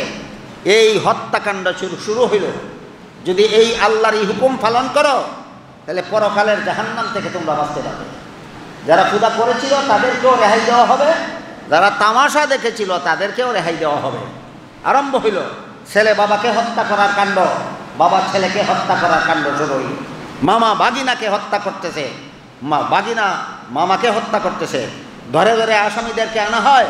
এই হত্যাকাণ্ড শুরু হইল। যদি এই আল্লাহর এই হুকুম পালন করো, তাহলে পরকালের জাহান্নাম থেকে তোমরা বাঁচতে পারবে। যারা পূজা করেছিল তাদেরকেও রেহাই দেওয়া হবে, যারা তামাশা দেখেছিল তাদেরকেও রেহাই দেওয়া হবে। আরম্ভ হইল ছেলে বাবাকে হত্যা করার কাণ্ড, বাবা ছেলেকে হত্যা করার কাণ্ড শুরু হইল। মামা বাগিনাকে হত্যা করতেছে, বাগিনা মামাকে হত্যা করতেছে। ধরে ধরে আসামিদেরকে আনা হয়,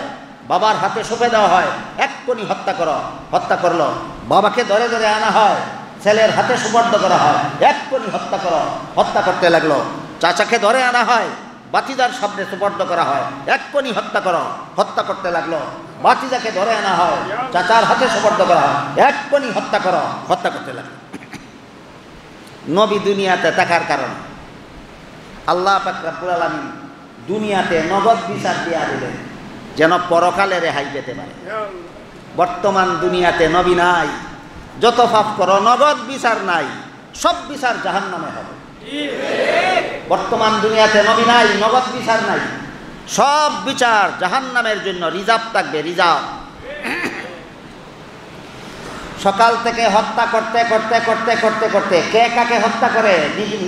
বাবার হাতে সঁপে দেওয়া হয়, এক্ষুনি হত্যা করো। হত্যা করলো। বাবাকে ধরে ধরে আনা হয়, ছেলের হাতে সুবর্দ করা হয়, এক্ষুনি হত্যা করো। হত্যা করতে লাগলো। চাচাকে ধরে আনা হয়, বাতিজার সামনে সুবর্দ করা হয়, এক্ষুনি হত্যা করো। হত্যা করতে লাগলো। বাতিজাকে ধরে আনা হয়, চাচার হাতে সুবর্দ করা হয়, এক্ষুনি হত্যা করো। হত্যা করতে লাগলো। নবী দুনিয়াতে থাকার কারণে আল্লাহ পাক রব্বুল আলামিন দুনিয়াতে নগদ বিচার দিয়া দিলেন, যেন পরকালে রেহাই পেতে পারে। বর্তমান দুনিয়াতে নবী নাই, যত পাপ করো নগদ বিচার নাই, সব বিচার জাহান্নামে হবে। বর্তমান দুনিয়াতে নবী নাই, নগদ বিচার নাই, সব বিচার জাহান্নামের জন্য রিজার্ভ থাকবে, রিজার্ভ। সকাল থেকে হত্যা করতে করতে করতে করতে করতে কে কাকে হত্যা করে,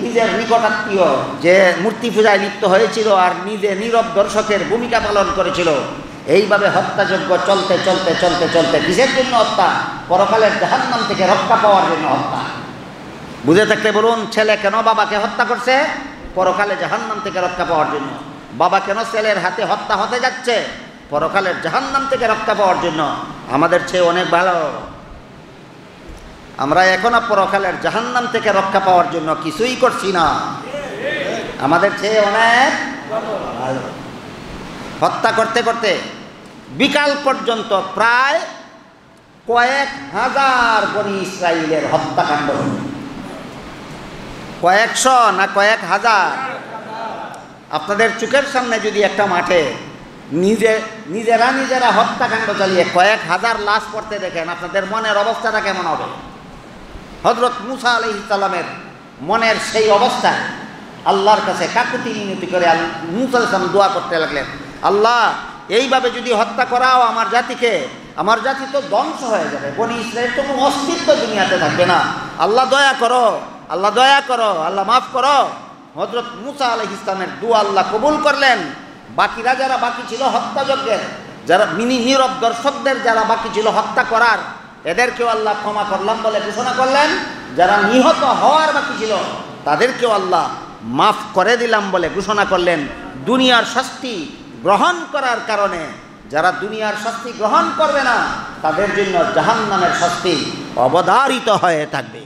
নিজের নিকটাত্মীয় যে মূর্তি পূজায় লিপ্ত হয়েছিল আর নিজে নীরব দর্শকের ভূমিকা পালন করেছিল, এইভাবে হত্যাযজ্ঞ চলতে চলতে চলতে চলতে কিসের জন্য হত্যা? পরকালের জাহান্নাম থেকে রক্ষা পাওয়ার জন্য হত্যা। বুঝে থাকলে বলুন, ছেলে কেন বাবাকে হত্যা করছে? পরকালে জাহান্নাম থেকে রক্ষা পাওয়ার জন্য। বাবা কেন ছেলের হাতে হত্যা হতে যাচ্ছে? পরকালের জাহান্নাম থেকে রক্ষা পাওয়ার জন্য। আমাদের চেয়ে অনেক ভালো। আমরা এখনো পরকালের জাহান্নাম থেকে রক্ষা পাওয়ার জন্য কিছুই করছি না, আমাদের চেয়ে অনেক ভালো। হত্যা করতে করতে বিকাল পর্যন্ত প্রায় কয়েক হাজার বনি ইসরাইলের হত্যাকাণ্ড, কয়েকশো না কয়েক হাজার। আপনাদের চোখের সামনে যদি একটা মাঠে নিজেরা হত্যাকাণ্ড চালিয়ে কয়েক হাজার লাশ পড়তে দেখেন, আপনাদের মনের অবস্থাটা কেমন হবে? হযরত মুসা আলাইহিস সালামের মনের সেই অবস্থায় আল্লাহর কাছে কাকুতি মিনতি করে মুসা আলাইহিস সালাম দোয়া করতে লাগলেন, আল্লাহ এইভাবে যদি হত্যা করাও আমার জাতিকে, আমার জাতি তো ধ্বংস হয়ে যাবে, বনি ইসরায়েল তো কোনো অস্তিত্ব দুনিয়াতে থাকবে না। আল্লাহ দয়া করো, আল্লাহ দয়া করো, আল্লাহ মাফ করো। হযরত মুসা আলাইহিস সালামের দোয়া আল্লাহ কবুল করলেন। বাকিরা যারা বাকি ছিল হত্যাযজ্ঞের, যারা নীরব দর্শকদের যারা বাকি ছিল হত্যা করার, এদেরকেও আল্লাহ ক্ষমা করলাম বলে ঘোষণা করলেন। যারা নিহত হওয়ার বাকি ছিল তাদেরকেও আল্লাহ মাফ করে দিলাম বলে ঘোষণা করলেন। দুনিয়ার শাস্তি গ্রহণ করার কারণে যারা দুনিয়ার শাস্তি গ্রহণ করবে না তাদের জন্য জাহান্নামের শাস্তি অবধারিত হয়ে থাকবে।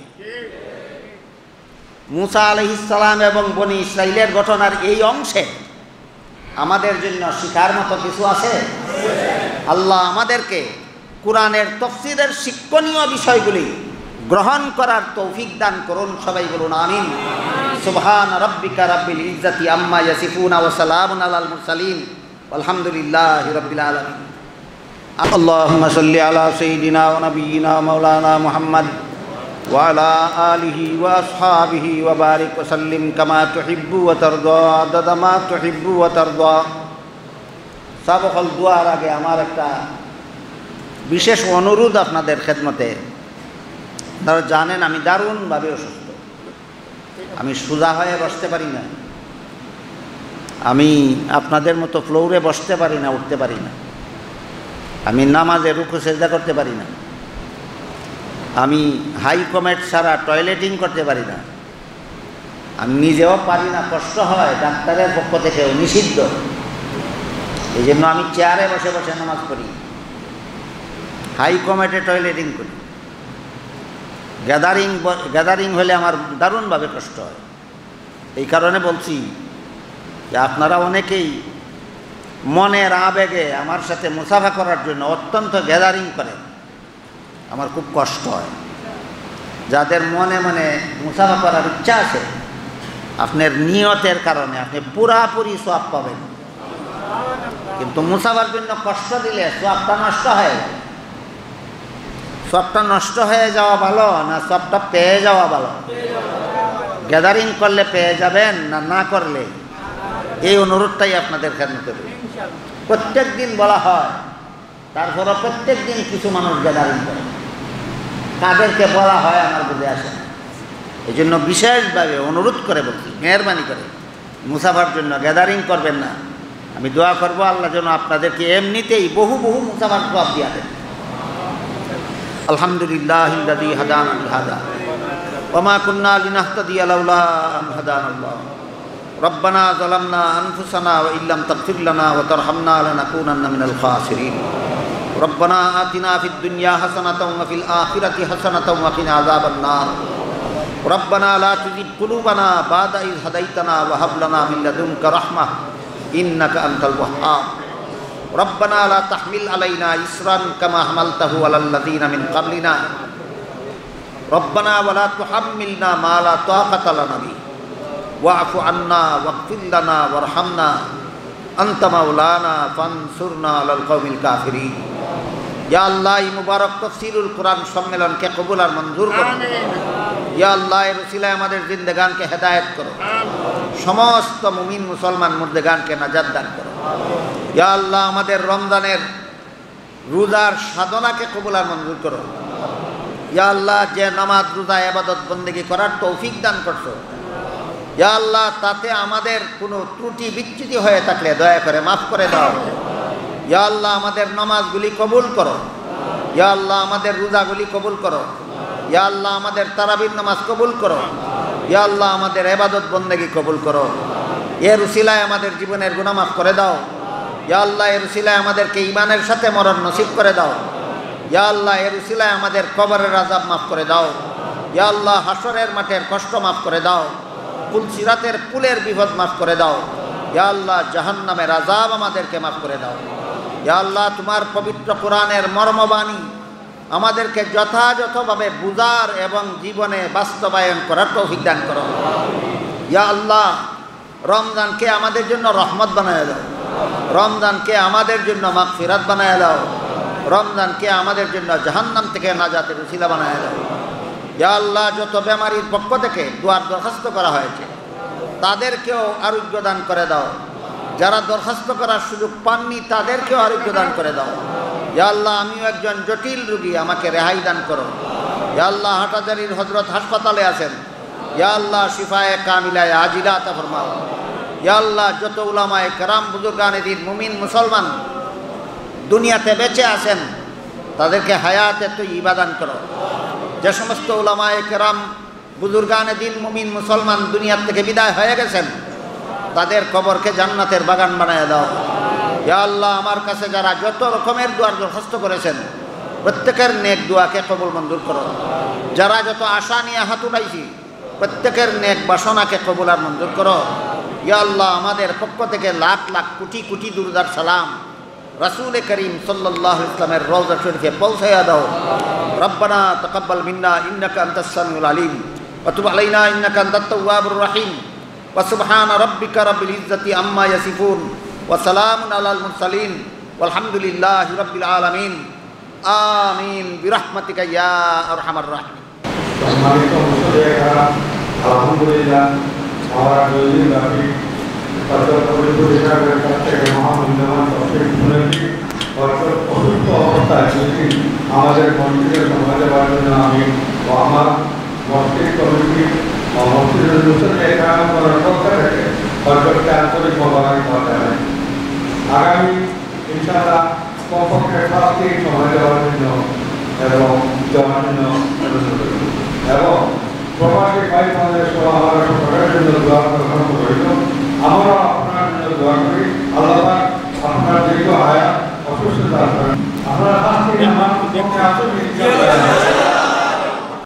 মুসা আলাইহিস সালাম এবং বনি ইসরাইলের ঘটনার এই অংশে আমাদের জন্য শিখার মতো কিছু আছে। আল্লাহ আমাদেরকে কোরআনের তাফসীরের শিক্ষণীয় বিষয়গুলি গ্রহণ করার তৌফিক দান করুন। সবাই বলুন আমিন। সুবহান রাব্বিকা রাব্বিল ইজ্জাতি আম্মা ইয়াসিফুন ওয়া সালামুন আলাল মুরসালিন আলহামদুলিল্লাহি রাব্বিল আলামিন। আল্লাহুম্মা সাল্লি আলা সাইয়্যিদিনা ওয়া নাবিয়িনা মাওলানা মুহাম্মদ ওয়া আলা আলিহি ওয়া আসহাবিহি ওয়া বারিক ওয়া সাল্লিম কামা তুহিব্বু ওয়া তারদা আদাদা মা তুহিব্বু ওয়া তারদা। সাবকাল দুয়ার আগে আমার একটা বিশেষ অনুরোধ আপনাদের খেদমতে। আপনারা জানেন আমি দারুণভাবে অসুস্থ, আমি সোজা হয়ে বসতে পারি না, আমি আপনাদের মতো ফ্লোরে বসতে পারি না, উঠতে পারি না, আমি নামাজে রুকু সেজদা করতে পারি না, আমি হাই কমেট ছাড়া টয়লেটিং করতে পারি না, আমি নিজেও পারি না, কষ্ট হয়, ডাক্তারের পক্ষ থেকেও নিষিদ্ধ। এই জন্য আমি চেয়ারে বসে বসে নামাজ পড়ি, হাই কমেটে টয়লেটিং করি। গ্যাদারিং হলে আমার দারুণভাবে কষ্ট হয়। এই কারণে বলছি যে আপনারা অনেকেই মনের আবেগে আমার সাথে মুসাফা করার জন্য অত্যন্ত গ্যাদারিং করেন, আমার খুব কষ্ট হয়। যাদের মনে মনে মুসাফা করার ইচ্ছা আছে, আপনার নিয়তের কারণে আপনি পুরাপুরি সওয়াব পাবেন, কিন্তু মুসাফার জন্য কষ্ট দিলে সওয়াবটা নষ্ট হয়ে যায়। সবটা নষ্ট হয়ে যাওয়া ভালো না সবটা পেয়ে যাওয়া ভালো? গ্যাদারিং করলে পেয়ে যাবেন না না করলে? এই অনুরোধটাই আপনাদের খেদমতে করি। প্রত্যেক দিন বলা হয়, তারপরে প্রত্যেক দিন কিছু মানুষ গ্যাদারিং করে। কাদেরকে বলা হয় আমার বুঝে আসে না। এই জন্য বিশেষভাবে অনুরোধ করে বলছি, মেহরবানি করে মুসাফার জন্য গ্যাদারিং করবেন না। আমি দোয়া করবো আল্লাহ যেন আপনাদেরকে এমনিতেই বহু বহু মুসাফার সওয়াব দিয়া দেন। আলহামদুলিল্লাহিল্লাযী হাদানা লিহাযা ওয়া মা কুন্না লিনাহতাদিয়া লাউলা আন হাদানাল্লাহ। রব্বানা যালামনা আনফুসানা ওয়া ইল্লাম তাগফির লানা ওয়া তারহামনা লানাকুনান্না মিনাল খাসিরিন। রব্বানা আতিনা ফিদ দুনিয়া হাসানাতাও ওয়া ফিল আখিরাতি হাসানাতাও ওয়া কিনা আযাবান নার। রব্বানা লা তুযিগ কুলুবানা বা'দা ইয হাদাইতানা ওয়া হাব লানা মিন লাদুনকা রাহমাহ ইন্নাকা আনতাল ওয়াহ্হাব। রব্বানা লা তাহমিল আলাইনা ইসরান কামা হামালতাহু আলাল লাযিনা মিন ক্বাবলিনা। রব্বানা ওয়া লা তুহাম্মিলনা মা লা তাকাতা লানা বিহি ওয়া'ফু আন্না ওয়াগফির লানা ওয়ারহামনা আনতা মাওলানা ফানসুরনা আলাল কওমিল কাফিরিন। ইয়া আল্লাহ, এই মুবারক তাফসীরুল কোরআন সম্মেলনকে কবুল আর মঞ্জুর করো। ইয়া আল্লাহ, এর উসিলায় আমাদের জিন্দেগানকে হেদায়েত করো, সমস্ত মুমিন মুসলমান মুর্দেগানকে নাজাত দান করো। ইয়া আল্লাহ, আমাদের রমজানের রোজার সাধনাকে কবুল আর মঞ্জুর করো। ইয়া আল্লাহ, যে নামাজ রোজা ইবাদত বন্দেগী করার তৌফিক দান করছো, ইয়া আল্লাহ, তাতে আমাদের কোনো ত্রুটি বিচ্যুতি হয়ে থাকলে দয়া করে মাফ করে দাও। ইয়া আল্লাহ, আমাদের নামাজগুলি কবুল করো। ইয়া আল্লাহ, আমাদের রোজাগুলি কবুল করো। ইয়া আল্লাহ, আমাদের তারাবির নামাজ কবুল করো। ইয়া আল্লাহ, আমাদের ইবাদত বন্দেগী কবুল করো। এর উসিলায় আমাদের জীবনের গুনাহ মাফ করে দাও। ইয়া আল্লাহ, এর উসিলায় আমাদেরকে ঈমানের সাথে মরণ নসিব করে দাও। ইয়া আল্লাহ এর উসিলায় আমাদের কবরের আযাব মাফ করে দাও। ইয়া আল্লাহ হাসরের মাঠের কষ্ট মাফ করে দাও। পুলসিরাতের পুলের বিপদ মাফ করে দাও। ইয়া আল্লাহ জাহান্নামের আযাব আমাদেরকে মাফ করে দাও। ইয়া আল্লাহ তোমার পবিত্র কোরআনের মর্মবাণী আমাদেরকে যথাযথভাবে বুঝার এবং জীবনে বাস্তবায়ন করার তৌফিক দান করো। ইয়া আল্লাহ রমজানকে আমাদের জন্য রহমত বানায় দাও। রমজানকে আমাদের জন্য মাগফিরাত বানায় দাও। রমজানকে আমাদের জন্য জাহান্নাম থেকে নাজাতের উসিলা বানায় দাও। ইয়া আল্লাহ যত বেমারির পক্ষ থেকে দুয়ার দরখাস্ত করা হয়েছে তাদেরকেও আরোগ্য দান করে দাও। যারা দরখাস্ত করার সুযোগ পাননি তাদেরকেও আরোগ্য দান করে দাও। ইয়া আল্লাহ আমিও একজন জটিল রোগী, আমাকে রেহাই দান করো। ইয়া আল্লাহ হাটাজারির হযরত হাসপাতালে আছেন, ইয়া আল্লাহ শিফায়ে কামিলায়ে আজিলা আতা ফরমাও। ইয়া আল্লাহ যত উলামায়ে কেরাম বুজুর্গানে দ্বীন মুমিন মুসলমান দুনিয়াতে বেঁচে আছেন তাদেরকে হায়াতে তয়্যিবা দান করো। যে সমস্ত উলামায়ে কেরাম বুজুর্গানে দ্বীন মুমিন মুসলমান দুনিয়ার থেকে বিদায় হয়ে গেছেন তাদের কবরকে জান্নাতের বাগান বানায় দাও। ইয়া আল্লাহ আমার কাছে যারা যত রকমের দুয়ার দরখাস্ত করেছেন প্রত্যেকের নেক দোয়াকে কবুল মঞ্জুর করো। যারা যত আশা নিয়ে হাত উঠাইছি প্রত্যেকের নেক বাসনাকে কবুল আর মঞ্জুর করো। ইয়া আল্লাহ আমাদের পক্ষ থেকে লাখ লাখ কোটি কোটি দুরূদ আর সালাম রাসূল করিম সাল্লাল্লাহু আলাইহি ওয়াসাল্লামের রওজা শরীফে পৌঁছায়া দাও। রব্বানা তাকাব্বাল মিন্না ইন্নাকা আনতাস সামিউল আলিম ওয়া তুব আলাইনা ইন্নাকা আনতাত তাওয়াবুর রহিম ওয়া সুবহানা রাব্বিকা রাব্বিল ইজ্জাতি আম্মা ইয়াসিফুন ওয়া সালামুন আলাল মুরসালিন ওয়ালহামদুলিল্লাহি রাব্বিল আলামিন। আমিন বিরহমাতিকা ইয়া আরহামার রাহিমিন। সম্মানিত মুসলিম, আলহামদুলিল্লাহ আমরা দুইদিন ব্যাপী পবিত্র কাছ থেকে মহামূল্যবান তফসির শুনেছি। অসুস্থ অবস্থায় দুইদিন আমাদের মসজিদের সময় দেওয়ার জন্য আমি ও আমার মসজিদ কমিটি ও মসজিদের মুসলিম করার পক্ষ থেকে সরকারকে আন্তরিক মোবারকবাদ জানাই। আগামী ইনশাআল্লাহ কমপক্ষে 7 দিন সময় দেওয়ার জন্য এবং দেওয়ার জন্য